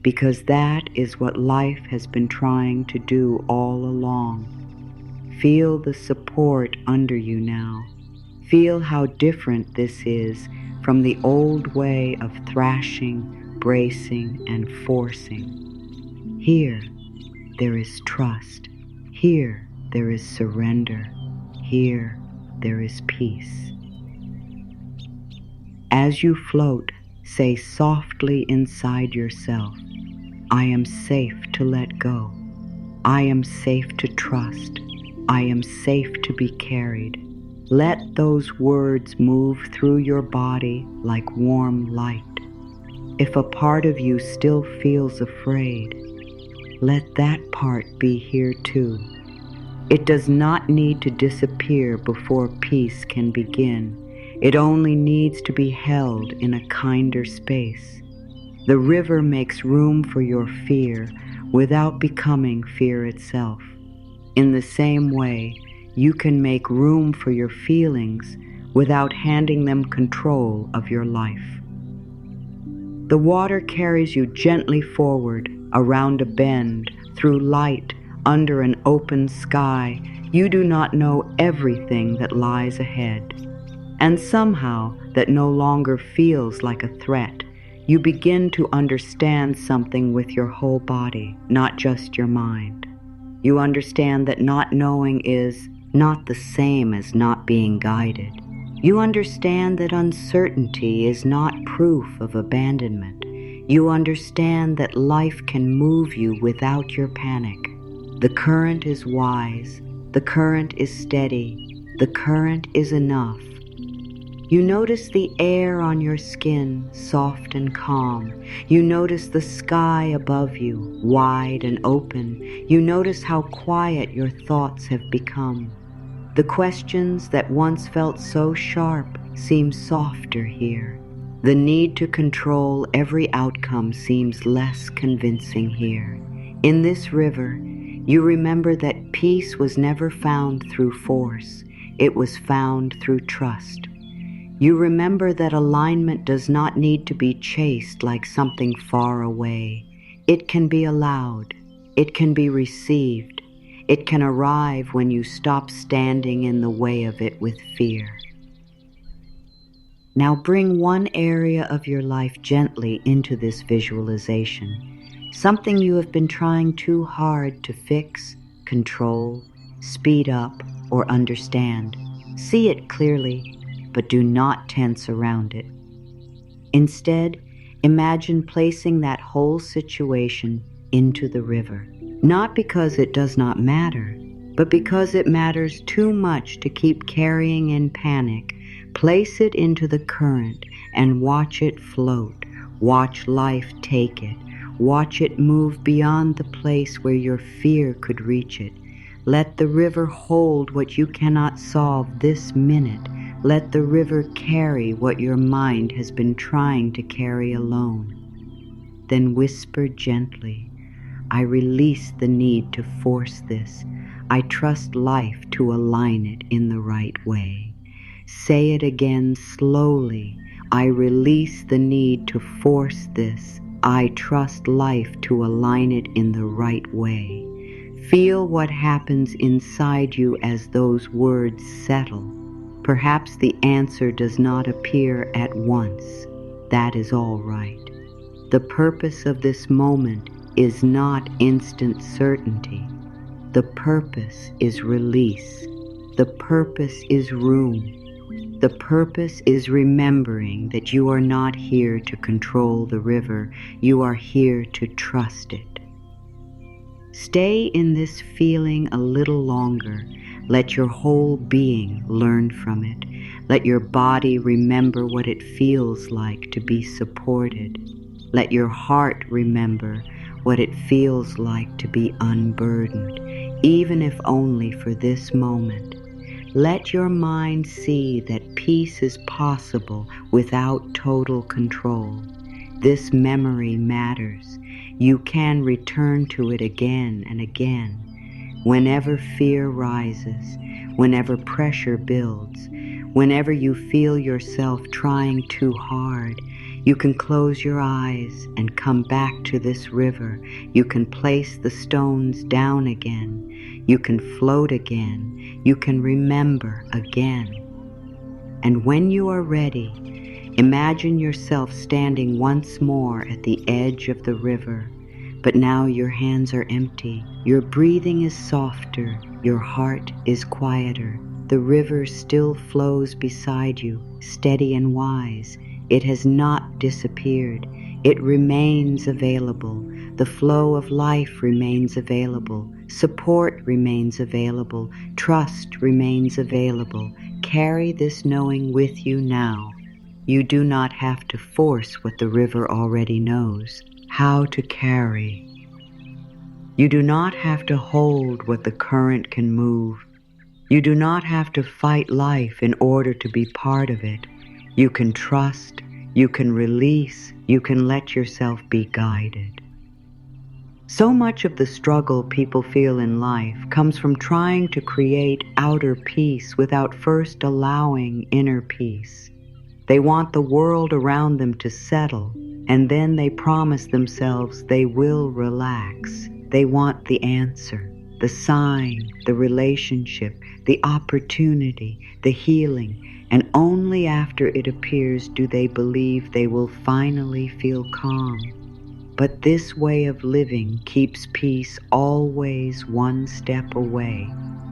S1: because that is what life has been trying to do all along. Feel the support under you now. Feel how different this is from the old way of thrashing, bracing, and forcing. Here, there is trust. Here, there is surrender. Here, there is peace. As you float, say softly inside yourself, I am safe to let go. I am safe to trust. I am safe to be carried. Let those words move through your body like warm light. If a part of you still feels afraid, let that part be here too. It does not need to disappear before peace can begin. It only needs to be held in a kinder space. The river makes room for your fear without becoming fear itself. In the same way, you can make room for your feelings without handing them control of your life. The water carries you gently forward, around a bend, through light, under an open sky, you do not know everything that lies ahead. And somehow that no longer feels like a threat. You begin to understand something with your whole body, not just your mind. You understand that not knowing is not the same as not being guided. You understand that uncertainty is not proof of abandonment. You understand that life can move you without your panic. The current is wise. The current is steady. The current is enough. You notice the air on your skin, soft and calm. You notice the sky above you, wide and open. You notice how quiet your thoughts have become. The questions that once felt so sharp seem softer here. The need to control every outcome seems less convincing here. In this river, you remember that peace was never found through force. It was found through trust. You remember that alignment does not need to be chased like something far away. It can be allowed. It can be received. It can arrive when you stop standing in the way of it with fear. Now bring one area of your life gently into this visualization. Something you have been trying too hard to fix, control, speed up, or understand. See it clearly, but do not tense around it. Instead, imagine placing that whole situation into the river, not because it does not matter, but because it matters too much to keep carrying in panic. Place it into the current and watch it float. Watch life take it. Watch it move beyond the place where your fear could reach it. Let the river hold what you cannot solve this minute. Let the river carry what your mind has been trying to carry alone. Then whisper gently, I release the need to force this. I trust life to align it in the right way. Say it again slowly. I release the need to force this. I trust life to align it in the right way. Feel what happens inside you as those words settle. Perhaps the answer does not appear at once. That is all right. The purpose of this moment is not instant certainty. The purpose is release. The purpose is room. The purpose is remembering that you are not here to control the river. You are here to trust it. Stay in this feeling a little longer. Let your whole being learn from it. Let your body remember what it feels like to be supported. Let your heart remember what it feels like to be unburdened, even if only for this moment. Let your mind see that peace is possible without total control. This memory matters. You can return to it again and again. Whenever fear rises, whenever pressure builds, whenever you feel yourself trying too hard, you can close your eyes and come back to this river. You can place the stones down again. You can float again. You can remember again. And when you are ready, imagine yourself standing once more at the edge of the river. But now your hands are empty. Your breathing is softer. Your heart is quieter. The river still flows beside you, steady and wise. It has not disappeared. It remains available. The flow of life remains available. Support remains available. Trust remains available. Carry this knowing with you now. You do not have to force what the river already knows how to carry. You do not have to hold what the current can move. You do not have to fight life in order to be part of it. You can trust, you can release, you can let yourself be guided. So much of the struggle people feel in life comes from trying to create outer peace without first allowing inner peace. They want the world around them to settle, and then they promise themselves they will relax. They want the answer, the sign, the relationship, the opportunity, the healing, and only after it appears do they believe they will finally feel calm. But this way of living keeps peace always one step away.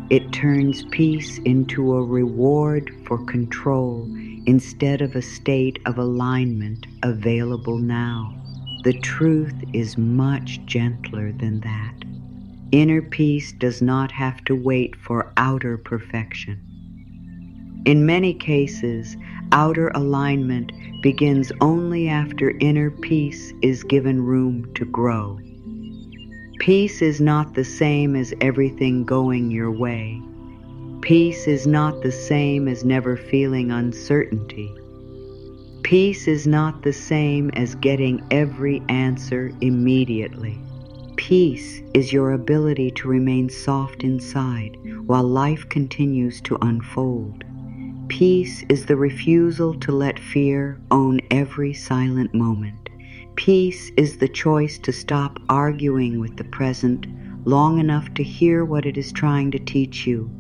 S1: It turns peace into a reward for control instead of a state of alignment available now. The truth is much gentler than that. Inner peace does not have to wait for outer perfection. In many cases, outer alignment begins only after inner peace is given room to grow. Peace is not the same as everything going your way. Peace is not the same as never feeling uncertainty. Peace is not the same as getting every answer immediately. Peace is your ability to remain soft inside while life continues to unfold. Peace is the refusal to let fear own every silent moment. Peace is the choice to stop arguing with the present long enough to hear what it is trying to teach you.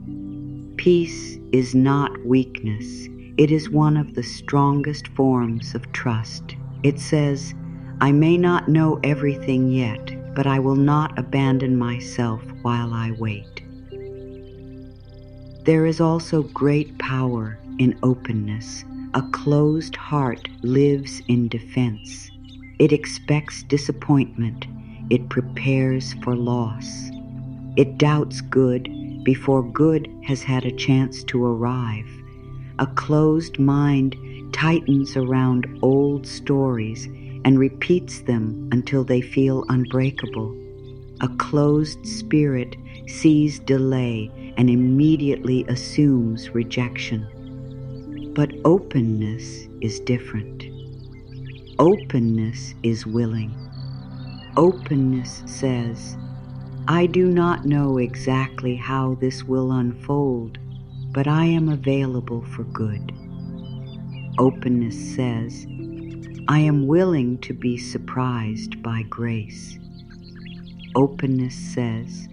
S1: Peace is not weakness. It is one of the strongest forms of trust. It says, I may not know everything yet, but I will not abandon myself while I wait. There is also great power in openness. A closed heart lives in defense. It expects disappointment. It prepares for loss. It doubts good before good has had a chance to arrive. A closed mind tightens around old stories and repeats them until they feel unbreakable. A closed spirit sees delay and immediately assumes rejection. But openness is different. Openness is willing. Openness says, I do not know exactly how this will unfold, but I am available for good. Openness says, I am willing to be surprised by grace. Openness says,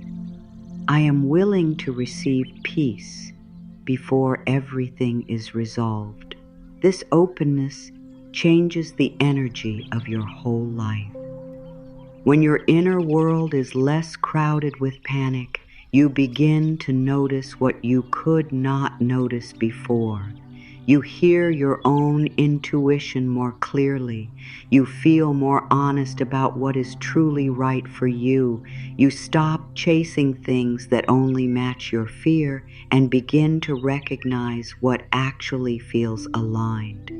S1: I am willing to receive peace before everything is resolved. This openness changes the energy of your whole life. When your inner world is less crowded with panic, you begin to notice what you could not notice before. You hear your own intuition more clearly. You feel more honest about what is truly right for you. You stop chasing things that only match your fear and begin to recognize what actually feels aligned.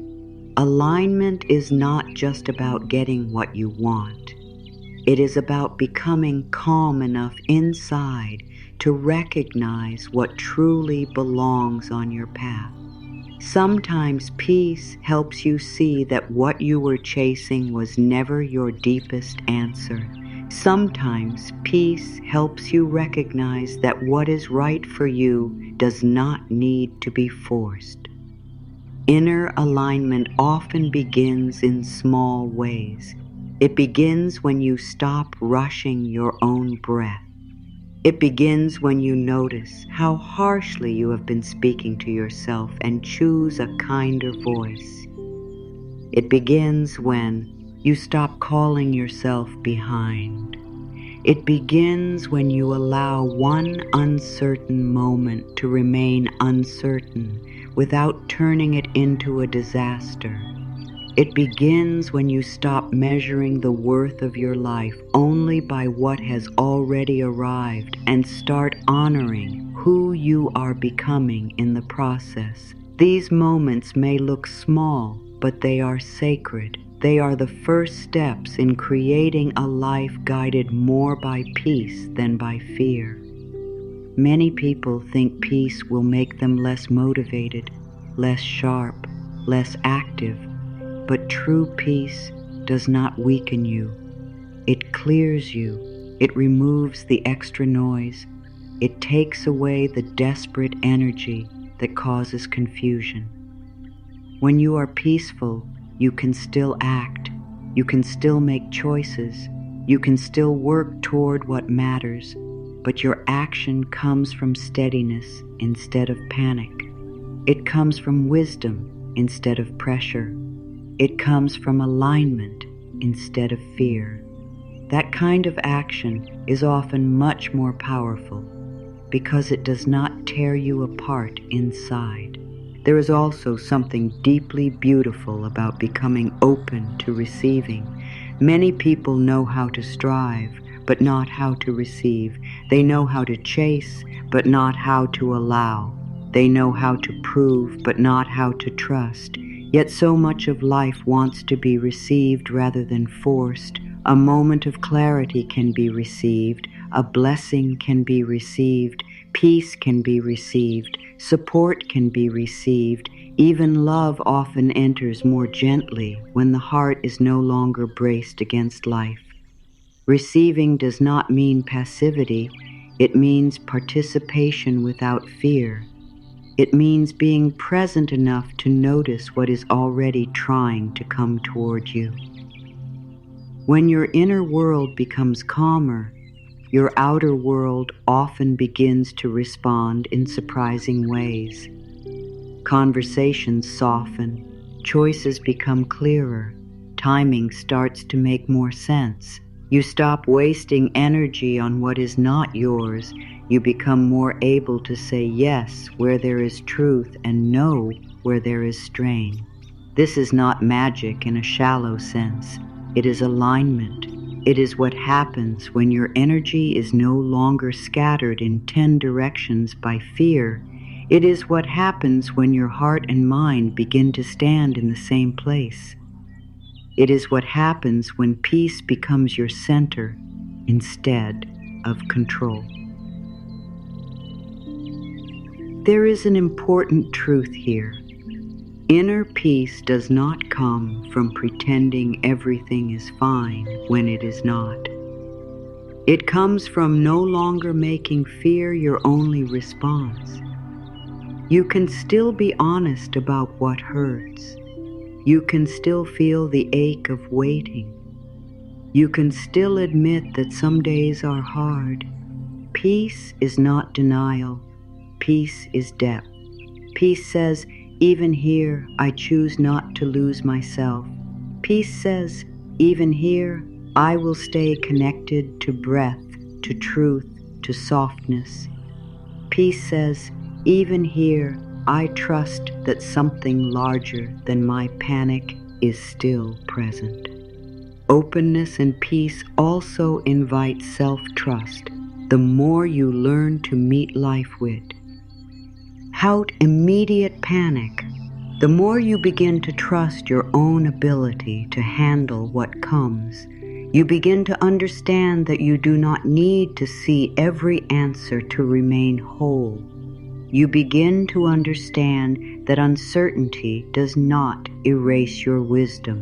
S1: Alignment is not just about getting what you want. It is about becoming calm enough inside to recognize what truly belongs on your path. Sometimes peace helps you see that what you were chasing was never your deepest answer. Sometimes peace helps you recognize that what is right for you does not need to be forced. Inner alignment often begins in small ways. It begins when you stop rushing your own breath. It begins when you notice how harshly you have been speaking to yourself and choose a kinder voice. It begins when you stop calling yourself behind. It begins when you allow one uncertain moment to remain uncertain without turning it into a disaster. It begins when you stop measuring the worth of your life only by what has already arrived and start honoring who you are becoming in the process. These moments may look small, but they are sacred. They are the first steps in creating a life guided more by peace than by fear. Many people think peace will make them less motivated, less sharp, less active. But true peace does not weaken you. It clears you. It removes the extra noise. It takes away the desperate energy that causes confusion. When you are peaceful, you can still act. You can still make choices. You can still work toward what matters. but your action comes from steadiness instead of panic. It comes from wisdom instead of pressure. It comes from alignment instead of fear. That kind of action is often much more powerful because it does not tear you apart inside. There is also something deeply beautiful about becoming open to receiving. Many people know how to strive, but not how to receive. They know how to chase, but not how to allow. They know how to prove, but not how to trust. Yet so much of life wants to be received rather than forced. A moment of clarity can be received. A blessing can be received. Peace can be received. Support can be received. Even love often enters more gently when the heart is no longer braced against life. Receiving does not mean passivity. It means participation without fear. It means being present enough to notice what is already trying to come toward you. When your inner world becomes calmer, your outer world often begins to respond in surprising ways. Conversations soften, choices become clearer, timing starts to make more sense. You stop wasting energy on what is not yours. You become more able to say yes where there is truth and no where there is strain. This is not magic in a shallow sense. It is alignment. It is what happens when your energy is no longer scattered in 10 directions by fear. It is what happens when your heart and mind begin to stand in the same place. It is what happens when peace becomes your center instead of control. There is an important truth here. Inner peace does not come from pretending everything is fine when it is not. It comes from no longer making fear your only response. You can still be honest about what hurts. You can still feel the ache of waiting. You can still admit that some days are hard. Peace is not denial. Peace is depth. Peace says, even here, I choose not to lose myself. Peace says, even here, I will stay connected to breath, to truth, to softness. Peace says, even here, I trust that something larger than my panic is still present. Openness and peace also invite self-trust. The more you learn to meet life with, without immediate panic, the more you begin to trust your own ability to handle what comes. You begin to understand that you do not need to see every answer to remain whole. You begin to understand that uncertainty does not erase your wisdom.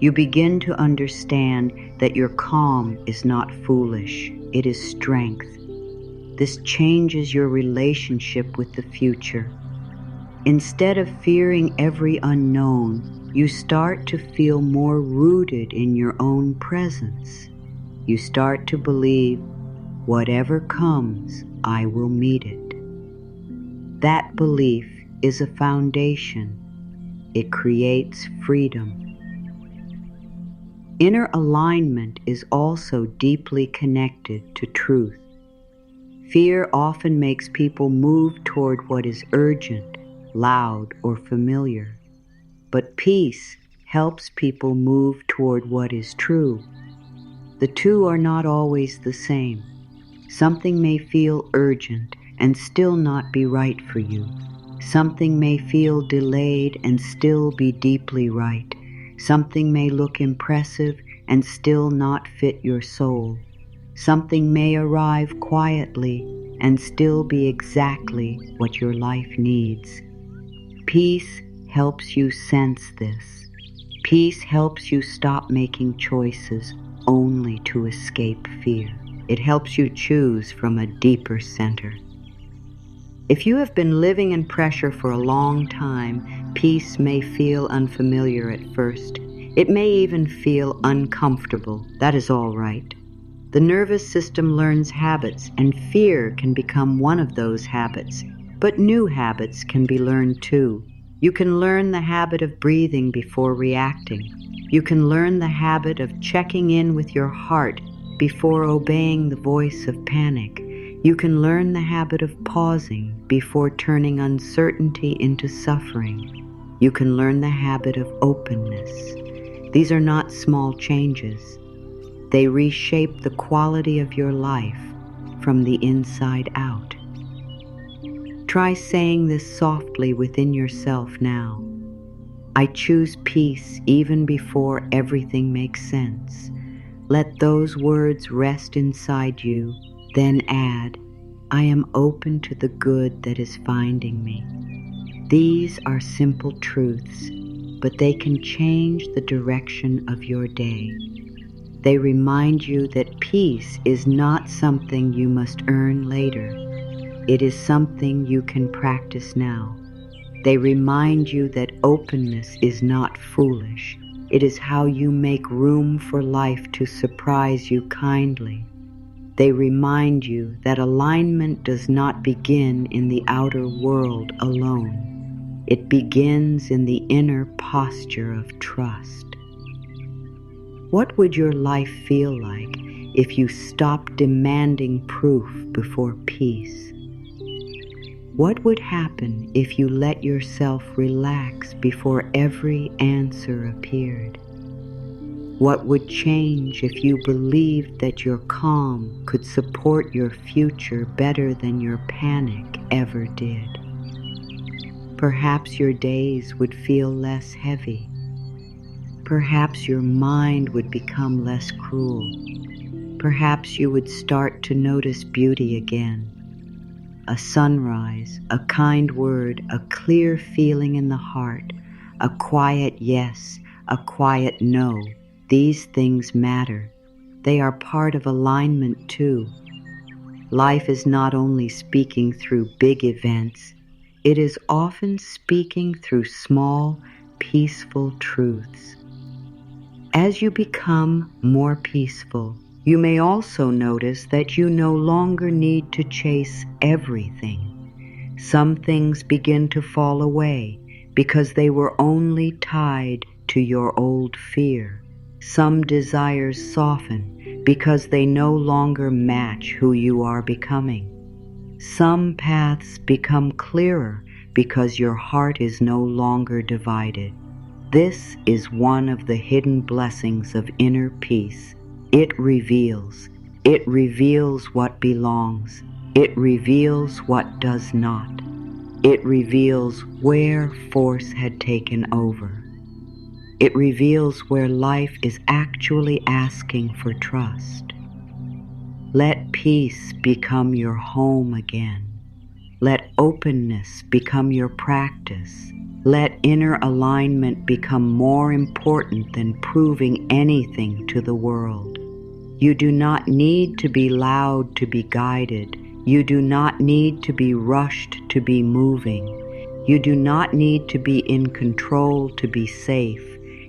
S1: You begin to understand that your calm is not foolish, it is strength. This changes your relationship with the future. Instead of fearing every unknown, you start to feel more rooted in your own presence. You start to believe, whatever comes, I will meet it. That belief is a foundation. It creates freedom. Inner alignment is also deeply connected to truth. Fear often makes people move toward what is urgent, loud, or familiar. But peace helps people move toward what is true. The two are not always the same. Something may feel urgent and still not be right for you. Something may feel delayed and still be deeply right. Something may look impressive and still not fit your soul. Something may arrive quietly and still be exactly what your life needs. Peace helps you sense this. Peace helps you stop making choices only to escape fear. It helps you choose from a deeper center. If you have been living in pressure for a long time, peace may feel unfamiliar at first. It may even feel uncomfortable. That is all right. The nervous system learns habits, and fear can become one of those habits. But new habits can be learned too. You can learn the habit of breathing before reacting. You can learn the habit of checking in with your heart before obeying the voice of panic. You can learn the habit of pausing before turning uncertainty into suffering. You can learn the habit of openness. These are not small changes. They reshape the quality of your life from the inside out. Try saying this softly within yourself now. I choose peace even before everything makes sense. Let those words rest inside you, then add, I am open to the good that is finding me. These are simple truths, but they can change the direction of your day. They remind you that peace is not something you must earn later. It is something you can practice now. They remind you that openness is not foolish. It is how you make room for life to surprise you kindly. They remind you that alignment does not begin in the outer world alone. It begins in the inner posture of trust. What would your life feel like if you stopped demanding proof before peace? What would happen if you let yourself relax before every answer appeared? What would change if you believed that your calm could support your future better than your panic ever did? Perhaps your days would feel less heavy. Perhaps your mind would become less cruel. Perhaps you would start to notice beauty again. A sunrise, a kind word, a clear feeling in the heart, a quiet yes, a quiet no. These things matter. They are part of alignment too. Life is not only speaking through big events, it is often speaking through small, peaceful truths. As you become more peaceful, you may also notice that you no longer need to chase everything. Some things begin to fall away because they were only tied to your old fear. Some desires soften because they no longer match who you are becoming. Some paths become clearer because your heart is no longer divided. This is one of the hidden blessings of inner peace. It reveals what belongs. It reveals what does not. It reveals where force had taken over. It reveals where life is actually asking for trust. Let peace become your home again. Let openness become your practice. Let inner alignment become more important than proving anything to the world. You do not need to be loud to be guided. You do not need to be rushed to be moving. You do not need to be in control to be safe.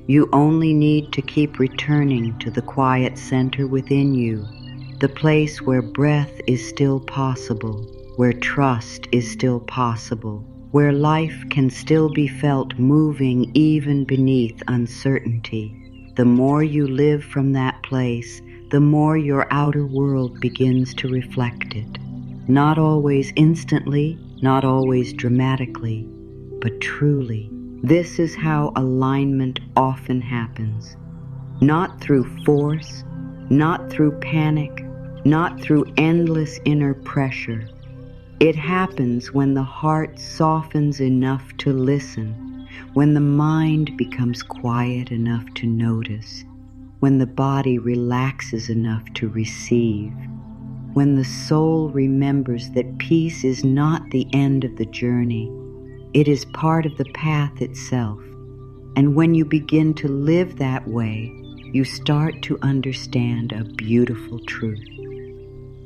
S1: You only need to keep returning to the quiet center within you, the place where breath is still possible, where trust is still possible, where life can still be felt moving even beneath uncertainty. The more you live from that place, the more your outer world begins to reflect it. Not always instantly, not always dramatically, but truly. This is how alignment often happens. Not through force, not through panic, not through endless inner pressure. It happens when the heart softens enough to listen, when the mind becomes quiet enough to notice, when the body relaxes enough to receive, when the soul remembers that peace is not the end of the journey, it is part of the path itself. And when you begin to live that way, you start to understand a beautiful truth.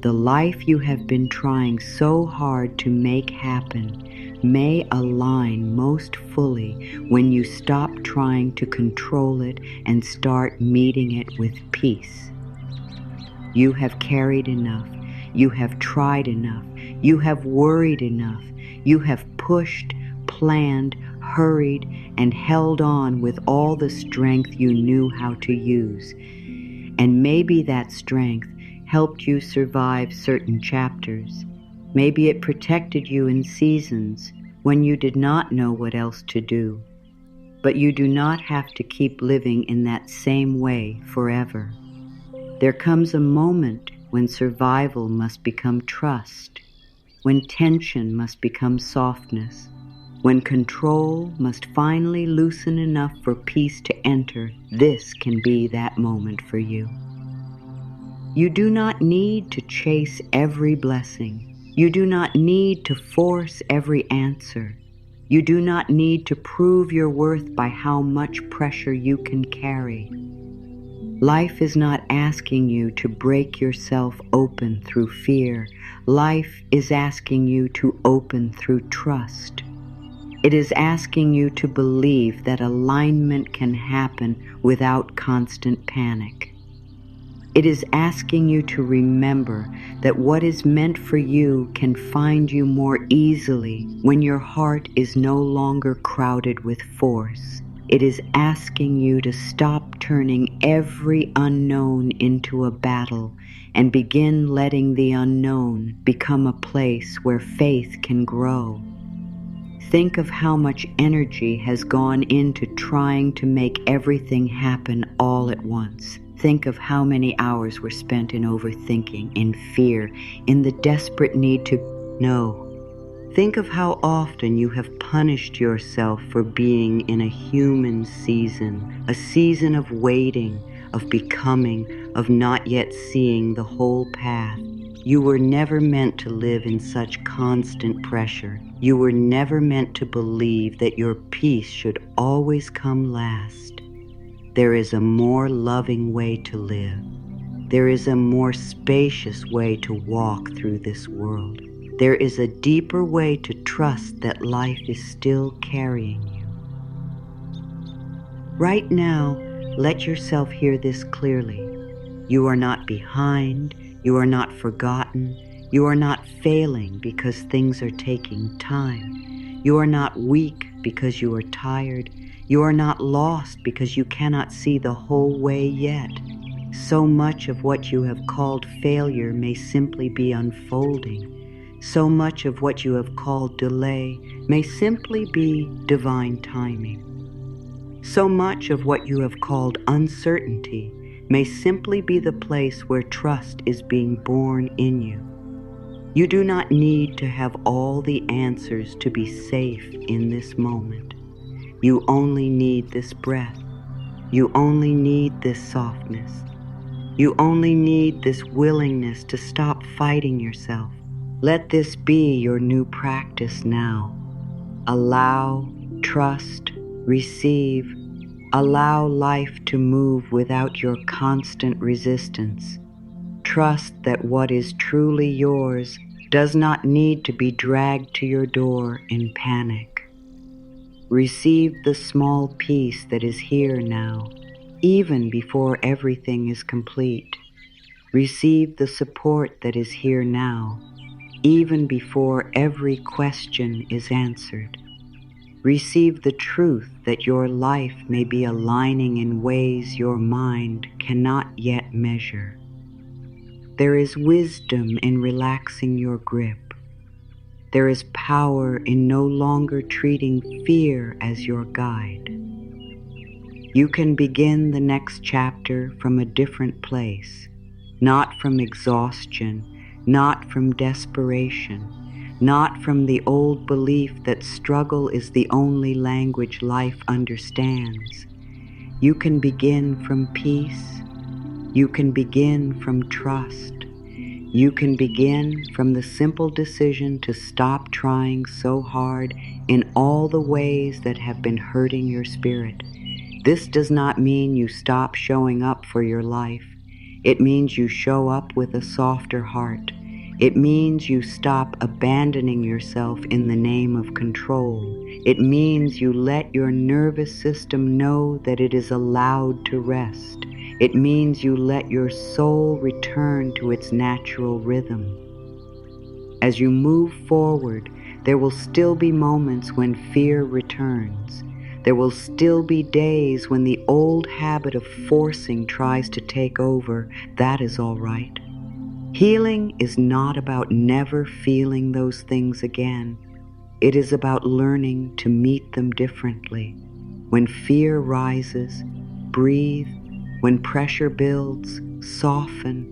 S1: The life you have been trying so hard to make happen may align most fully when you stop trying to control it and start meeting it with peace. You have carried enough. You have tried enough. You have worried enough. You have pushed, planned, hurried, and held on with all the strength you knew how to use. And maybe that strength helped you survive certain chapters. Maybe it protected you in seasons when you did not know what else to do. But you do not have to keep living in that same way forever. There comes a moment when survival must become trust, when tension must become softness, when control must finally loosen enough for peace to enter. This can be that moment for you. You do not need to chase every blessing. You do not need to force every answer. You do not need to prove your worth by how much pressure you can carry. Life is not asking you to break yourself open through fear. Life is asking you to open through trust. It is asking you to believe that alignment can happen without constant panic. It is asking you to remember that what is meant for you can find you more easily when your heart is no longer crowded with force. It is asking you to stop turning every unknown into a battle and begin letting the unknown become a place where faith can grow. Think of how much energy has gone into trying to make everything happen all at once. Think of how many hours were spent in overthinking, in fear, in the desperate need to know. Think of how often you have punished yourself for being in a human season, a season of waiting, of becoming, of not yet seeing the whole path. You were never meant to live in such constant pressure. You were never meant to believe that your peace should always come last. There is a more loving way to live. There is a more spacious way to walk through this world. There is a deeper way to trust that life is still carrying you. Right now, let yourself hear this clearly. You are not behind. You are not forgotten. You are not failing because things are taking time. You are not weak because you are tired. You are not lost because you cannot see the whole way yet. So much of what you have called failure may simply be unfolding. So much of what you have called delay may simply be divine timing. So much of what you have called uncertainty may simply be the place where trust is being born in you. You do not need to have all the answers to be safe in this moment. You only need this breath. You only need this softness. You only need this willingness to stop fighting yourself. Let this be your new practice now. Allow, trust, receive. Allow life to move without your constant resistance. Trust that what is truly yours does not need to be dragged to your door in panic. Receive the small peace that is here now, even before everything is complete. Receive the support that is here now, even before every question is answered. Receive the truth that your life may be aligning in ways your mind cannot yet measure. There is wisdom in relaxing your grip. There is power in no longer treating fear as your guide. You can begin the next chapter from a different place, not from exhaustion, not from desperation, not from the old belief that struggle is the only language life understands. You can begin from peace. You can begin from trust. You can begin from the simple decision to stop trying so hard in all the ways that have been hurting your spirit. This does not mean you stop showing up for your life. It means you show up with a softer heart. It means you stop abandoning yourself in the name of control. It means you let your nervous system know that it is allowed to rest. It means you let your soul return to its natural rhythm. As you move forward, there will still be moments when fear returns. There will still be days when the old habit of forcing tries to take over. That is all right. Healing is not about never feeling those things again. It is about learning to meet them differently. When fear rises, breathe. When pressure builds, soften.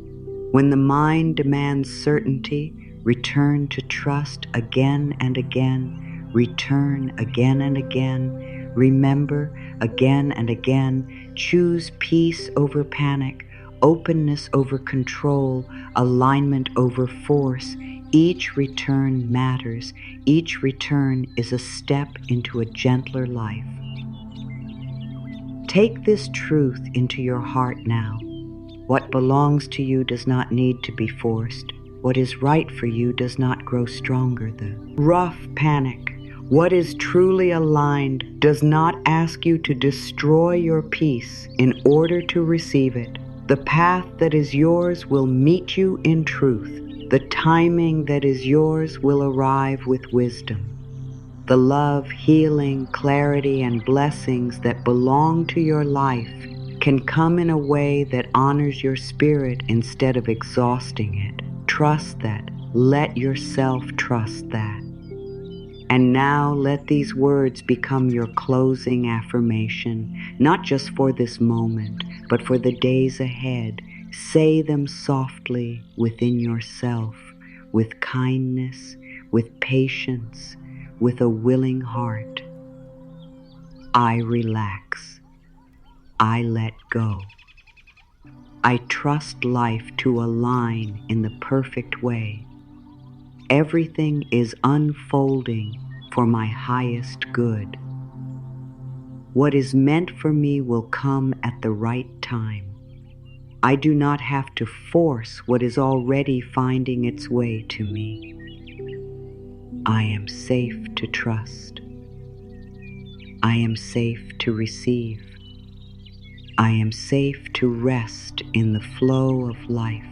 S1: When the mind demands certainty, return to trust again and again. Return again and again. Remember again and again. Choose peace over panic, openness over control, alignment over force. Each return matters. Each return is a step into a gentler life. Take this truth into your heart now. What belongs to you does not need to be forced. What is right for you does not grow stronger. The rough panic, what is truly aligned, does not ask you to destroy your peace in order to receive it. The path that is yours will meet you in truth. The timing that is yours will arrive with wisdom. The love, healing, clarity, and blessings that belong to your life can come in a way that honors your spirit instead of exhausting it. Trust that. Let yourself trust that. And now let these words become your closing affirmation, not just for this moment, but for the days ahead. Say them softly within yourself, with kindness, with patience, with a willing heart. I relax. I let go. I trust life to align in the perfect way. Everything is unfolding for my highest good. What is meant for me will come at the right time. I do not have to force what is already finding its way to me. I am safe to trust. I am safe to receive. I am safe to rest in the flow of life.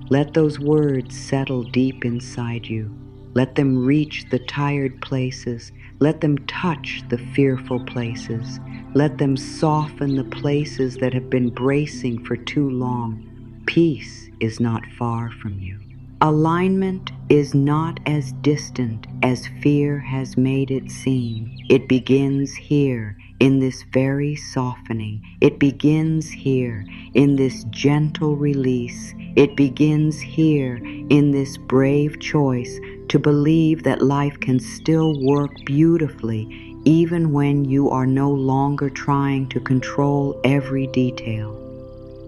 S1: Let those words settle deep inside you. Let them reach the tired places. Let them touch the fearful places. Let them soften the places that have been bracing for too long. Peace is not far from you. Alignment is not as distant as fear has made it seem. It begins here, in this very softening. It begins here, in this gentle release. It begins here, in this brave choice to believe that life can still work beautifully, even when you are no longer trying to control every detail.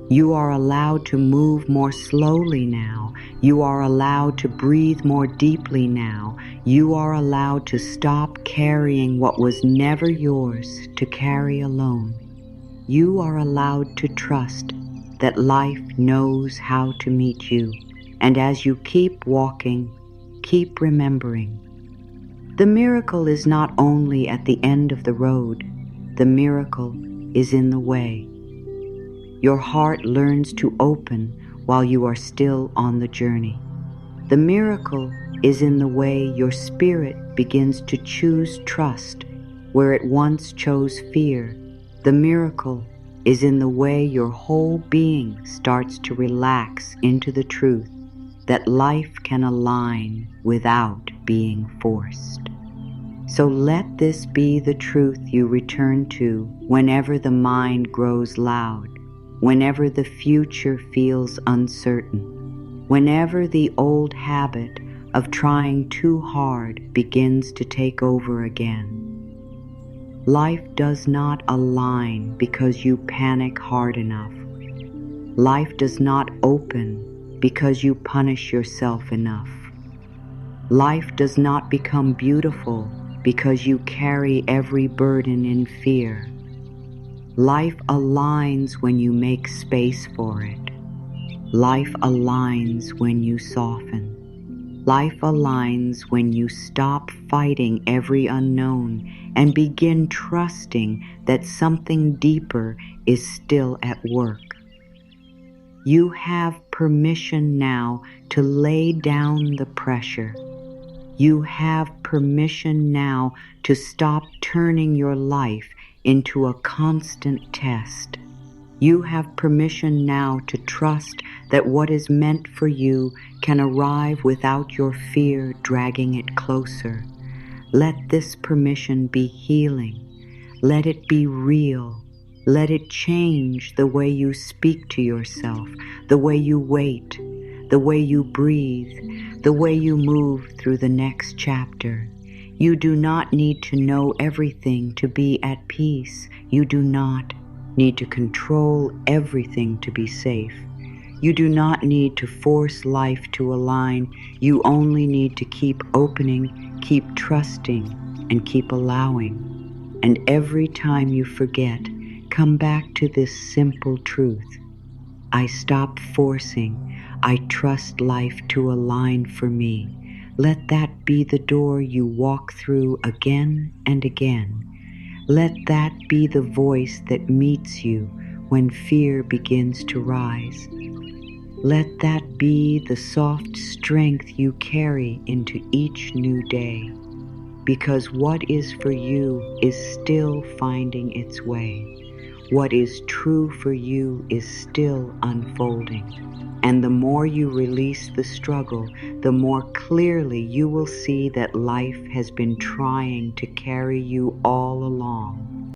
S1: You are allowed to move more slowly now. You are allowed to breathe more deeply now. You are allowed to stop carrying what was never yours to carry alone. You are allowed to trust that life knows how to meet you. And as you keep walking, keep remembering. The miracle is not only at the end of the road. The miracle is in the way. Your heart learns to open while you are still on the journey. The miracle is in the way your spirit begins to choose trust where it once chose fear. The miracle is in the way your whole being starts to relax into the truth that life can align without being forced. So let this be the truth you return to whenever the mind grows loud. Whenever the future feels uncertain, whenever the old habit of trying too hard begins to take over again. Life does not align because you panic hard enough. Life does not open because you punish yourself enough. Life does not become beautiful because you carry every burden in fear. Life aligns when you make space for it. Life aligns when you soften. Life aligns when you stop fighting every unknown and begin trusting that something deeper is still at work. You have permission now to lay down the pressure. You have permission now to stop turning your life into a constant test. You have permission now to trust that what is meant for you can arrive without your fear dragging it closer. Let this permission be healing. Let it be real. Let it change the way you speak to yourself, the way you wait, the way you breathe, the way you move through the next chapter. You do not need to know everything to be at peace. You do not need to control everything to be safe. You do not need to force life to align. You only need to keep opening, keep trusting, and keep allowing. And every time you forget, come back to this simple truth. I stop forcing. I trust life to align for me. Let that be the door you walk through again and again. Let that be the voice that meets you when fear begins to rise. Let that be the soft strength you carry into each new day. Because what is for you is still finding its way. What is true for you is still unfolding. And the more you release the struggle, the more clearly you will see that life has been trying to carry you all along.